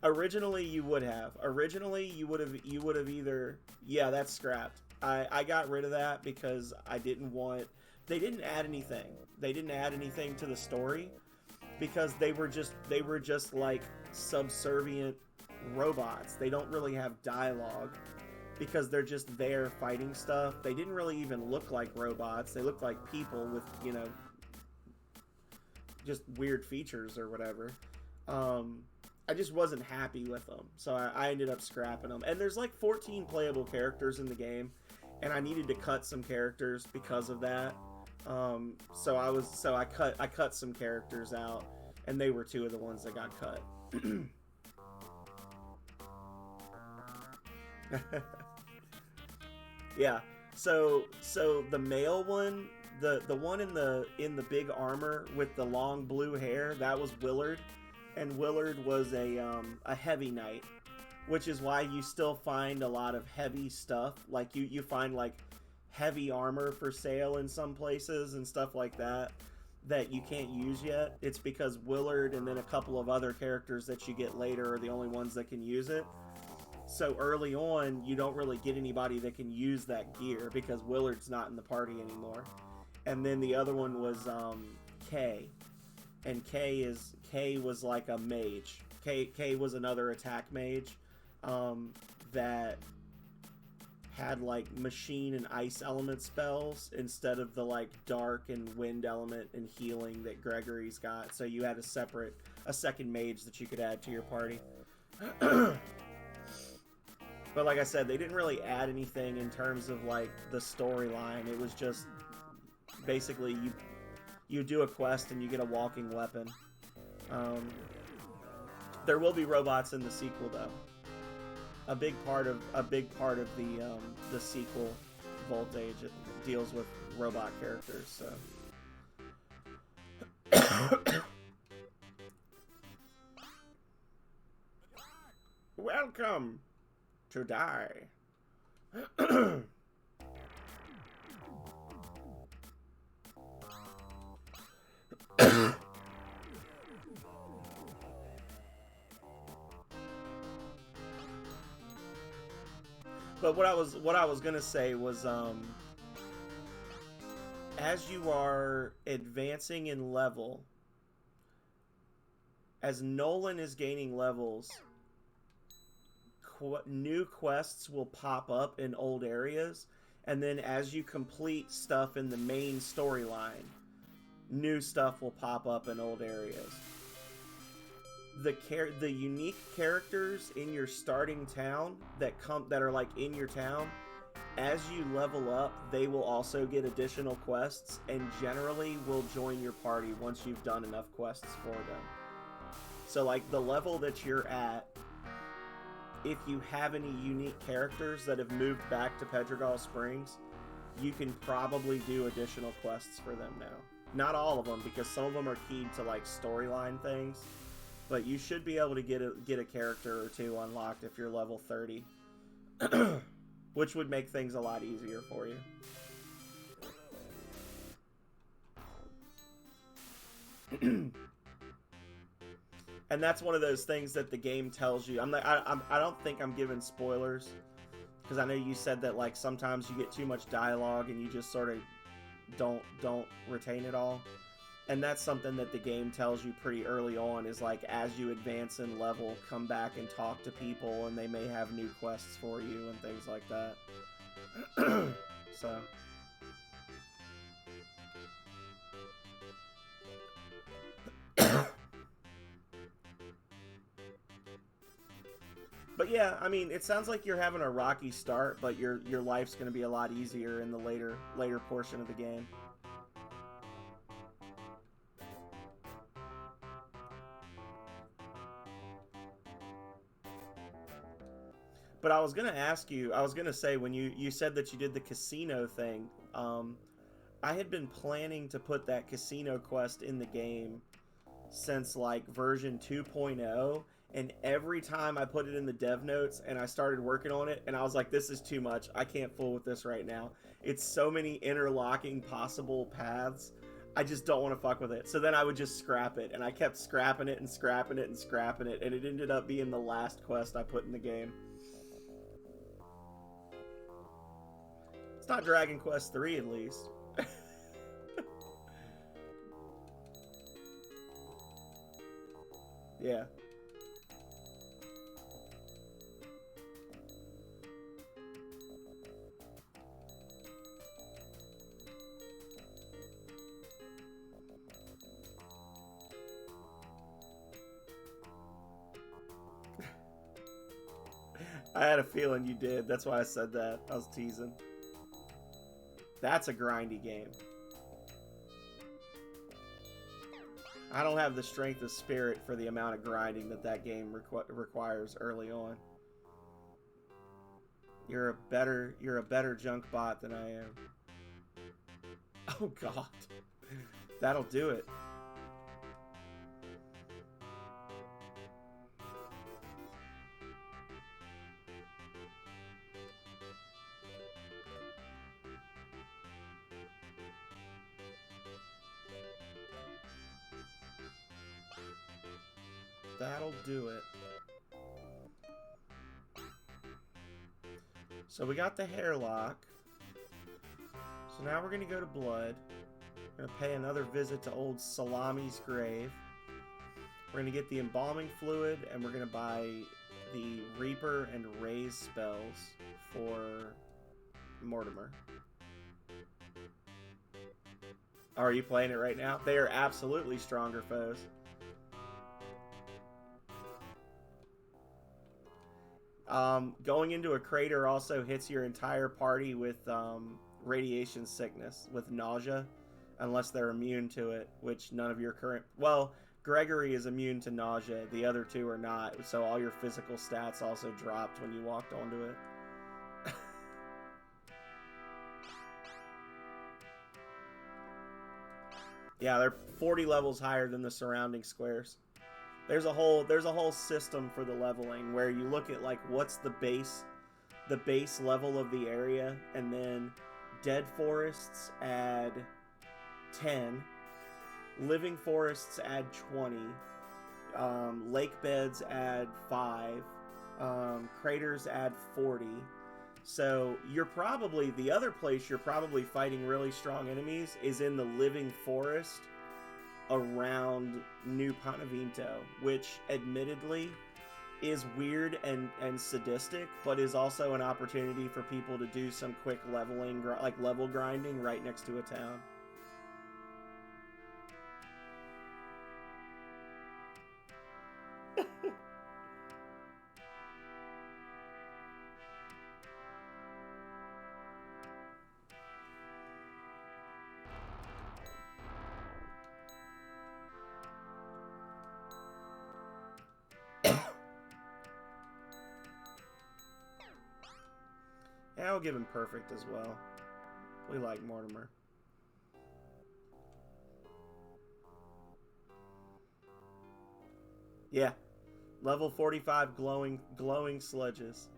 originally you would have. Originally you would have either. Yeah, that's scrapped. I got rid of that because I didn't want. They didn't add anything. They didn't add anything to the story. Because they were just like subservient robots. They don't really have dialogue because they're just there fighting stuff. They didn't really even look like robots. They looked like people with, you know, just weird features or whatever. I just wasn't happy with them, so I ended up scrapping them. And there's like 14 playable characters in the game, and I needed to cut some characters because of that. So I cut some characters out, and they were two of the ones that got cut. Yeah. So the male one, the one in the big armor with the long blue hair, that was Willard, and Willard was a heavy knight, which is why you still find a lot of heavy stuff. Like you find like heavy armor for sale in some places and stuff like that you can't use yet. It's because Willard and then a couple of other characters that you get later are the only ones that can use it. So early on, you don't really get anybody that can use that gear because Willard's not in the party anymore. And then the other one was Kay. And Kay was like a mage. Kay was another attack mage that had like machine and ice element spells instead of the like dark and wind element and healing that Gregory's got. So you had a second mage that you could add to your party. But like I said, they didn't really add anything in terms of like the storyline. It was just basically you do a quest and you get a walking weapon. There will be robots in the sequel though. A big part of the sequel, Voltage, it deals with robot characters. So, welcome to die. But what I was gonna say was, as you are advancing in level, as Nolan is gaining levels, new quests will pop up in old areas, and then as you complete stuff in the main storyline, new stuff will pop up in old areas. The unique characters in your starting town that are like in your town, as you level up, they will also get additional quests and generally will join your party once you've done enough quests for them. So like the level that you're at, if you have any unique characters that have moved back to Pedregal Springs, you can probably do additional quests for them now. Not all of them, because some of them are keyed to like storyline things, but you should be able to get a character or two unlocked if you're level 30, which would make things a lot easier for you. And that's one of those things that the game tells you. I don't think I'm giving spoilers, because I know you said that like sometimes you get too much dialogue and you just sort of don't retain it all. And that's something that the game tells you pretty early on, is like as you advance in level, come back and talk to people, and they may have new quests for you and things like that. So but yeah, I mean, it sounds like you're having a rocky start, but your life's going to be a lot easier in the later portion of the game. But I was going to ask you, I was going to say, when you said that you did the casino thing, I had been planning to put that casino quest in the game since like version 2.0, and every time I put it in the dev notes and I started working on it, and I was like, this is too much, I can't fool with this right now. It's so many interlocking possible paths, I just don't want to fuck with it. So then I would just scrap it, and I kept scrapping it and scrapping it and scrapping it, and it ended up being the last quest I put in the game. It's not Dragon Quest 3 at least. Yeah. I had a feeling you did. That's why I said that. I was teasing. That's a grindy game. I don't have the strength of spirit for the amount of grinding that game requires early on. You're a better junk bot than I am. Oh god. That'll do it. That'll do it. So we got the hairlock. So now we're going to go to Blood. We're going to pay another visit to old Salami's grave. We're going to get the embalming fluid, and we're going to buy the Reaper and Raise spells for Mortimer. Are you playing it right now? They are absolutely stronger foes. Going into a crater also hits your entire party with radiation sickness, with nausea, unless they're immune to it, which none of your current... Well, Gregory is immune to nausea. The other two are not, so all your physical stats also dropped when you walked onto it. Yeah, they're 40 levels higher than the surrounding squares. There's a whole system for the leveling where you look at like what's the base level of the area, and then dead forests add 10, living forests add 20, lake beds add 5, craters add 40. So you're probably, the other place you're probably fighting really strong enemies is in the living forest around New Panavento, which admittedly is weird and sadistic, but is also an opportunity for people to do some quick leveling, like level grinding right next to a town. Yeah, I'll give him perfect as well. We like Mortimer. Yeah. Level 45 glowing sludges.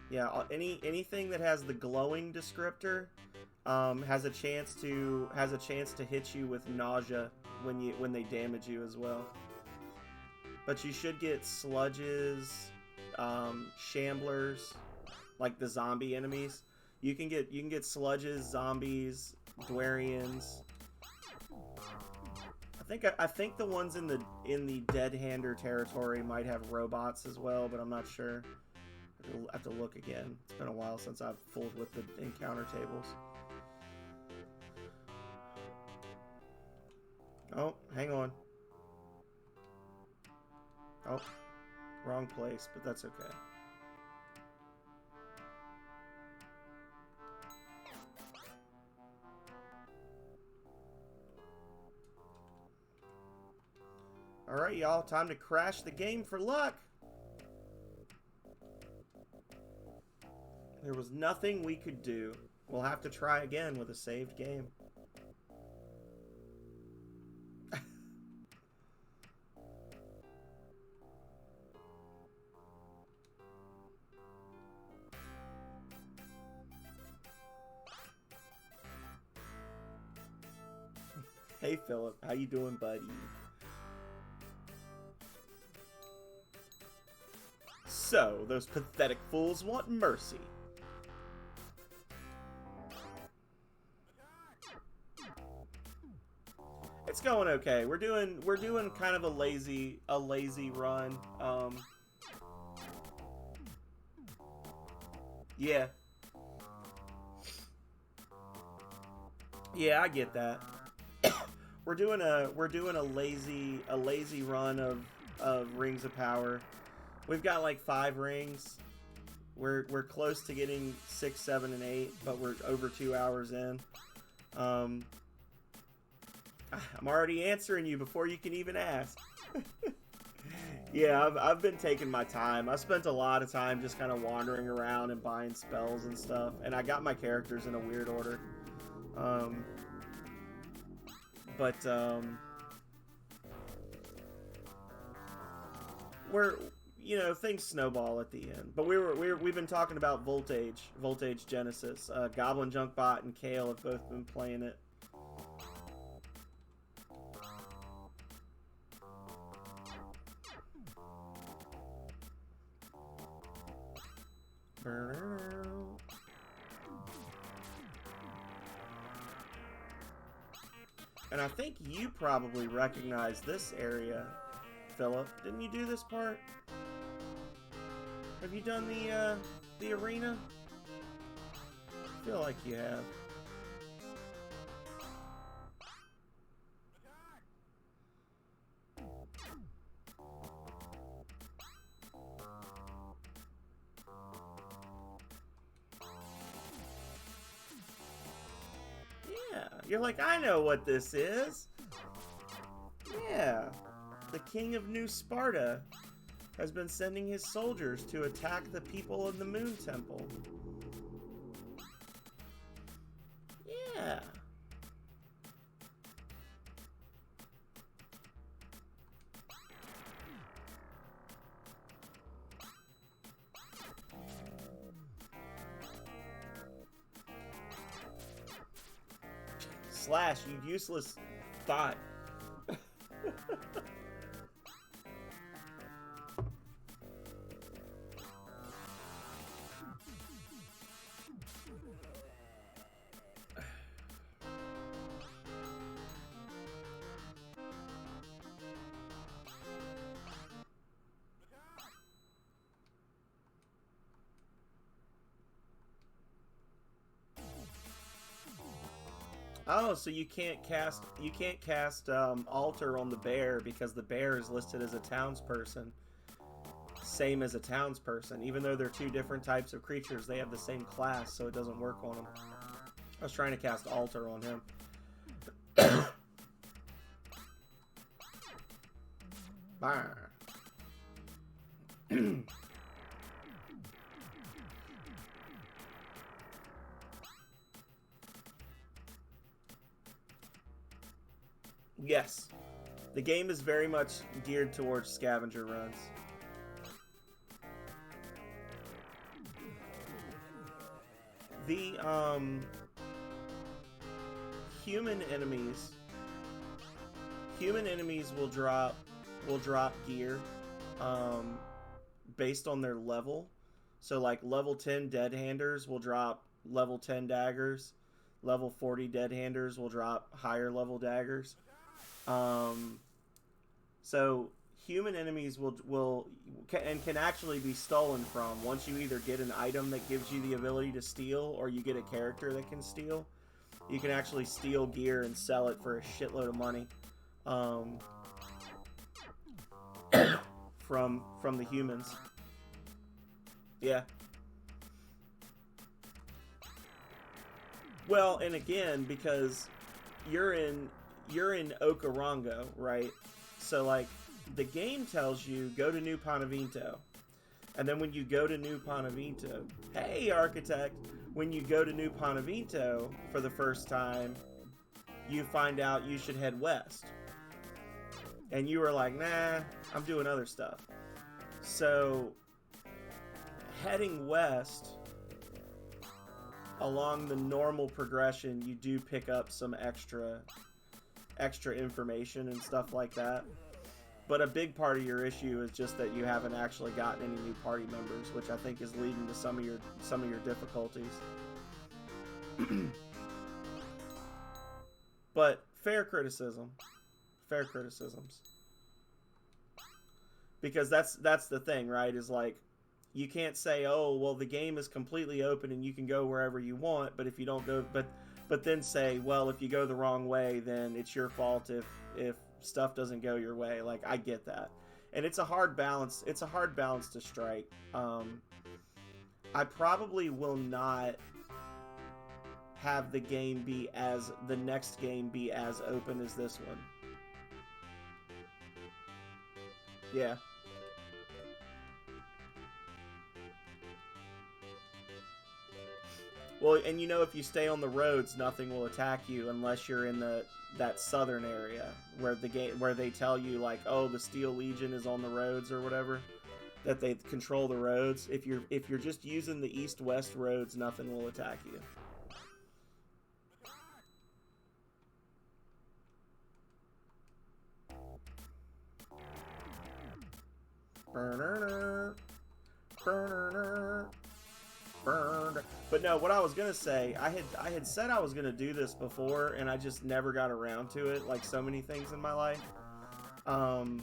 Yeah, anything that has the glowing descriptor has a chance to hit you with nausea when they damage you as well. But you should get sludges, shamblers, like the zombie enemies. You can get sludges, zombies, Dwarians. I think the ones in the Dead Hander territory might have robots as well, but I'm not sure. I'll have to look again. It's been a while since I've fooled with the encounter tables. Oh, hang on. Oh, wrong place, but that's okay. Alright, y'all, time to crash the game for luck. There was nothing we could do. We'll have to try again with a saved game. Hey, Philip. How you doing, buddy? So, those pathetic fools want mercy. It's going okay. We're doing kind of a lazy run. Yeah. Yeah, I get that. We're doing a lazy run of Rings of Power. We've got like 5 rings. We're close to getting 6, 7, and 8, but we're over 2 hours in. I'm already answering you before you can even ask. Yeah, I've been taking my time. I spent a lot of time just kind of wandering around and buying spells and stuff, and I got my characters in a weird order. We're, you know, things snowball at the end. But we've been talking about Voltage Genesis. Goblin Junkbot and Kale have both been playing it. And I think you probably recognize this area, Philip. Didn't you do this part? Have you done the arena? I feel like you have. Yeah, you're like, I know what this is. Yeah, the king of New Sparta has been sending his soldiers to attack the people of the Moon Temple. Yeah. Slash, you useless thought. Oh, so you can't cast altar on the bear because the bear is listed as a townsperson. Same as a townsperson. Even though they're 2 different types of creatures, they have the same class, so it doesn't work on them. I was trying to cast altar on him. Burn. Yes. The game is very much geared towards scavenger runs. The human enemies will drop gear based on their level. So like level 10 dead handers will drop level 10 daggers. Level 40 dead handers will drop higher level daggers. So human enemies can actually be stolen from once you either get an item that gives you the ability to steal, or you get a character that can steal. You can actually steal gear and sell it for a shitload of money from the humans. Yeah. Well, and again, because you're in Okarongo, right? So like the game tells you go to New Pontevinto. And then when you go to New Pontevinto, hey architect, when you go to New Pontevinto for the first time, you find out you should head west. And you were like, nah, I'm doing other stuff. So heading west along the normal progression, you do pick up some extra information and stuff like that. But a big part of your issue is just that you haven't actually gotten any new party members, which I think is leading to some of your difficulties. But fair criticisms, because that's the thing, right? Is like you can't say, oh well, the game is completely open and you can go wherever you want, but if you don't go, but then say, well, if you go the wrong way, then it's your fault if stuff doesn't go your way. Like, I get that, and it's a hard balance. It's a hard balance to strike. I probably will not have the next game be as open as this one. Yeah. Well, and you know, if you stay on the roads, nothing will attack you unless you're in that southern area where they tell you like, oh, the Steel Legion is on the roads or whatever, that they control the roads. If you're just using the east-west roads, nothing will attack you. But no, what I was gonna say, I had said I was gonna do this before, and I just never got around to it, like so many things in my life. I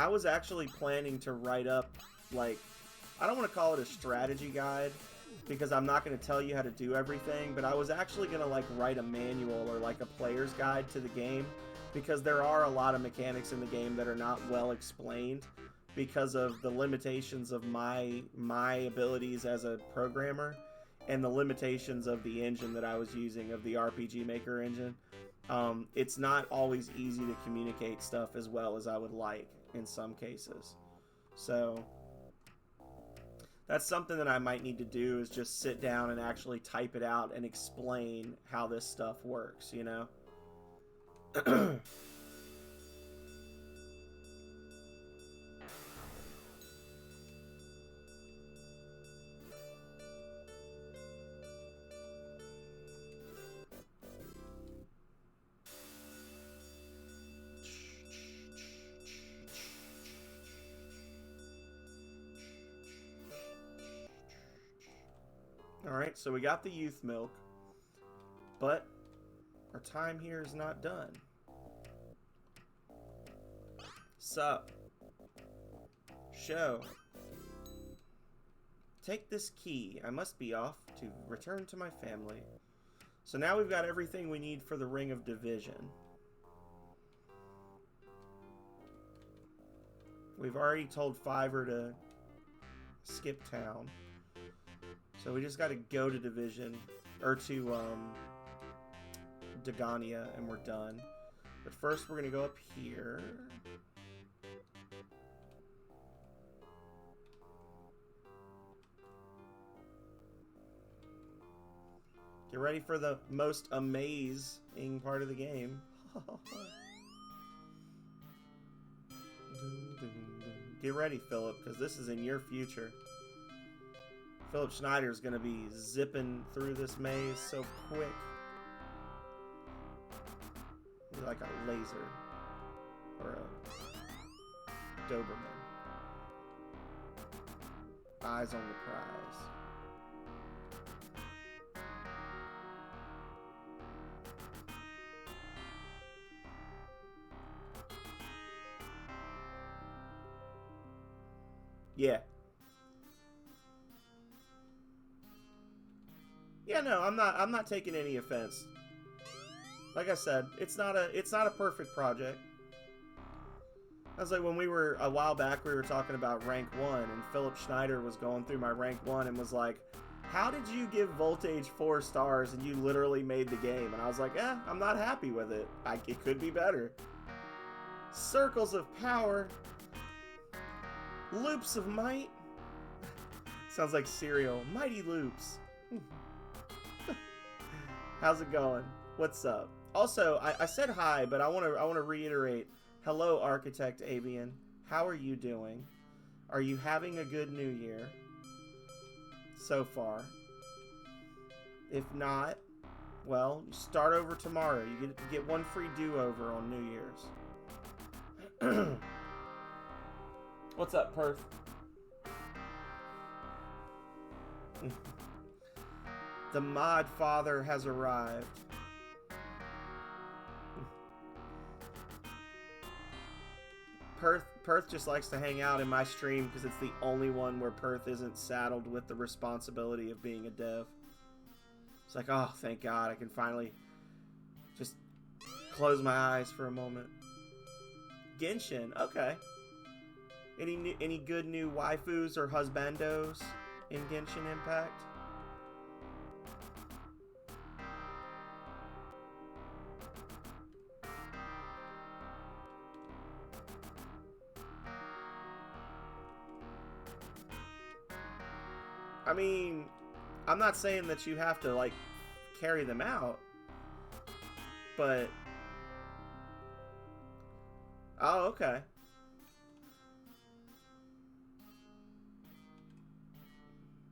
was actually planning to write up, like, I don't want to call it a strategy guide, because I'm not going to tell you how to do everything, but I was actually going to, like, write a manual or, like, a player's guide to the game, because there are a lot of mechanics in the game that are not well explained because of the limitations of my abilities as a programmer and the limitations of the engine that I was using, of the RPG Maker engine. It's not always easy to communicate stuff as well as I would like in some cases. So that's something that I might need to do, is just sit down and actually type it out and explain how this stuff works, you know? Alright, so we got the youth milk, but our time here is not done. Sup? Show. Take this key. I must be off to return to my family. So now we've got everything we need for the Ring of Division. We've already told Fiverr to skip town. So we just got to go to Division, or to Dagania, and we're done. But first we're going to go up here. ready for the most amazing part of the game. Get ready, Philip, because this is in your future. Philip Schneider's going to be zipping through this maze so quick. He's like a laser. Or a Doberman. Eyes on the prize. Yeah. Yeah, no, I'm not taking any offense. Like I said, it's not a perfect project. I was like, when we were, a while back, we were talking about rank 1, and Philip Schneider was going through my rank 1 and was like, how did you give Voltage 4 stars and you literally made the game? And I was like, I'm not happy with it. It could be better. Circles of power. Loops of might. Sounds like cereal. Mighty loops. How's it going? What's up? Also, I said hi, but I want to reiterate. Hello, Architect Avian. How are you doing? Are you having a good New Year so far? If not, well, you start over tomorrow. You get one free do-over on New Year's. What's up, Perth? The mod father has arrived. Perth just likes to hang out in my stream because it's the only one where Perth isn't saddled with the responsibility of being a dev. It's like, oh, thank God, I can finally just close my eyes for a moment. Genshin, okay. Any good new waifus or husbandos in Genshin Impact? I mean, I'm not saying that you have to, like, carry them out, but... Oh, okay.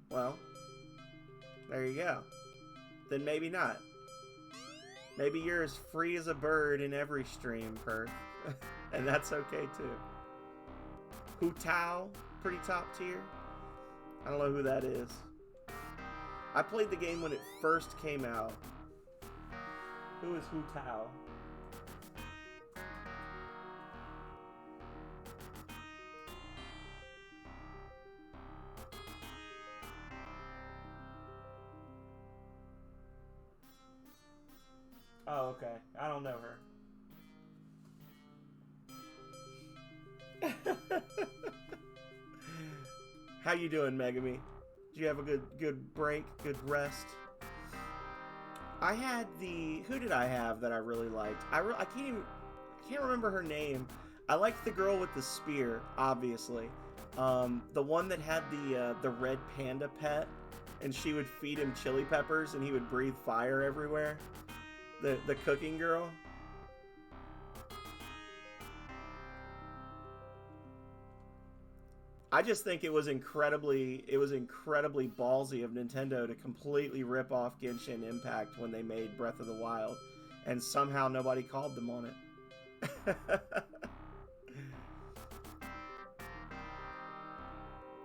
Well, there you go. Then maybe not. Maybe you're as free as a bird in every stream, Perth. And that's okay, too. Hu Tao, pretty top tier. I don't know who that is. I played the game when it first came out. Who is Hu Tao? Oh, okay. I don't know her. How you doing, Megami? Did you have a good break, good rest? I had who did I have that I really liked? I can't remember her name. I liked the girl with the spear, obviously. The one that had the red panda pet, and she would feed him chili peppers, and he would breathe fire everywhere. The cooking girl. I just think it was incredibly ballsy of Nintendo to completely rip off Genshin Impact when they made Breath of the Wild, and somehow nobody called them on it.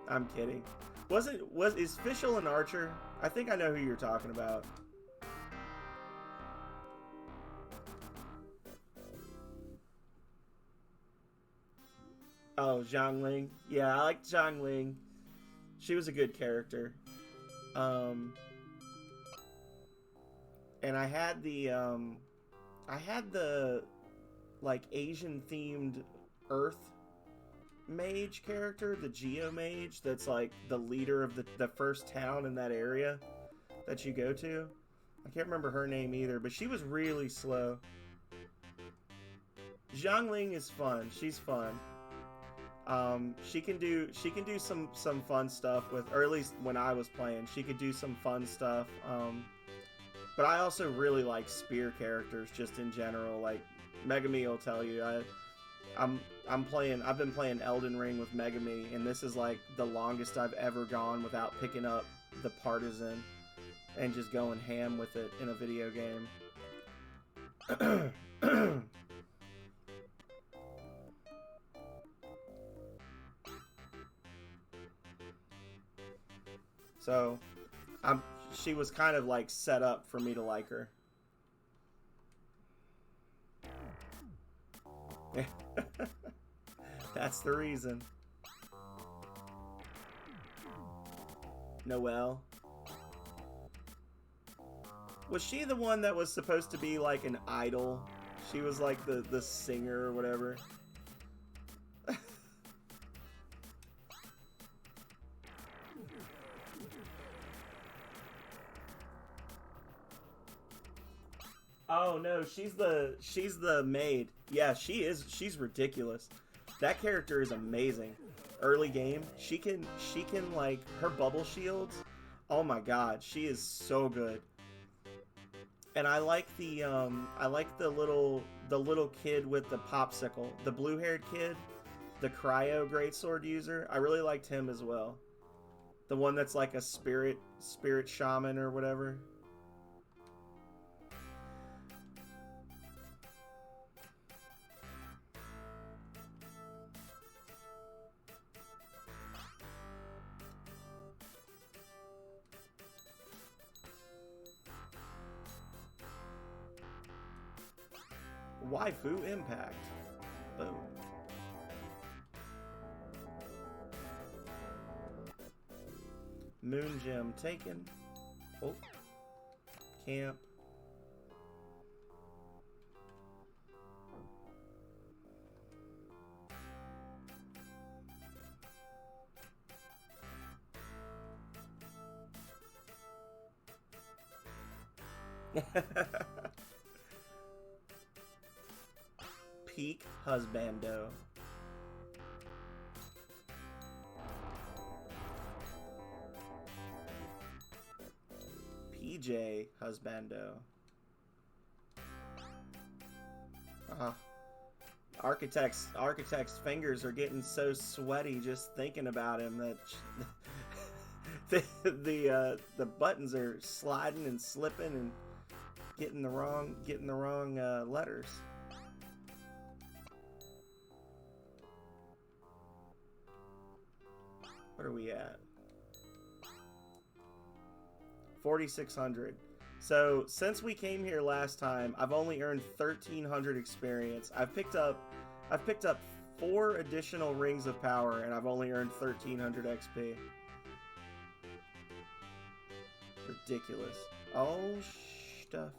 I'm kidding. Is Fischl an archer? I think I know who you're talking about. Oh, Zhang Ling. Yeah, I liked Zhang Ling. She was a good character. And I had the like Asian themed Earth mage character, the Geo Mage, that's like the leader of the first town in that area that you go to. I can't remember her name either, but she was really slow. Zhang Ling is fun. She's fun. She can do some fun stuff with, or at least when I was playing, she could do some fun stuff But I also really like spear characters just in general. Like Megami will tell you, I've been playing Elden Ring with Megami, and this is like the longest I've ever gone without picking up the Partisan and just going ham with it in a video game. So, she was kind of like set up for me to like her. That's the reason. Noelle. Was she the one that was supposed to be like an idol? She was like the singer or whatever. Oh no, she's the maid. Yeah, she's ridiculous. That character is amazing. Early game, she can like her bubble shields. Oh my god, she is so good. And I like the little kid with the popsicle, the blue-haired kid, the cryo greatsword user. I really liked him as well. The one that's like a spirit shaman or whatever. Waifu impact. Boom. Moon gem taken. Oh. Camp. Peak husbando. PJ husbando. Architect's fingers are getting so sweaty just thinking about him that the buttons are sliding and slipping and getting the wrong letters. What are we at? 4,600. So since we came here last time, I've only earned 1,300 experience. I've picked up 4 additional rings of power, and I've only earned 1,300 XP. Ridiculous. Oh, stuff.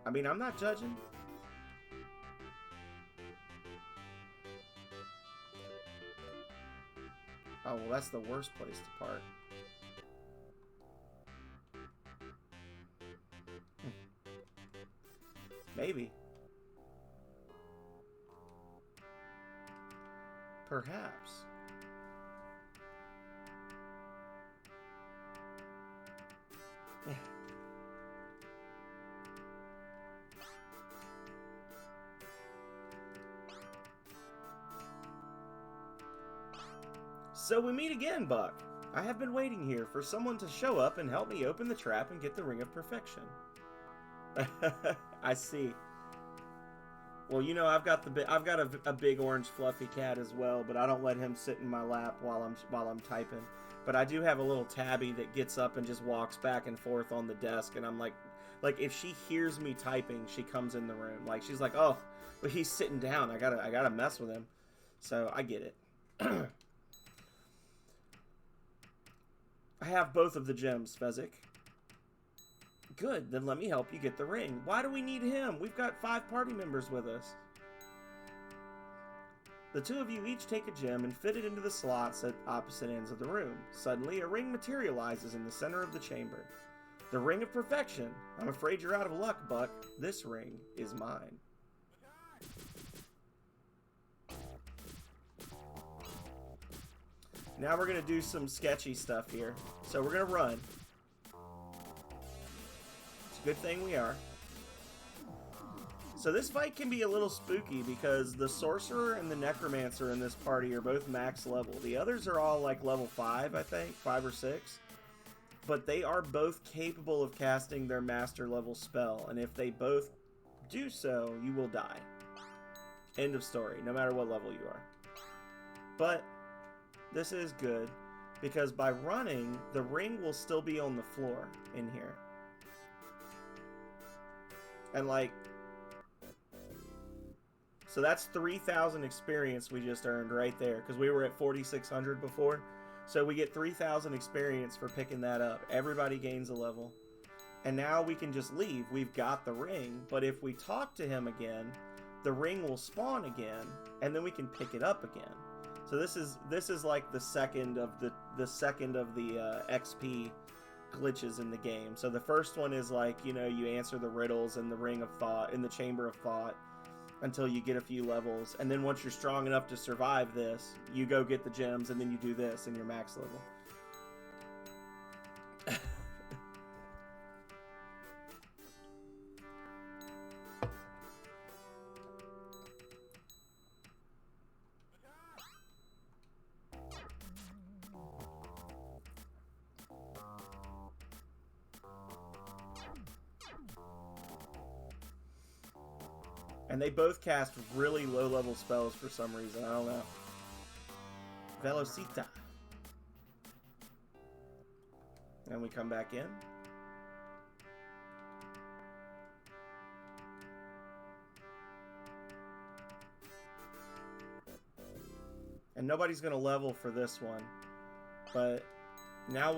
I mean, I'm not judging. Oh, well, that's the worst place to park. Maybe. Perhaps. So we meet again, Buck. I have been waiting here for someone to show up and help me open the trap and get the Ring of Perfection. I see. Well, you know, I've got a big orange fluffy cat as well, but I don't let him sit in my lap while I'm typing. But I do have a little tabby that gets up and just walks back and forth on the desk, and I'm like if she hears me typing, she comes in the room. Like she's like, "Oh, but he's sitting down. I gotta mess with him." So I get it. I have both of the gems, Fezzik. Good, then let me help you get the ring. Why do we need him? We've got 5 party members with us. The 2 of you each take a gem and fit it into the slots at opposite ends of the room. Suddenly, a ring materializes in the center of the chamber. The Ring of Perfection. I'm afraid you're out of luck, Buck. This ring is mine. Now we're going to do some sketchy stuff here. So we're going to run. It's a good thing we are. So this fight can be a little spooky because the Sorcerer and the Necromancer in this party are both max level. The others are all like level 5, I think. 5 or 6. But they are both capable of casting their master level spell. And if they both do so, you will die. End of story, no matter what level you are. But this is good because by running, the ring will still be on the floor in here. And like, so that's 3,000 experience we just earned right there because we were at 4,600 before. So we get 3,000 experience for picking that up. Everybody gains a level. And now we can just leave. We've got the ring. But if we talk to him again, the ring will spawn again, and then we can pick it up again. So this is like the second of the XP glitches in the game. So the first one is like, you know, you answer the riddles in the Ring of Thought, in the Chamber of Thought, until you get a few levels, and then once you're strong enough to survive this, you go get the gems, and then you do this, and you're max level. And they both cast really low-level spells for some reason. I don't know. Velocita. And we come back in. And nobody's going to level for this one. But now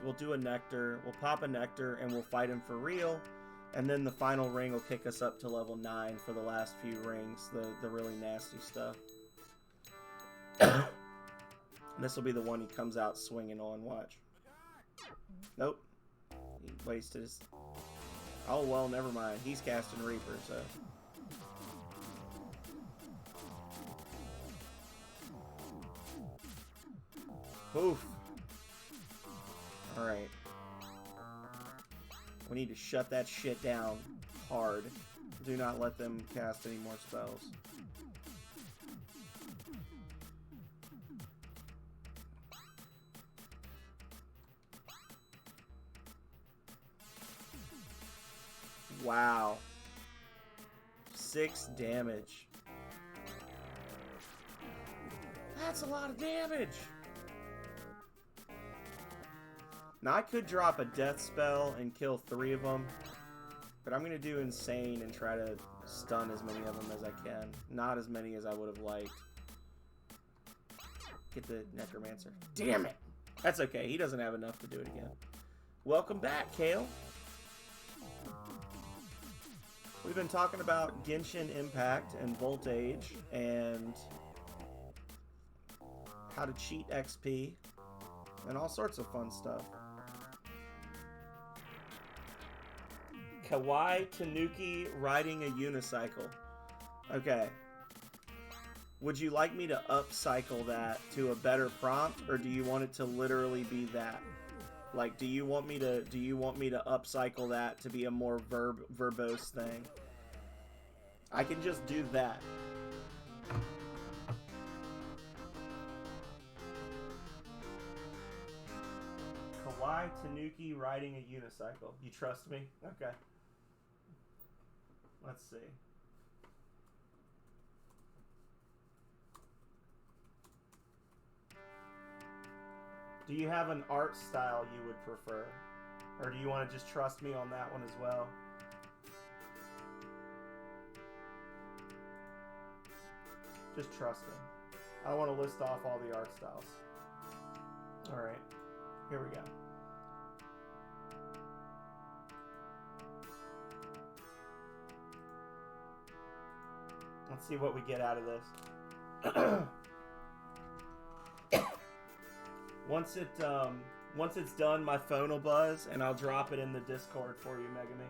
we'll do a nectar. We'll pop a nectar and we'll fight him for real. And then the final ring will kick us up to level 9 for the last few rings, the really nasty stuff. This will be the one he comes out swinging on, watch. Nope. He wasted his... Oh, well, never mind. He's casting Reaper, so... Oof. Alright. We need to shut that shit down hard. Do not let them cast any more spells. Wow. 6 damage. That's a lot of damage. Now, I could drop a death spell and kill 3 of them, but I'm going to do Insane and try to stun as many of them as I can. Not as many as I would have liked. Get the Necromancer. Damn it! That's okay. He doesn't have enough to do it again. Welcome back, Kale. We've been talking about Genshin Impact and Voltage and how to cheat XP and all sorts of fun stuff. Kawaii Tanuki riding a unicycle. Okay. Would you like me to upcycle that to a better prompt, or do you want it to literally be that? Like, do you want me to upcycle that to be a more verbose thing? I can just do that. Kawaii Tanuki riding a unicycle. You trust me? Okay. Let's see. Do you have an art style you would prefer? Or do you want to just trust me on that one as well? Just trust me. I don't want to list off all the art styles. Alright. Here we go. Let's see what we get out of this. Once it's done, my phone will buzz, and I'll drop it in the Discord for you, Megami.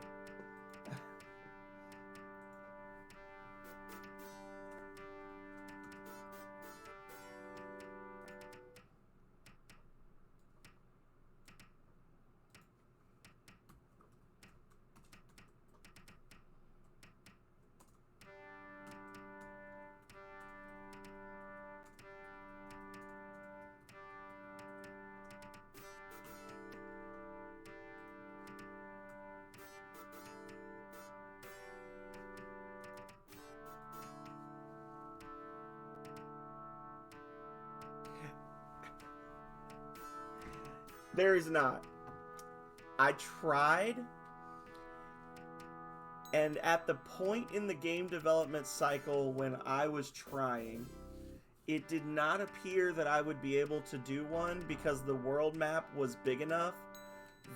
There is not. I tried, and at the point in the game development cycle when I was trying, it did not appear that I would be able to do one because the world map was big enough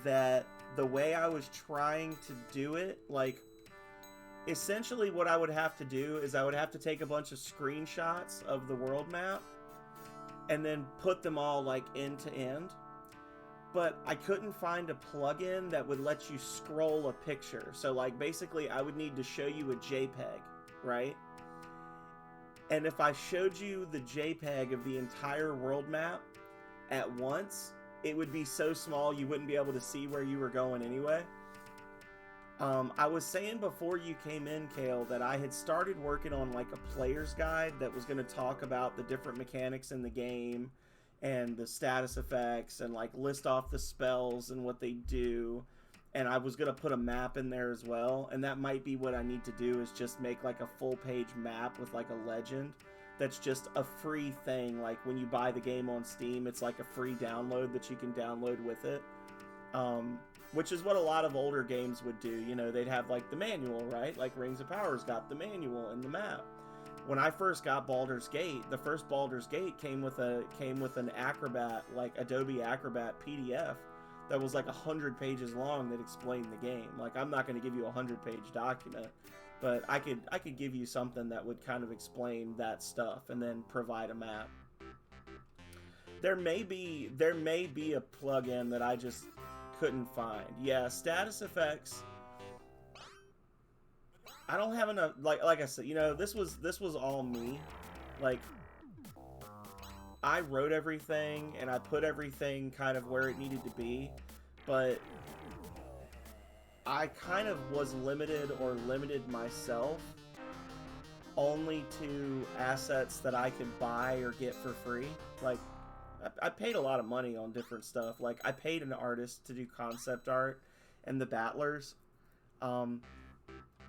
that the way I was trying to do it, like, essentially what I would have to do is I would have to take a bunch of screenshots of the world map and then put them all, like, end to end. But I couldn't find a plugin that would let you scroll a picture. So, like, basically I would need to show you a JPEG, right? And if I showed you the JPEG of the entire world map at once, it would be so small you wouldn't be able to see where you were going anyway. I was saying before you came in, Kale, that I had started working on like a player's guide that was going to talk about the different mechanics in the game and the status effects and like list off the spells and what they do. And I was going to put a map in there as well. And that might be what I need to do, is just make like a full page map with like a legend. That's just a free thing. Like when you buy the game on Steam, it's like a free download that you can download with it. Which is what a lot of older games would do. You know, they'd have like the manual, right? Like Rings of Power's got the manual and the map. When I first got Baldur's Gate, the first Baldur's Gate came with an Acrobat, like Adobe Acrobat PDF that was like 100 pages long that explained the game. Like, I'm not going to give you a 100-page document, but I could give you something that would kind of explain that stuff and then provide a map. There may be a plugin that I just couldn't find. Yeah, status effects. I don't have enough. Like I said, you know, this was all me. Like, I wrote everything and I put everything kind of where it needed to be, but I kind of was limited myself only to assets that I could buy or get for free. Like, I paid a lot of money on different stuff. Like, I paid an artist to do concept art and the battlers.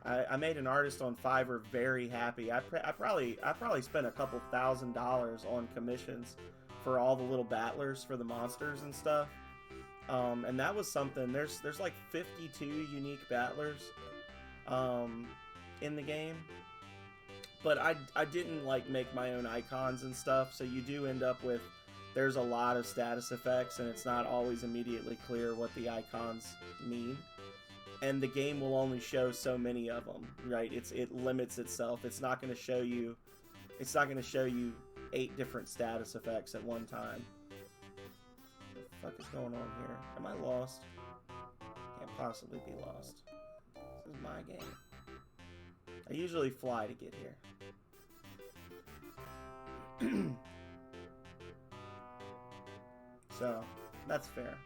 I made an artist on Fiverr very happy. I probably spent a couple $1,000s on commissions for all the little battlers for the monsters and stuff. And that was something. There's like 52 unique battlers in the game. But I didn't like make my own icons and stuff, so you do end up with, there's a lot of status effects and it's not always immediately clear what the icons mean. And the game will only show so many of them, right? It limits itself. It's not going to show you 8 different status effects at one time. What the fuck is going on here? Am I lost? Can't possibly be lost. This is my game. I usually fly to get here. So, that's fair.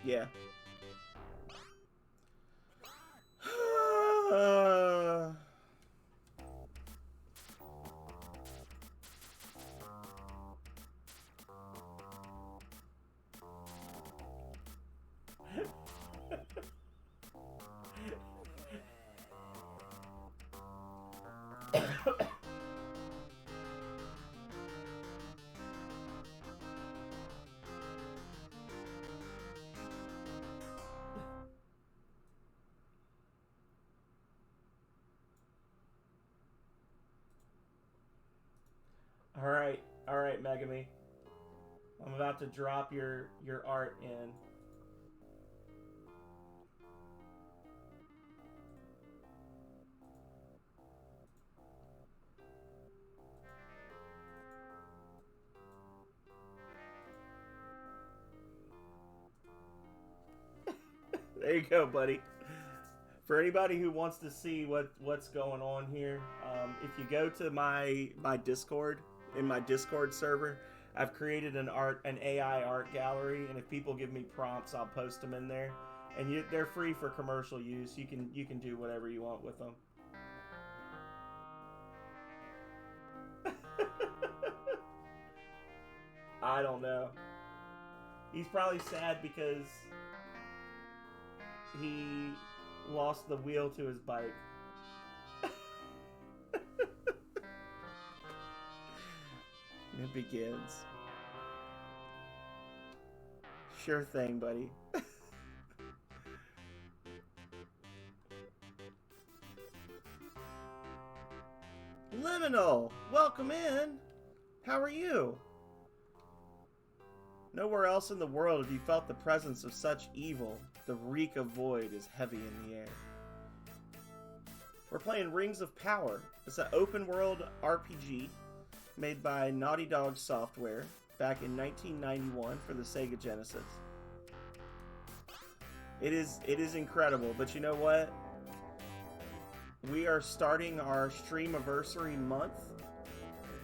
Yeah. All right, Megami. I'm about to drop your art in. There you go, buddy. For anybody who wants to see what's going on here, if you go to my Discord, in my Discord server, I've created an AI art gallery, and if people give me prompts, I'll post them in there, and they're free for commercial use. You can do whatever you want with them. I don't know. He's probably sad because he lost the wheel to his bike. It begins. Sure thing, buddy. Liminal, welcome in. How are you? Nowhere else in the world have you felt the presence of such evil. The reek of void is heavy in the air. We're playing Rings of Power. It's an open-world RPG made by Naughty Dog Software back in 1991 for the Sega Genesis. It is incredible, but you know what? We are starting our Streamaversary month,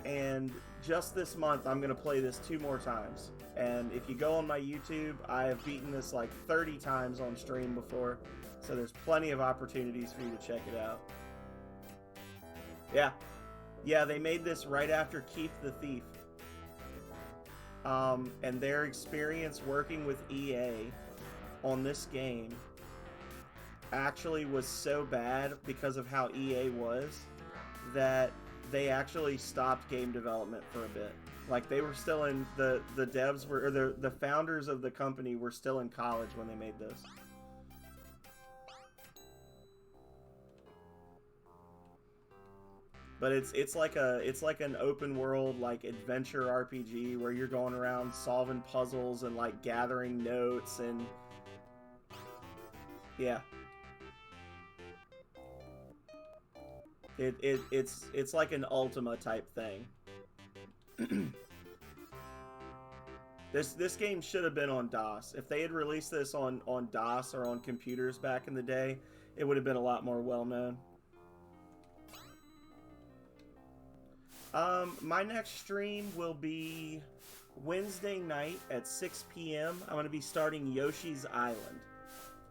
and just this month I'm going to play this 2 more times. And if you go on my YouTube, I have beaten this like 30 times on stream before, so there's plenty of opportunities for you to check it out. Yeah, they made this right after Keith the Thief. And their experience working with EA on this game actually was so bad because of how EA was that they actually stopped game development for a bit. Like, they were still in, the devs were, or the founders of the company were still in college when they made this. But it's like an open world like adventure RPG where you're going around solving puzzles and like gathering notes and yeah. It's like an Ultima type thing. This game should have been on DOS. If they had released this on DOS or on computers back in the day, it would have been a lot more well known. My next stream will be Wednesday night at 6 p.m. I'm going to be starting Yoshi's Island.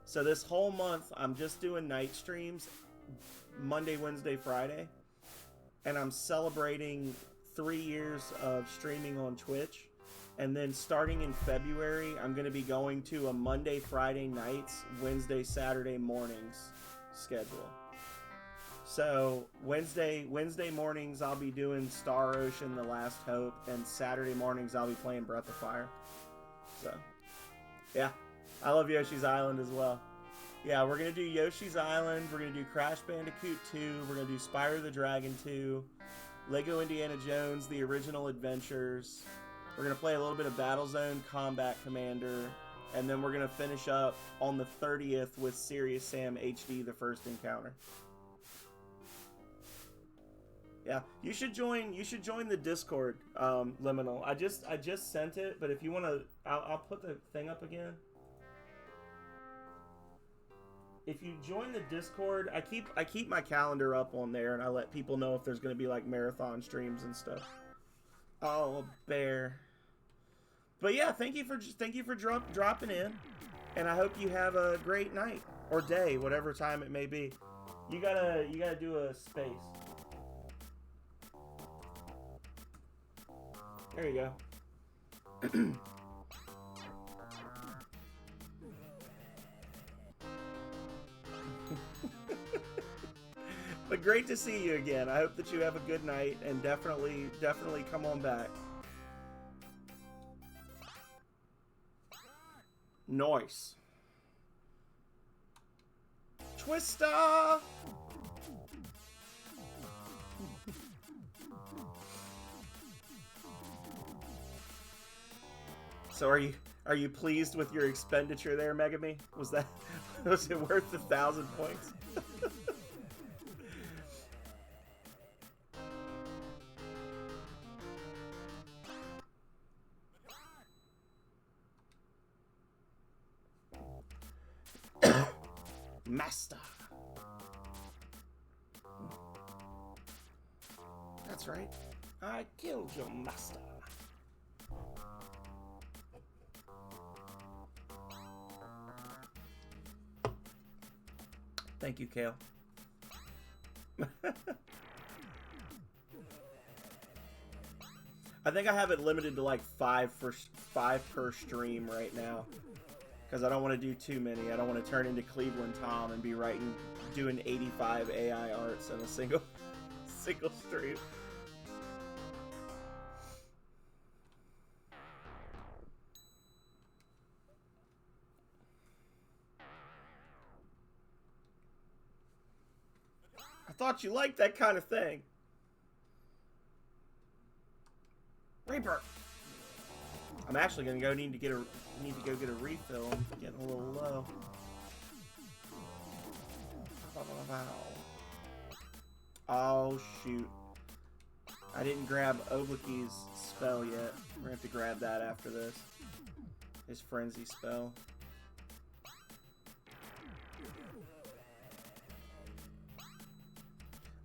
So this whole month, I'm just doing night streams, Monday, Wednesday, Friday. And I'm celebrating 3 years of streaming on Twitch. And then starting in February, I'm going to be going to a Monday, Friday nights, Wednesday, Saturday mornings schedule. So Wednesday mornings I'll be doing Star Ocean: The Last Hope, and Saturday mornings I'll be playing Breath of Fire. So, yeah, I love Yoshi's Island as well. Yeah, we're gonna do Yoshi's Island. We're gonna do Crash Bandicoot 2. We're gonna do Spyro the Dragon 2, Lego Indiana Jones: The Original Adventures. We're gonna play a little bit of Battlezone Combat Commander, and then we're gonna finish up on the 30th with Serious Sam HD: The First Encounter. Yeah, you should join the Discord, Liminal. I just sent it, but if you want to, I'll put the thing up again. If you join the Discord, I keep my calendar up on there, and I let people know if there's going to be like marathon streams and stuff. Oh, a bear. But yeah, thank you for dropping in, and I hope you have a great night or day, whatever time it may be. You gotta do a space. There you go. But great to see you again. I hope that you have a good night, and definitely come on back. Nice. Twister! So are you pleased with your expenditure there, Megami? Was it worth the 1,000 points? Master. That's right. I killed your master. Thank you, Kale. I think I have it limited to like 5 per stream right now, because I don't want to do too many. I don't want to turn into Cleveland Tom and be doing 85 AI arts in a single stream. thought you liked that kind of thing. Reaper. I'm actually gonna need to go get a refill. I'm getting a little low. Oh shoot. I didn't grab Oblique's spell yet. We're gonna have to grab that after this. His frenzy spell.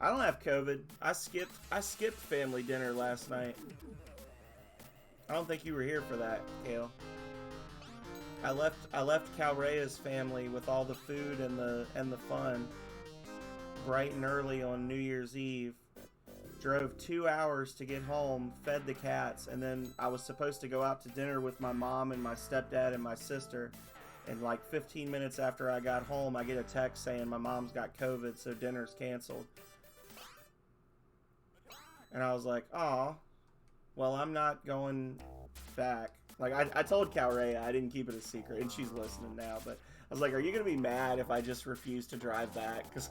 I don't have COVID. I skipped family dinner last night. I don't think you were here for that, Kale. I left Calrea's family with all the food and the fun bright and early on New Year's Eve. Drove 2 hours to get home, fed the cats, and then I was supposed to go out to dinner with my mom and my stepdad and my sister. And like 15 minutes after I got home, I get a text saying my mom's got COVID, so dinner's canceled. And I was like, "Aw, well, I'm not going back." Like, I told Calrea, I didn't keep it a secret, and she's listening now, but I was like, "Are you going to be mad if I just refuse to drive back?" Because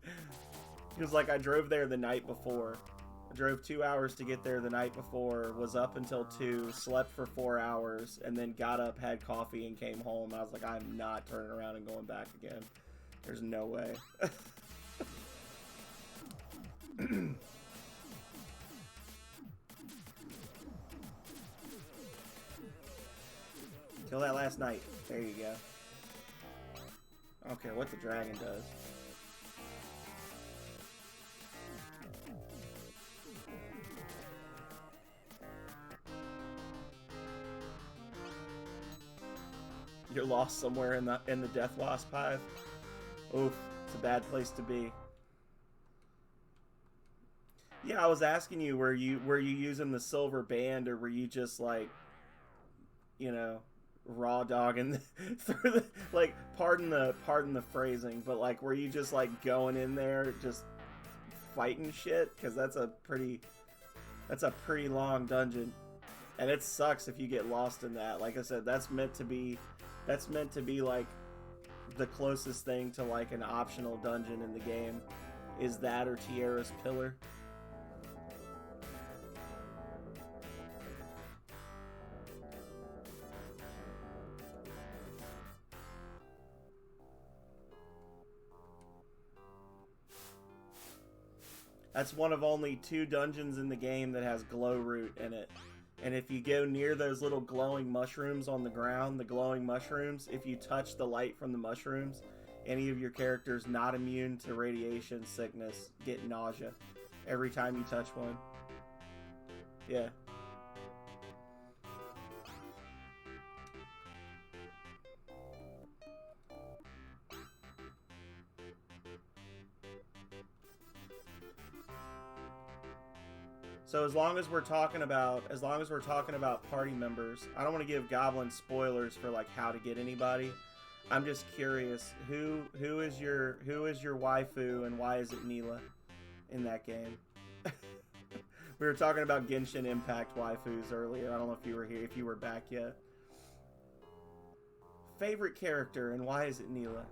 he was like, I drove there the night before. I drove 2 hours to get there the night before, was up until 2, slept for 4 hours, and then got up, had coffee, and came home. I was like, I'm not turning around and going back again. There's no way. Kill that last night. There you go. I don't care what the dragon does. You're lost somewhere in the Death Wasp hive. Oof, it's a bad place to be. Yeah, I was asking you, were you using the silver band, or were you just like, you know, raw dogging through the, like, pardon the phrasing, but like, were you just like going in there just fighting shit? Because that's a pretty long dungeon, and it sucks if you get lost in that. Like I said, that's meant to be like the closest thing to like an optional dungeon in the game, is that or Tierra's Pillar. That's one of only 2 dungeons in the game that has glow root in it. And if you go near those little glowing mushrooms on the ground, the glowing mushrooms, if you touch the light from the mushrooms, any of your characters not immune to radiation sickness get nausea every time you touch one. Yeah. So as long as we're talking about party members, I don't want to give Goblin spoilers for like how to get anybody. I'm just curious, who is your waifu, and why is it Neela in that game? We were talking about Genshin Impact waifus earlier. I don't know if you were here, if you were back yet. Favorite character, and why is it Neela?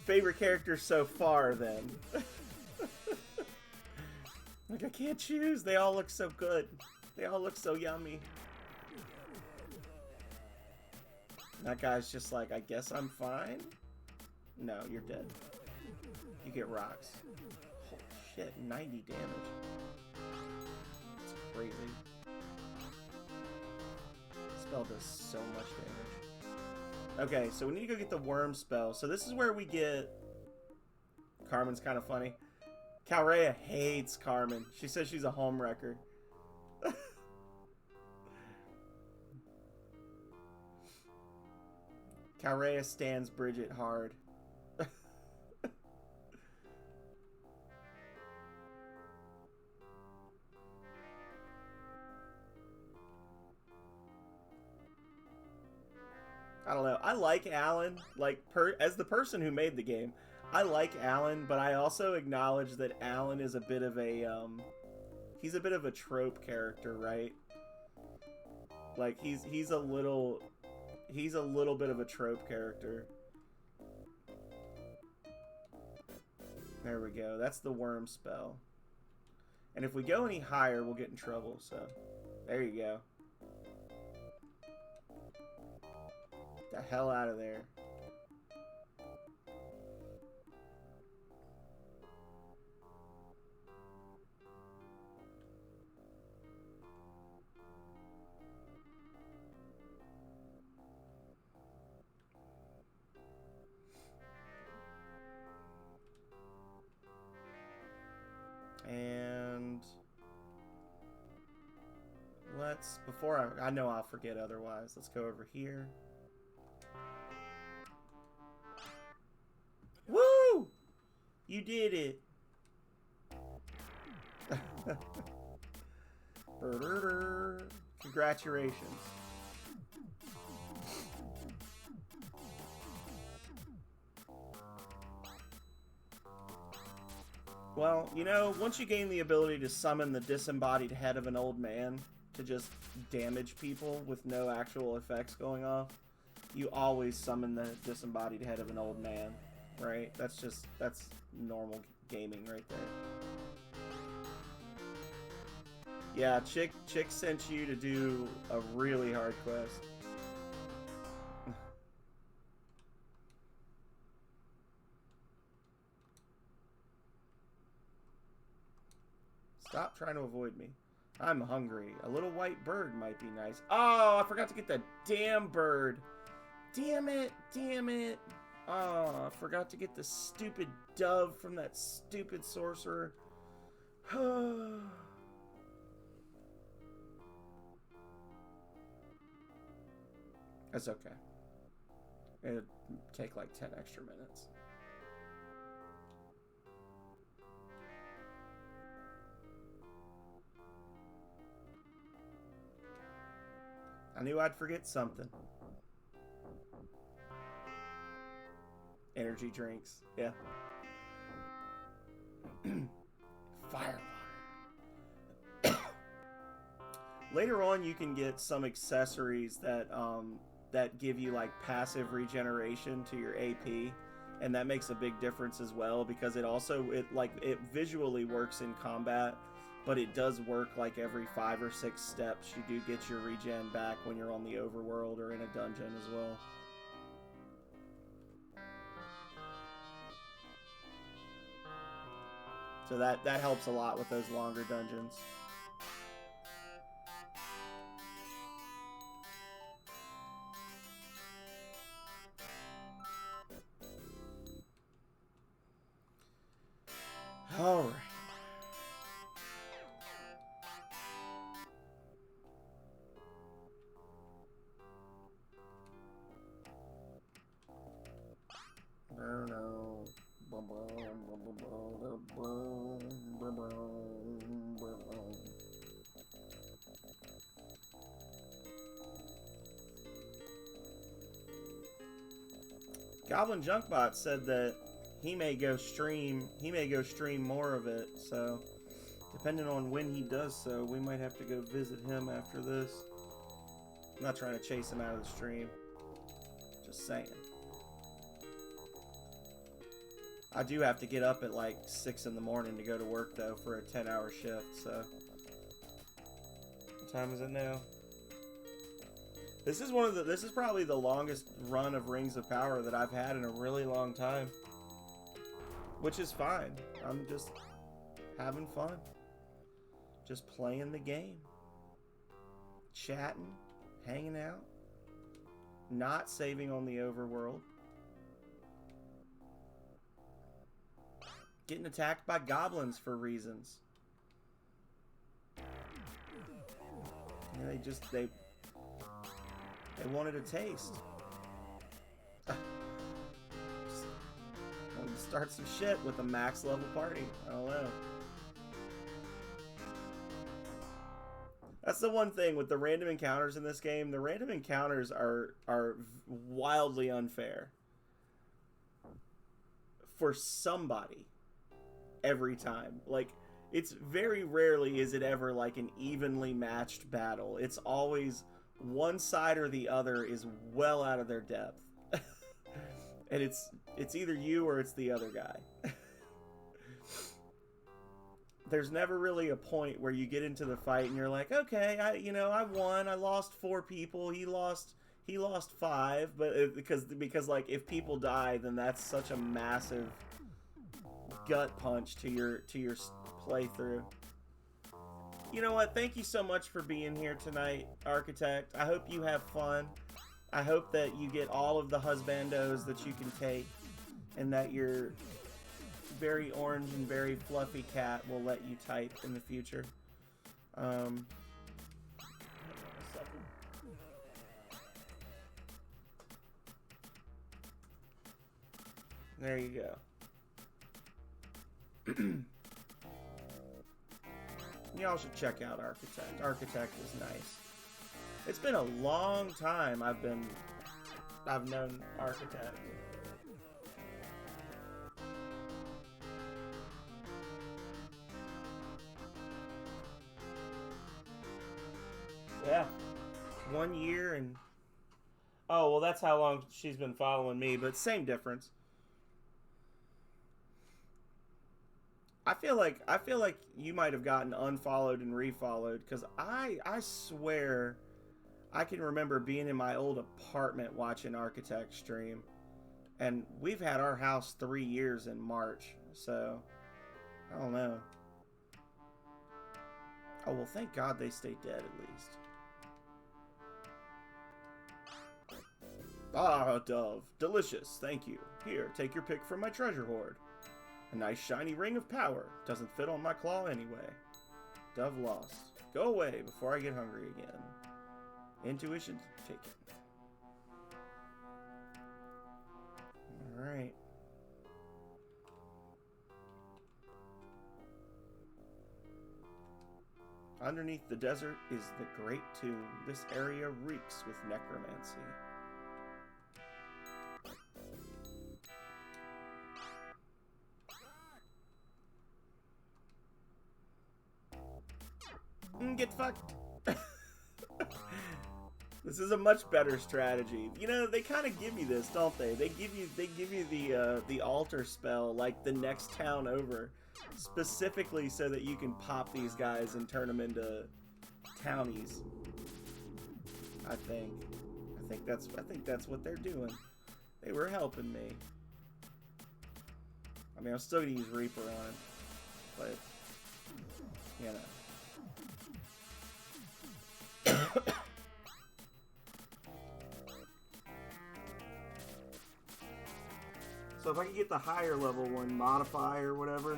Favorite character so far, then. Like, I can't choose. They all look so good. They all look so yummy. That guy's just like, I guess I'm fine? No, you're dead. You get rocks. Holy shit, 90 damage. That's crazy. Spell does so much damage. Okay, so we need to go get the worm spell. So this is where we get... Carmen's kind of funny. Calrea hates Carmen. She says she's a homewrecker. Calrea stands Bridget hard. I don't know. I like Alan, like, as the person who made the game, I like Alan, but I also acknowledge that Alan is a bit of a, he's a bit of a trope character, right? Like, he's a little bit of a trope character. There we go. That's the worm spell. And if we go any higher, we'll get in trouble, so there you go. Get the hell out of there. And let's, before I know I'll forget otherwise, let's go over here. Woo! You did it. Congratulations. Well, you know, once you gain the ability to summon the disembodied head of an old man to just damage people with no actual effects going off, you always summon the disembodied head of an old man, right? That's normal gaming right there. Yeah, Chick sent you to do a really hard quest. Stop trying to avoid me. I'm hungry. A little white bird might be nice. Oh, I forgot to get the damn bird. Damn it. Damn it. Oh, I forgot to get the stupid dove from that stupid sorcerer. That's okay. It'll take like 10 extra minutes. I knew I'd forget something. Energy drinks. Yeah. Fire water. Later on, you can get some accessories that that give you like passive regeneration to your AP, and that makes a big difference as well, because it visually works in combat, but it does work like every 5 or 6 steps. You do get your regen back when you're on the overworld or in a dungeon as well. So that helps a lot with those longer dungeons. All right. Goblin Junkbot said that he may go stream more of it, so depending on when he does so, we might have to go visit him after this. I'm not trying to chase him out of the stream. Just saying. I do have to get up at like 6 in the morning to go to work though for a 10-hour shift, so. What time is it now? This is probably the longest run of Rings of Power that I've had in a really long time. Which is fine. I'm just having fun. Just playing the game. Chatting, hanging out. Not saving on the overworld. Getting attacked by goblins for reasons. And they wanted a taste. Just wanted to start some shit with a max level party. I don't know. That's the one thing with the random encounters in this game. The random encounters are wildly unfair for somebody every time. Like, it's very rarely is it ever like an evenly matched battle. It's always one side or the other is well out of their depth. And it's either you or it's the other guy. There's never really a point where you get into the fight and you're like, okay, I won. I lost 4 people. He lost 5, but because like if people die, then that's such a massive gut punch to your playthrough. You know what? Thank you so much for being here tonight, Architect. I hope you have fun. I hope that you get all of the husbandos that you can take, and that your very orange and very fluffy cat will let you type in the future. There you go. Y'all should check out Architect. Architect is nice. It's been a long time I've known Architect. Yeah. 1 year and... Oh, well, that's how long she's been following me, but same difference. I feel like you might have gotten unfollowed and refollowed, because I swear I can remember being in my old apartment watching Architect stream, and we've had our house 3 years in March, so I don't know. Oh, well, thank God they stay dead at least. Ah, Dove. Delicious. Thank you. Here, take your pick from my treasure hoard. A nice shiny ring of power. Doesn't fit on my claw anyway. Dove lost. Go away before I get hungry again. Intuition taken. Alright. Underneath the desert is the Great Tomb. This area reeks with necromancy. Get fucked. This is a much better strategy. You know, they kind of give you this, don't they? They give you the altar spell like the next town over, specifically so that you can pop these guys and turn them into townies. I think that's what they're doing. They were helping me. I mean, I'm still gonna use Reaper on it, but you know. So if I can get the higher level one, Modify or whatever,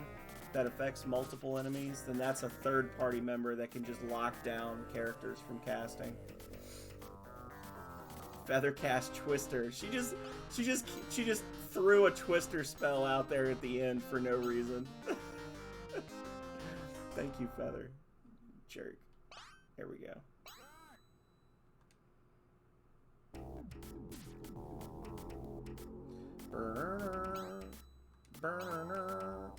that affects multiple enemies, then that's a third party member that can just lock down characters from casting. Feathercast Twister. She just threw a Twister spell out there at the end for no reason. Thank you, Feather. Jerk. Here we go. Burner. Burner.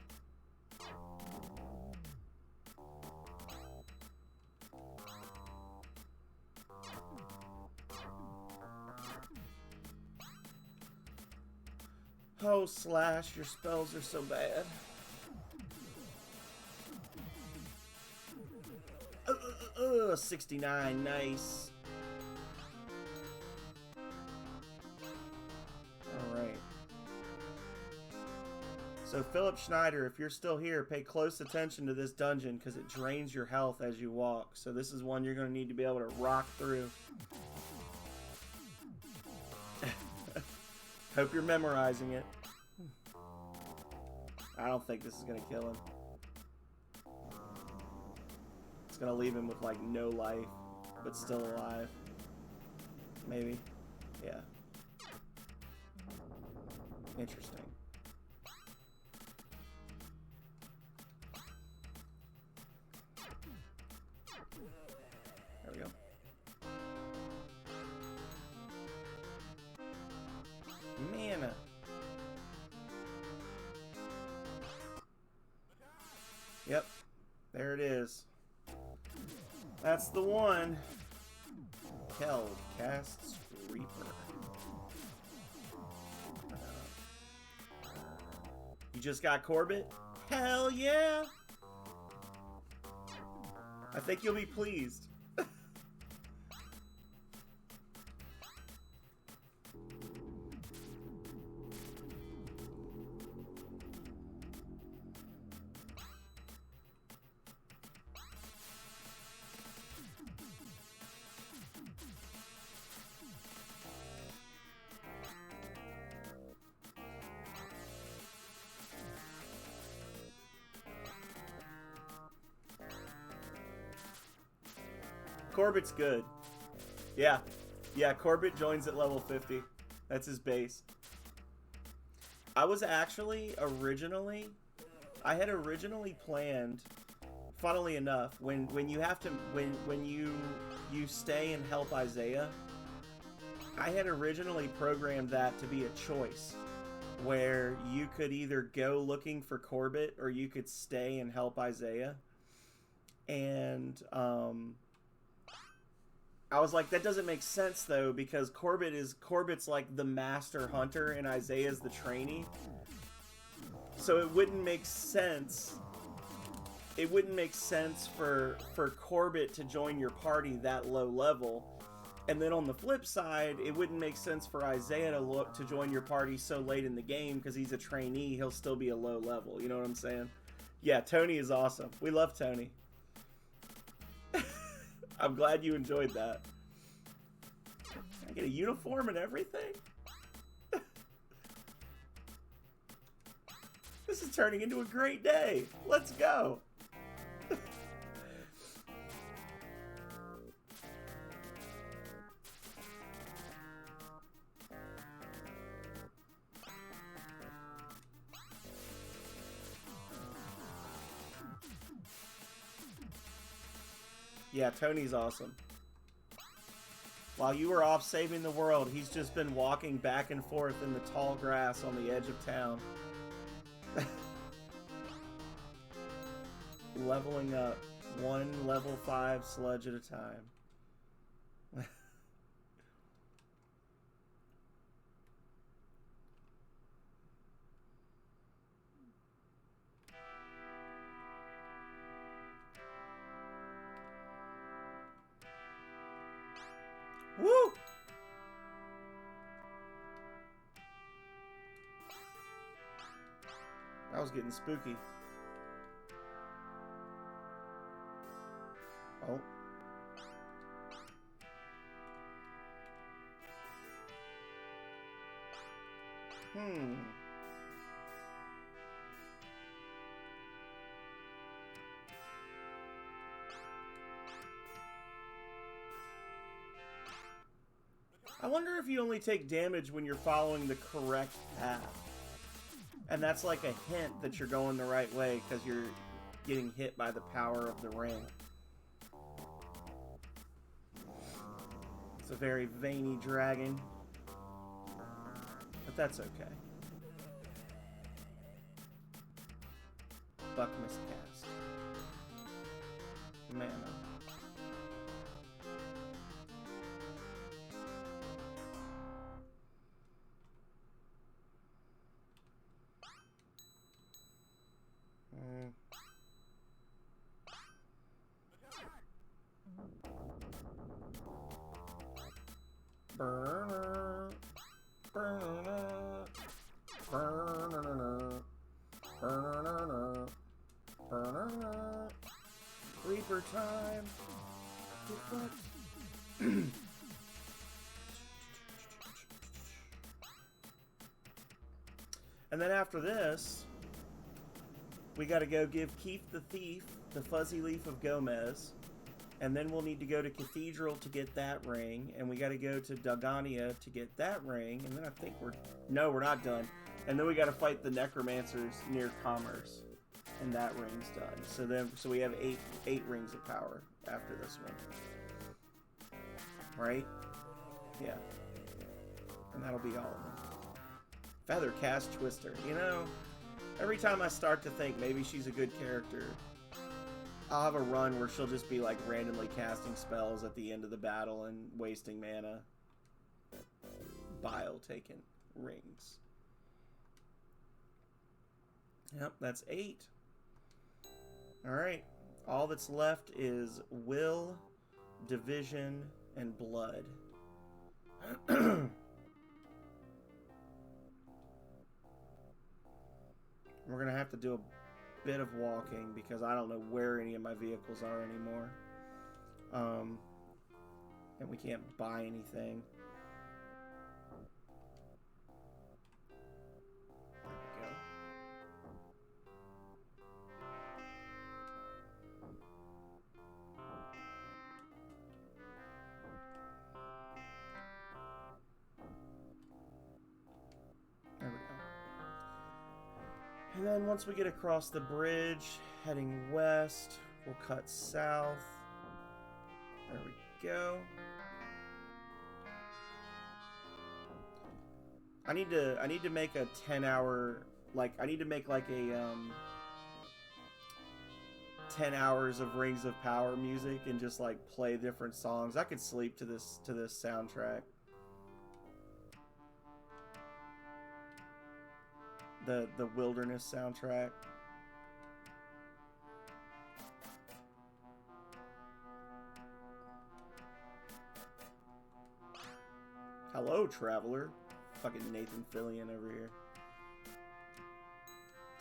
Oh, Slash, your spells are so bad. 69, nice. Alright. So, Philip Schneider, if you're still here, pay close attention to this dungeon because it drains your health as you walk. So this is one you're going to need to be able to rock through. Hope you're memorizing it. I don't think this is going to kill him. It's going to leave him with, like, no life, but still alive. Maybe. Yeah. Interesting. we go. Mana. Yep. There it is. That's the one. Held casts Reaper. You just got Corbett? Hell yeah! I think you'll be pleased. Corbett's good. Yeah. Yeah, Corbett joins at level 50. That's his base. I was actually originally... I had originally planned, funnily enough, when you have to... When you stay and help Isaiah, I had originally programmed that to be a choice. Where you could either go looking for Corbett or you could stay and help Isaiah. And, I was like, that doesn't make sense though, because Corbett's like the master hunter and Isaiah's the trainee. So it wouldn't make sense. It wouldn't make sense for Corbett to join your party that low level. And then on the flip side, it wouldn't make sense for Isaiah to join your party so late in the game because he's a trainee. He'll still be a low level. You know what I'm saying? Yeah, Tony is awesome. We love Tony. I'm glad you enjoyed that. I get a uniform and everything? This is turning into a great day. Let's go. Yeah, Tony's awesome. While you were off saving the world, he's just been walking back and forth in the tall grass on the edge of town. Leveling up one level 5 sludge at a time. Woo! That was getting spooky. Oh. I wonder if you only take damage when you're following the correct path. And that's like a hint that you're going the right way because you're getting hit by the power of the ring. It's a very veiny dragon. But that's okay. Buck miscast. Mana. Reaper time. And then after this, we got to go give Keith the Thief the Fuzzy Leaf of Gomez. And then we'll need to go to Cathedral to get that ring. And we got to go to Dagania to get that ring. And then I think no, we're not done. And then we got to fight the Necromancers near Commerce. And that ring's done. So we have eight rings of power after this one. right? Yeah. And that'll be all of them. Feathercast Twister. You know, every time I start to think maybe she's a good character, I'll have a run where she'll just be like randomly casting spells at the end of the battle and wasting mana. Bile taken. Rings. Yep, that's 8. Alright. All that's left is Will, Division, and Blood. We're going to have to do a bit of walking because I don't know where any of my vehicles are anymore. And we can't buy anything. There we go. And then once we get across the bridge, heading west, we'll cut south. There we go. I need to make a 10-hour, like, I need to make like a 10 hours of Rings of Power music and just like play different songs. I could sleep to this soundtrack. The Wilderness soundtrack. Hello, traveler. Fucking Nathan Fillion over here.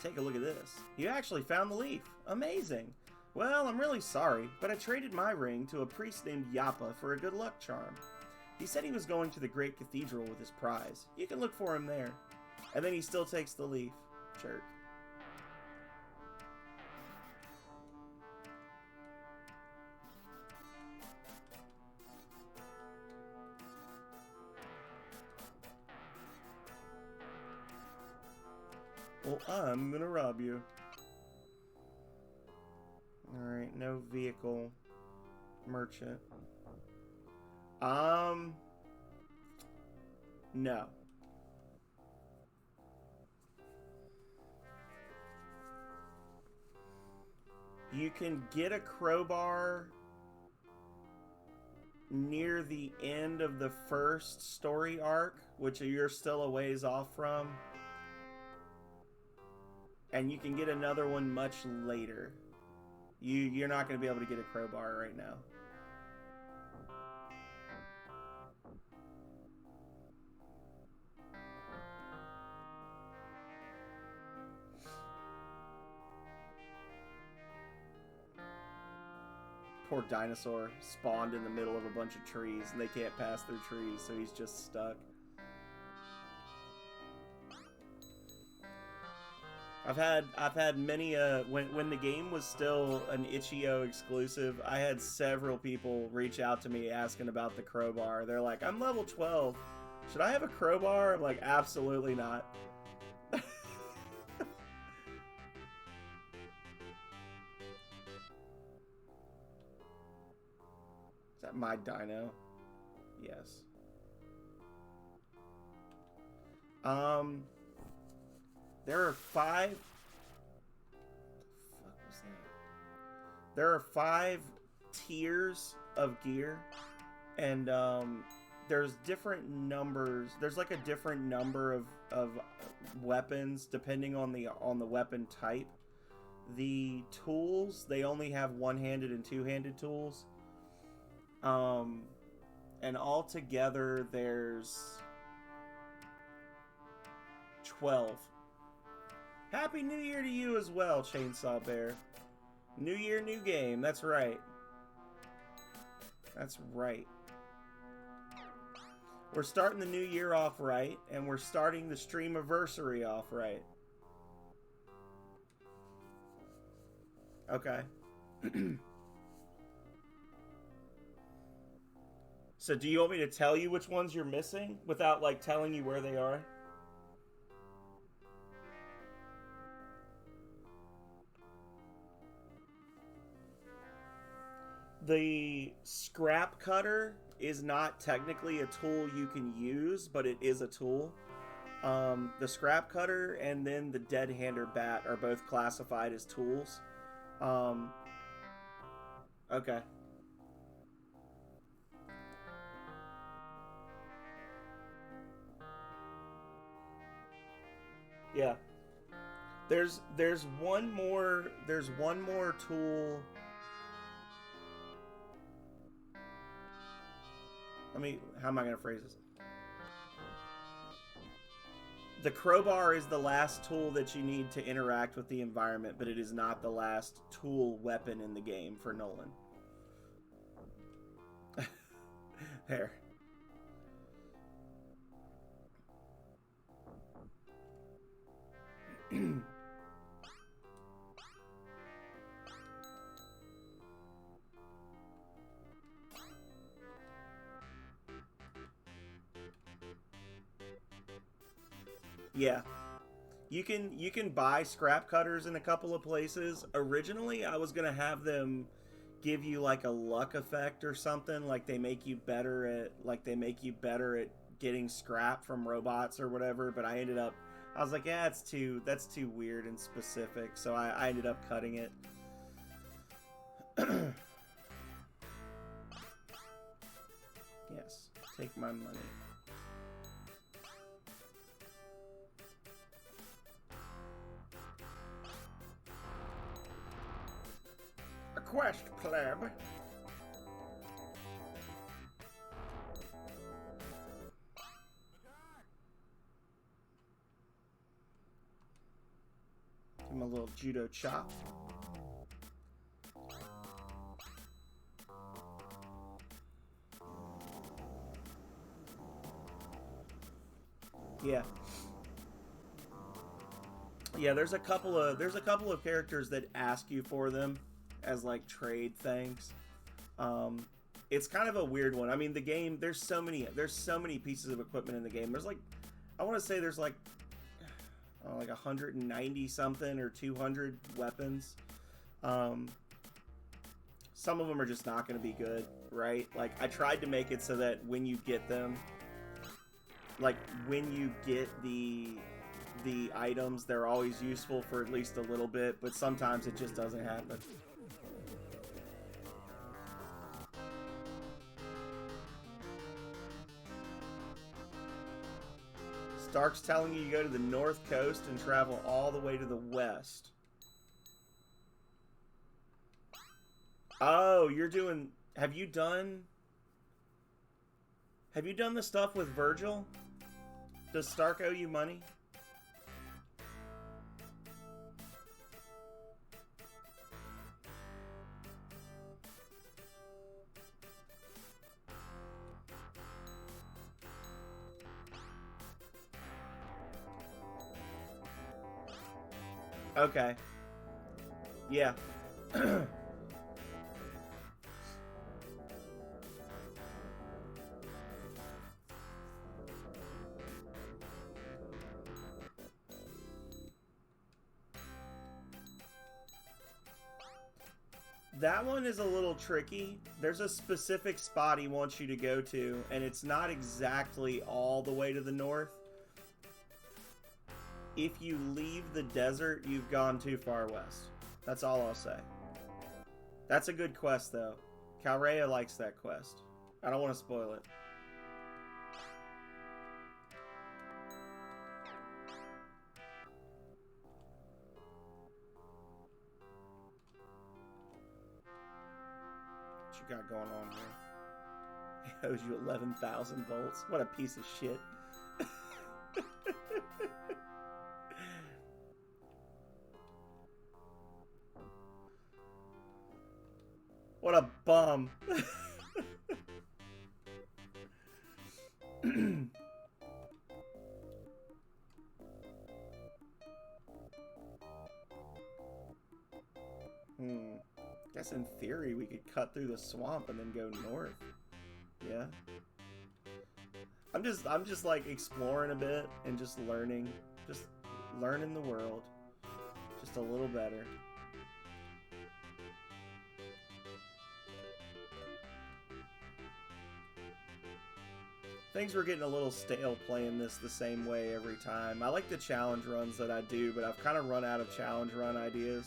Take a look at this. You actually found the leaf. Amazing. Well, I'm really sorry, but I traded my ring to a priest named Yappa for a good luck charm. He said he was going to the great cathedral with his prize. You can look for him there. And then he still takes the leaf. Jerk. Well, I'm gonna rob you. Alright, no vehicle. Merchant. No. You can get a crowbar near the end of the first story arc, which you're still a ways off from. And you can get another one much later. You're not going to be able to get a crowbar right now. Poor dinosaur spawned in the middle of a bunch of trees and they can't pass through trees, so he's just stuck. I've had many when the game was still an itch.io exclusive, I had several people reach out to me asking about the crowbar. They're like, I'm level 12. Should I have a crowbar? I'm like, absolutely not. Is that my dino? Yes. There are 5... What the fuck was that? There are 5 tiers of gear, and there's different numbers. There's like a different number of weapons depending on the weapon type. The tools, they only have one-handed and two-handed tools. And altogether there's 12. Happy New Year to you as well, Chainsaw Bear. New year, new game. That's right. That's right. We're starting the new year off right, and we're starting the Streamaversary off right. Okay. So do you want me to tell you which ones you're missing without, like, telling you where they are? The scrap cutter is not technically a tool you can use, but it is a tool. The scrap cutter and then the dead hander bat are both classified as tools. Okay. Yeah. There's one more tool. How am I gonna phrase this? The crowbar is the last tool that you need to interact with the environment, but it is not the last tool weapon in the game for Nolan. There. Yeah. You can buy scrap cutters in a couple of places. Originally, I was going to have them give you like a luck effect or something, like they make you better at getting scrap from robots or whatever, but I was like, yeah, that's too weird and specific, so I ended up cutting it. Yes, take my money. A quest, pleb. Give him a little judo chop. Yeah. Yeah, there's a couple of characters that ask you for them as like trade things. It's kind of a weird one. I mean, the game, there's so many pieces of equipment in the game. There's like, I want to say there's like 190 something or 200 weapons. Some of them are just not going to be good, right? Like, I tried to make it so that when you get them, like when you get the items, they're always useful for at least a little bit, but sometimes it just doesn't happen. Stark's telling you go to the north coast and travel all the way to the west. Oh, you're doing... Have you done the stuff with Virgil? Does Stark owe you money? Okay. Yeah. That one is a little tricky. There's a specific spot he wants you to go to, and it's not exactly all the way to the north. If you leave the desert, you've gone too far west. That's all I'll say. That's a good quest, though. Calrea likes that quest. I don't want to spoil it. What you got going on here? He owes you 11,000 volts. What a piece of shit. What a bum. Guess in theory we could cut through the swamp and then go north. Yeah. I'm just like exploring a bit and just learning the world just a little better. Things were getting a little stale playing this the same way every time. I like the challenge runs that I do, but I've kind of run out of challenge run ideas.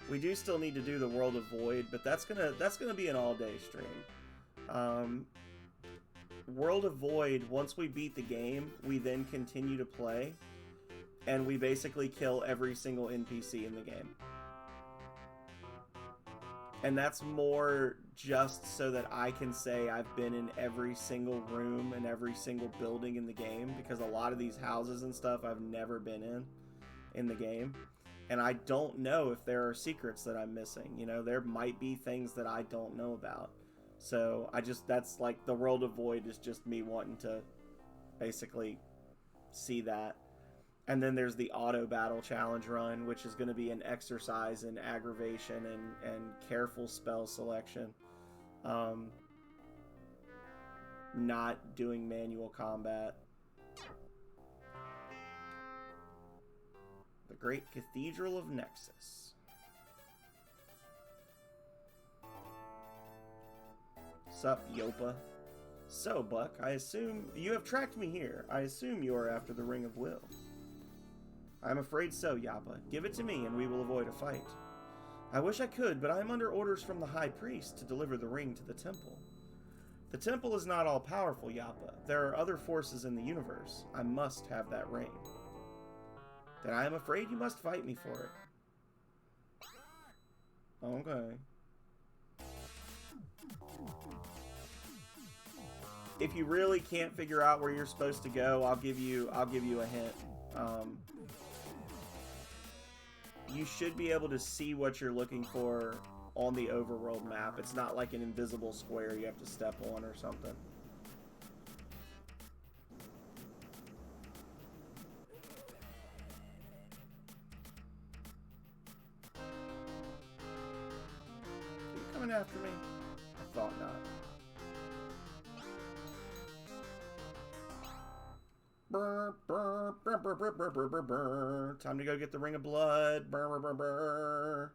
We do still need to do the World of Void, but that's gonna be an all-day stream. World of Void, once we beat the game, we then continue to play, and we basically kill every single NPC in the game. And that's more just so that I can say I've been in every single room and every single building in the game, because a lot of these houses and stuff I've never been in the game. And I don't know if there are secrets that I'm missing. You know, there might be things that I don't know about. So that's like the World of Void is just me wanting to basically see that. And then there's the auto battle challenge run, which is going to be an exercise in aggravation and careful spell selection. Not doing manual combat. The Great Cathedral of Nexus. Sup, Yopa? So, Buck, I assume you have tracked me here. I assume you are after the Ring of Will. I'm afraid so, Yappa. Give it to me and we will avoid a fight. I wish I could, but I am under orders from the High Priest to deliver the ring to the temple. The temple is not all-powerful, Yappa. There are other forces in the universe. I must have that ring. Then I am afraid you must fight me for it. Okay. If you really can't figure out where you're supposed to go, I'll give you a hint. You should be able to see what you're looking for on the overworld map. It's not like an invisible square you have to step on or something. Are you coming after me? I thought not. Brr, brr, brr, brr, brr, brr, brr, brr, brr. Time to go get the Ring of Blood. Brr, brr, brr, brr.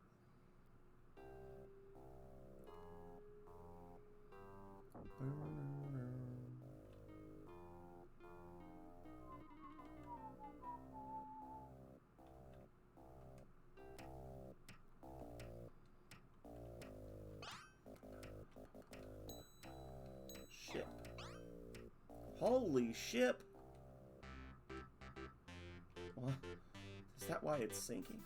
Ship. Holy ship. What? Is that why it's sinking?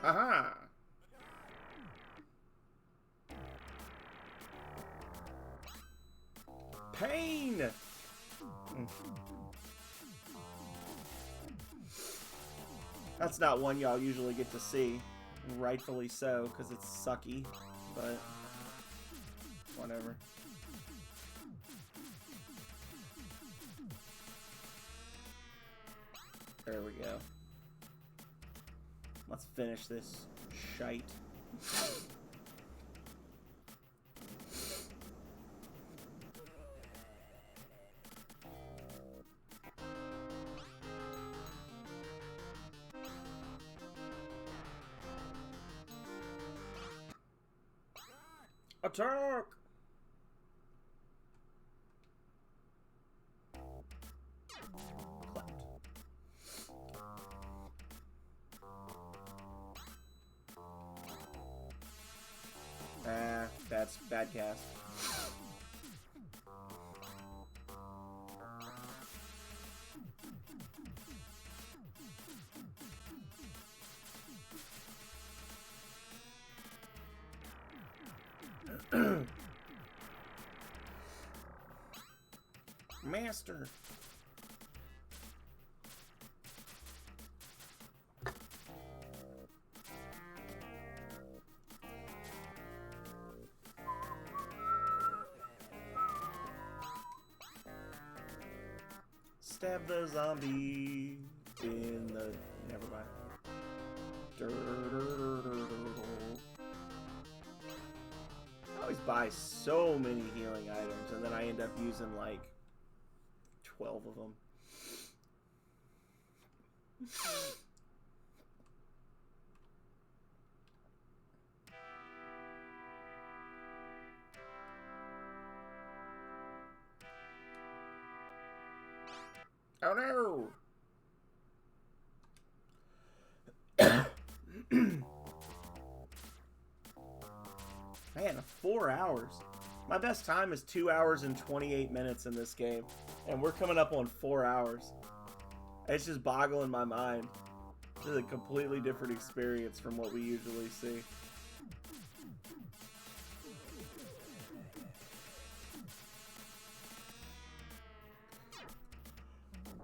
Aha! Pain! That's not one y'all usually get to see. Rightfully so, because it's sucky, but whatever. There we go. Let's finish this shite. Attack! That's bad cast. Master. Stab the zombie in the... Never mind. I always buy so many healing items, and then I end up using like 12 of them. Oh no! Man, 4 hours. My best time is 2 hours and 28 minutes in this game, and we're coming up on 4 hours. It's just boggling my mind. This is a completely different experience from what we usually see.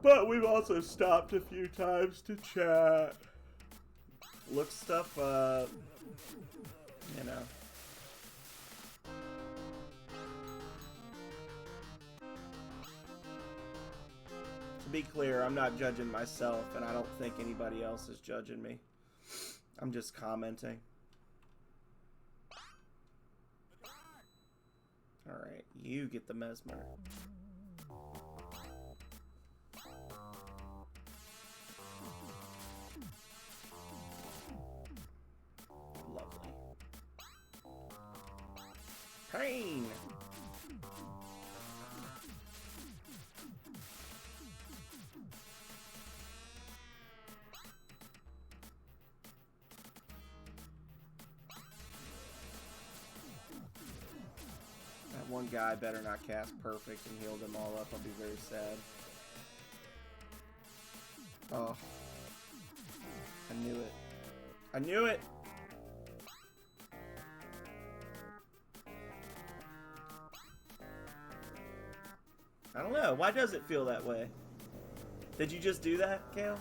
But we've also stopped a few times to chat. Look stuff up. You know. To be clear, I'm not judging myself, and I don't think anybody else is judging me. I'm just commenting. Alright, you get the mesmer. Lovely. Pain! That one guy better not cast perfect and heal them all up. I'll be very sad. Oh. I knew it. I knew it! I don't know. Why does it feel that way? Did you just do that, Kale?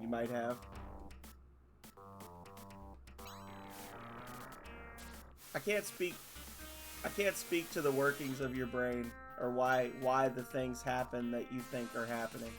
You might have. I can't speak to the workings of your brain or why the things happen that you think are happening.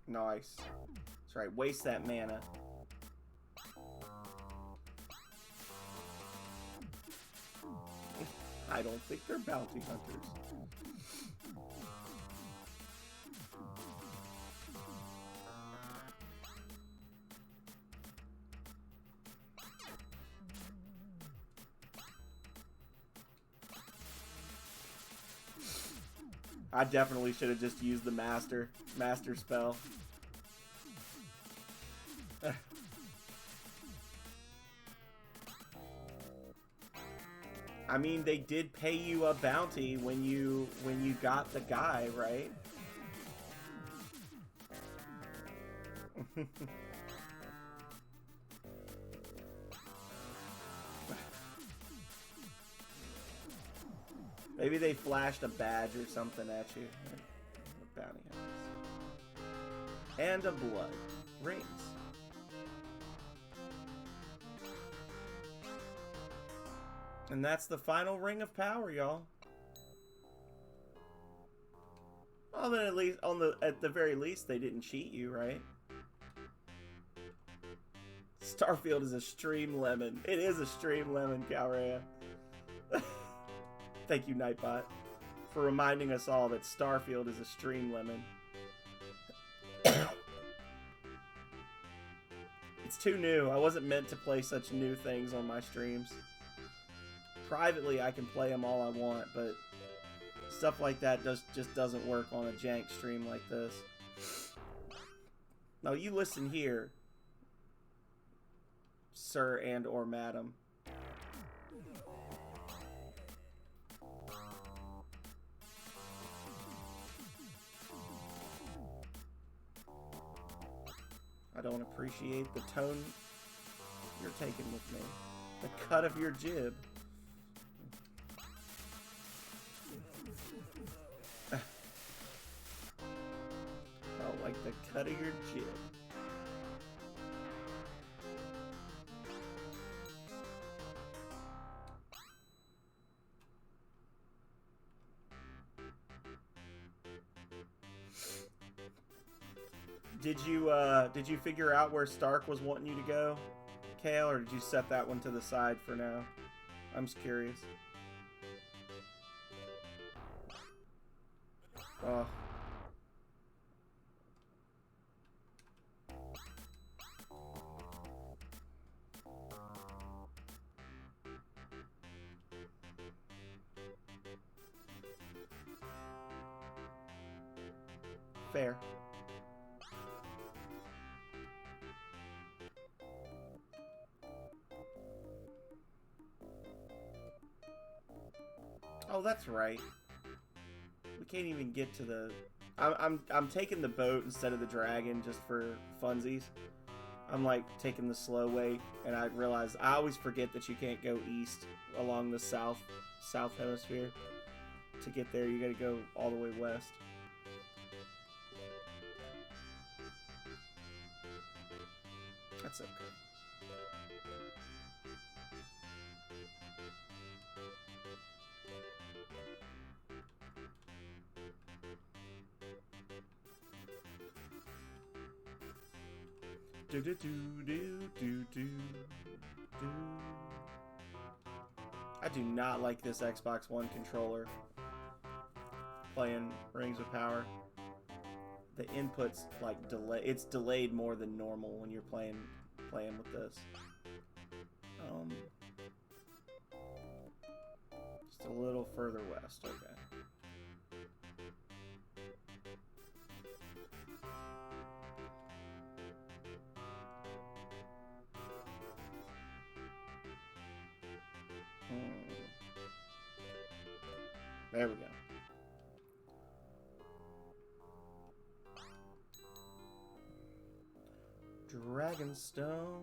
Nice. That's right, waste that mana. I don't think they're bounty hunters. I definitely should have just used the master spell. I mean, they did pay you a bounty when you got the guy, right? Maybe they flashed a badge or something at you. Bounty hunters. And a blood. Rings. And that's the final ring of power, y'all. Well, then at least at the very least they didn't cheat you, right? Starfield is a stream lemon. It is a stream lemon, Calrea. Thank you, Nightbot, for reminding us all that Starfield is a stream lemon. It's too new. I wasn't meant to play such new things on my streams. Privately, I can play them all I want, but stuff like that just doesn't work on a jank stream like this. Now, you listen here. sir and or madam. I don't appreciate the tone you're taking with me. The cut of your jib. Oh, like the cut of your jib. Did you figure out where Stark was wanting you to go, Kale, or did you set that one to the side for now? I'm just curious. Oh. Fair. Oh, that's right. We can't even get to the... I'm taking the boat instead of the dragon just for funsies. I'm like taking the slow way, and I realize I always forget that you can't go east along the south hemisphere. To get there, you gotta go all the way west. That's okay. Do do do do do do do. I do not like this Xbox One controller. Playing Rings of Power. The input's like delay. It's delayed more than normal when you're playing with this. Just a little further west. Okay. There we go. Dragonstone.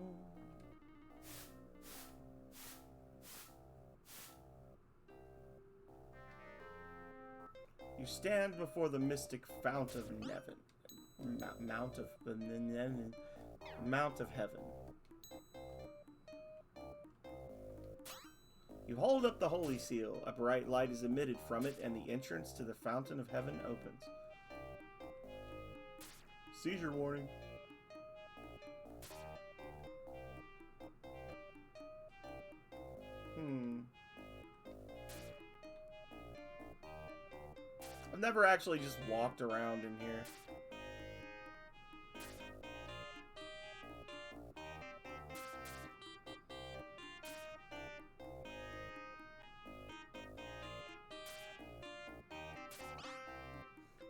You stand before the mystic fount of Nevin. Mount of Heaven. You hold up the holy seal. A bright light is emitted from it, and the entrance to the fountain of heaven opens. Seizure warning. I've never actually just walked around in here.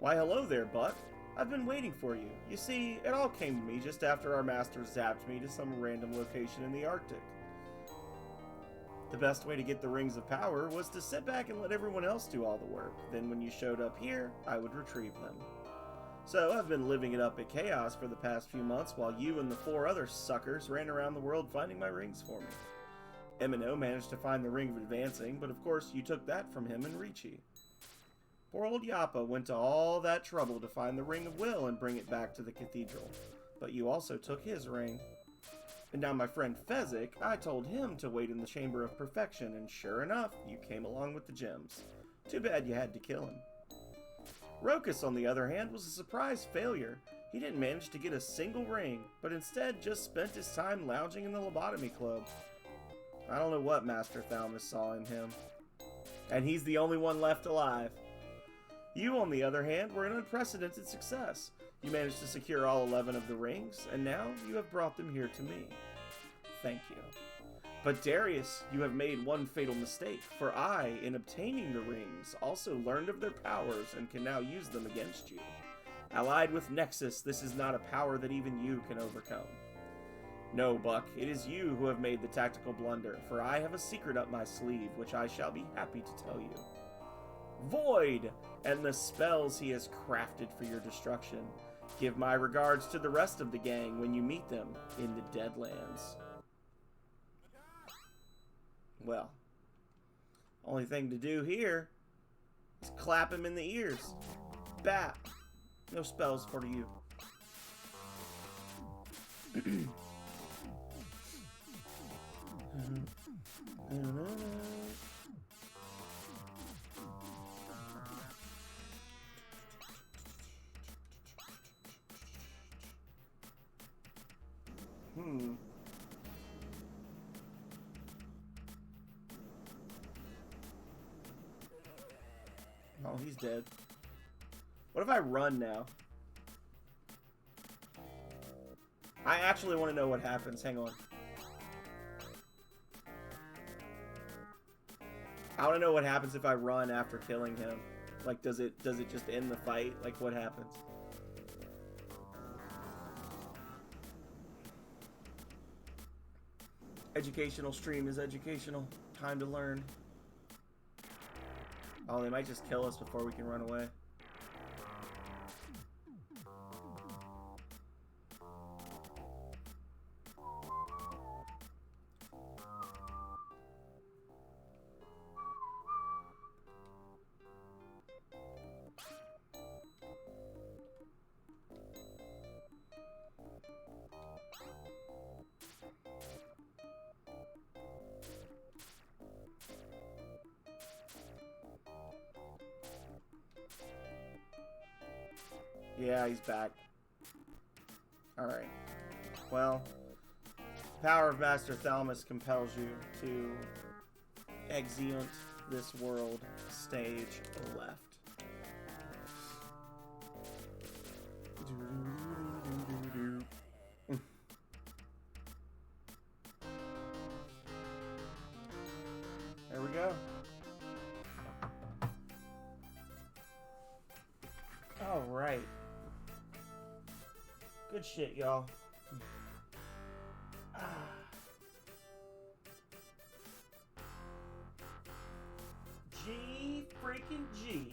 Why, hello there, Buck. I've been waiting for you. You see, it all came to me just after our master zapped me to some random location in the Arctic. The best way to get the Rings of Power was to sit back and let everyone else do all the work. Then when you showed up here, I would retrieve them. So I've been living it up at Chaos for the past few months while you and the 4 other suckers ran around the world finding my rings for me. M&O managed to find the Ring of Advancing, but of course you took that from him and Ricci. Poor old Yappa went to all that trouble to find the Ring of Will and bring it back to the cathedral. But you also took his ring. And now my friend Fezzik, I told him to wait in the Chamber of Perfection, and sure enough, you came along with the gems. Too bad you had to kill him. Rokus, on the other hand, was a surprise failure. He didn't manage to get a single ring, but instead just spent his time lounging in the lobotomy club. I don't know what Master Thalmus saw in him. And he's the only one left alive. You, on the other hand, were an unprecedented success. You managed to secure all 11 of the rings, and now you have brought them here to me. Thank you. But Darius, you have made one fatal mistake, for I, in obtaining the rings, also learned of their powers and can now use them against you. Allied with Nexus, this is not a power that even you can overcome. No, Buck, it is you who have made the tactical blunder, for I have a secret up my sleeve, which I shall be happy to tell you. Void, and the spells he has crafted for your destruction. Give my regards to the rest of the gang when you meet them in the Deadlands. Well, only thing to do here is clap him in the ears. Bat. No spells for you. Oh, he's dead. What if I run now? I actually want to know what happens. Hang on. I want to know what happens if I run after killing him. Like, does it just end the fight? Like, what happens? Educational stream is educational. Time to learn. Oh, they might just kill us before we can run away. Yeah, he's back. Alright. Well, power of Master Thalmus compels you to exeunt this world, stage left. There we go. Alright. Good shit, y'all. G freaking G.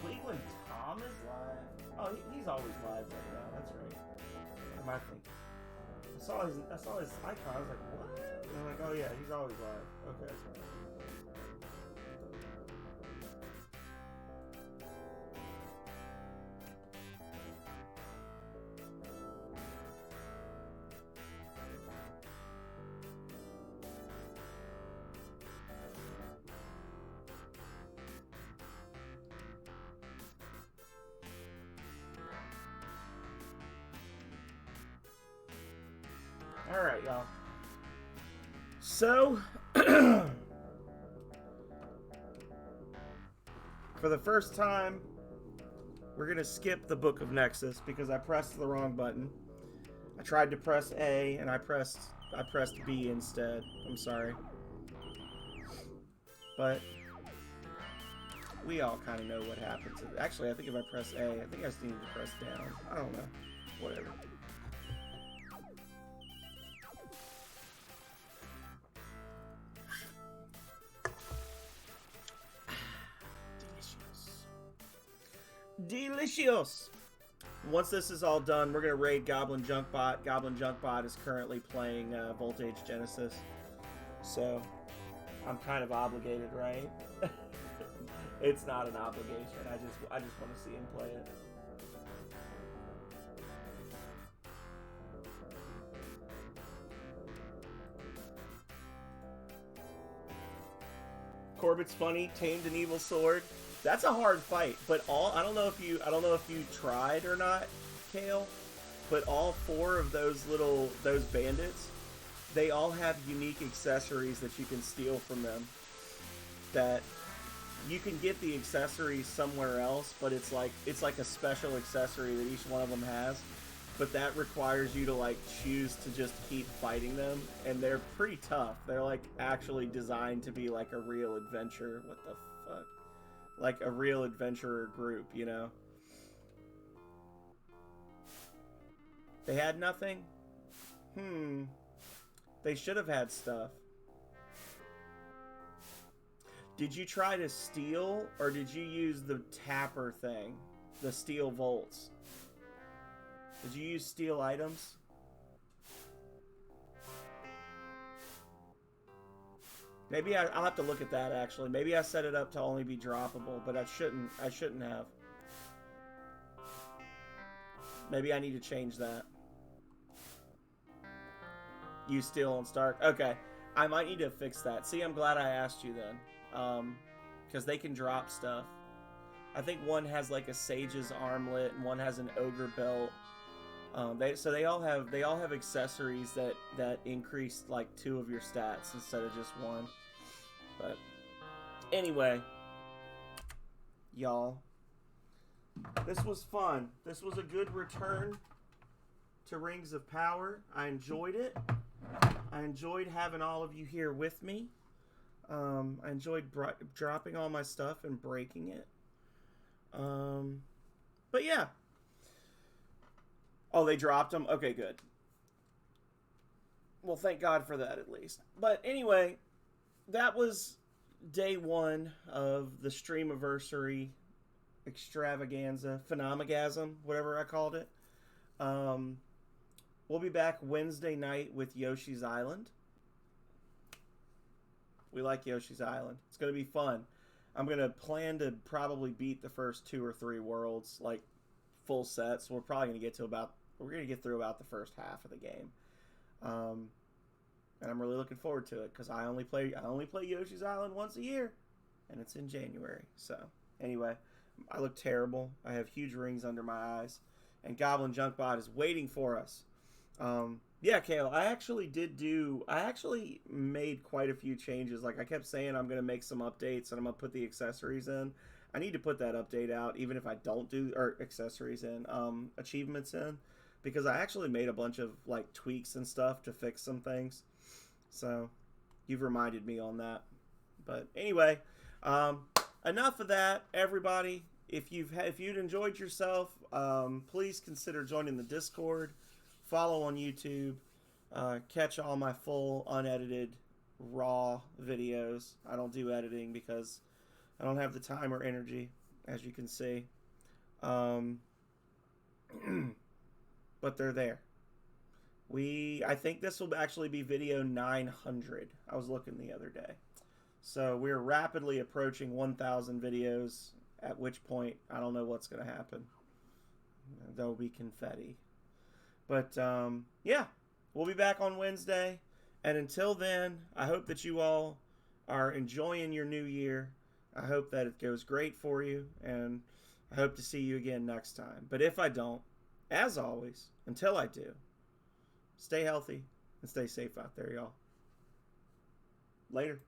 Cleveland Tom is live? Oh, he's always live right now. That's right. What am I thinking? I saw his icon. I was like, what? And I'm like, oh yeah, he's always live. Okay. Alright, y'all. So, for the first time, we're going to skip the Book of Nexus because I pressed the wrong button. I tried to press A and I pressed B instead. I'm sorry. But we all kind of know what happens. Actually, I think if I press A, I think I just needed to press down. I don't know. Whatever. Delicious. Once this is all done, we're gonna raid Goblin Junkbot. Goblin Junkbot is currently playing Voltage Genesis, so I'm kind of obligated, right? It's not an obligation. I just want to see him play it. Corbett's funny. Tamed an evil sword. That's a hard fight, but I don't know if you tried or not, Kale, but all four of those bandits, they all have unique accessories that you can steal from them. That you can get the accessories somewhere else, but it's like a special accessory that each one of them has. But that requires you to like choose to just keep fighting them, and they're pretty tough. They're like actually designed to be like a real adventure. What the fuck? Like a real adventurer group, you know? They had nothing? They should have had stuff. Did you try to steal, or did you use the tapper thing? The steel volts? Did you use steel items? Maybe I'll have to look at that, actually. Maybe I set it up to only be droppable, but I shouldn't have. Maybe I need to change that. Use steel on Stark. Okay. I might need to fix that. See, I'm glad I asked you then. Because they can drop stuff. I think one has like a Sage's armlet and one has an Ogre belt. They all have accessories that increase like 2 of your stats instead of just 1. But anyway, y'all, this was fun. This was a good return to Rings of Power. I enjoyed it. I enjoyed having all of you here with me. I enjoyed dropping all my stuff and breaking it. But yeah. Oh, they dropped them? Okay, good. Well, thank God for that at least. But anyway, that was day 1 of the Streamaversary extravaganza, phenomegasm, whatever I called it. We'll be back Wednesday night with Yoshi's Island. We like Yoshi's Island. It's going to be fun. I'm going to plan to probably beat the first 2 or 3 worlds, like full sets. We're probably going to get through about the first half of the game. And I'm really looking forward to it because I only play Yoshi's Island once a year, and it's in January. So anyway, I look terrible. I have huge rings under my eyes, and Goblin Junkbot is waiting for us. Yeah, Kale, I actually made quite a few changes. Like I kept saying, I'm going to make some updates and I'm going to put the accessories in. I need to put that update out, even if I don't do, or accessories in, achievements in, because I actually made a bunch of like tweaks and stuff to fix some things. So you've reminded me on that. But anyway, enough of that, everybody. If you'd enjoyed yourself, please consider joining the Discord. Follow on YouTube. Catch all my full, unedited, raw videos. I don't do editing because I don't have the time or energy, as you can see. But they're there. I think this will actually be video 900. I was looking the other day. So we're rapidly approaching 1,000 videos, at which point I don't know what's going to happen. There'll be confetti. But, yeah, we'll be back on Wednesday. And until then, I hope that you all are enjoying your new year. I hope that it goes great for you. And I hope to see you again next time. But if I don't, as always, until I do, stay healthy and stay safe out there, y'all. Later.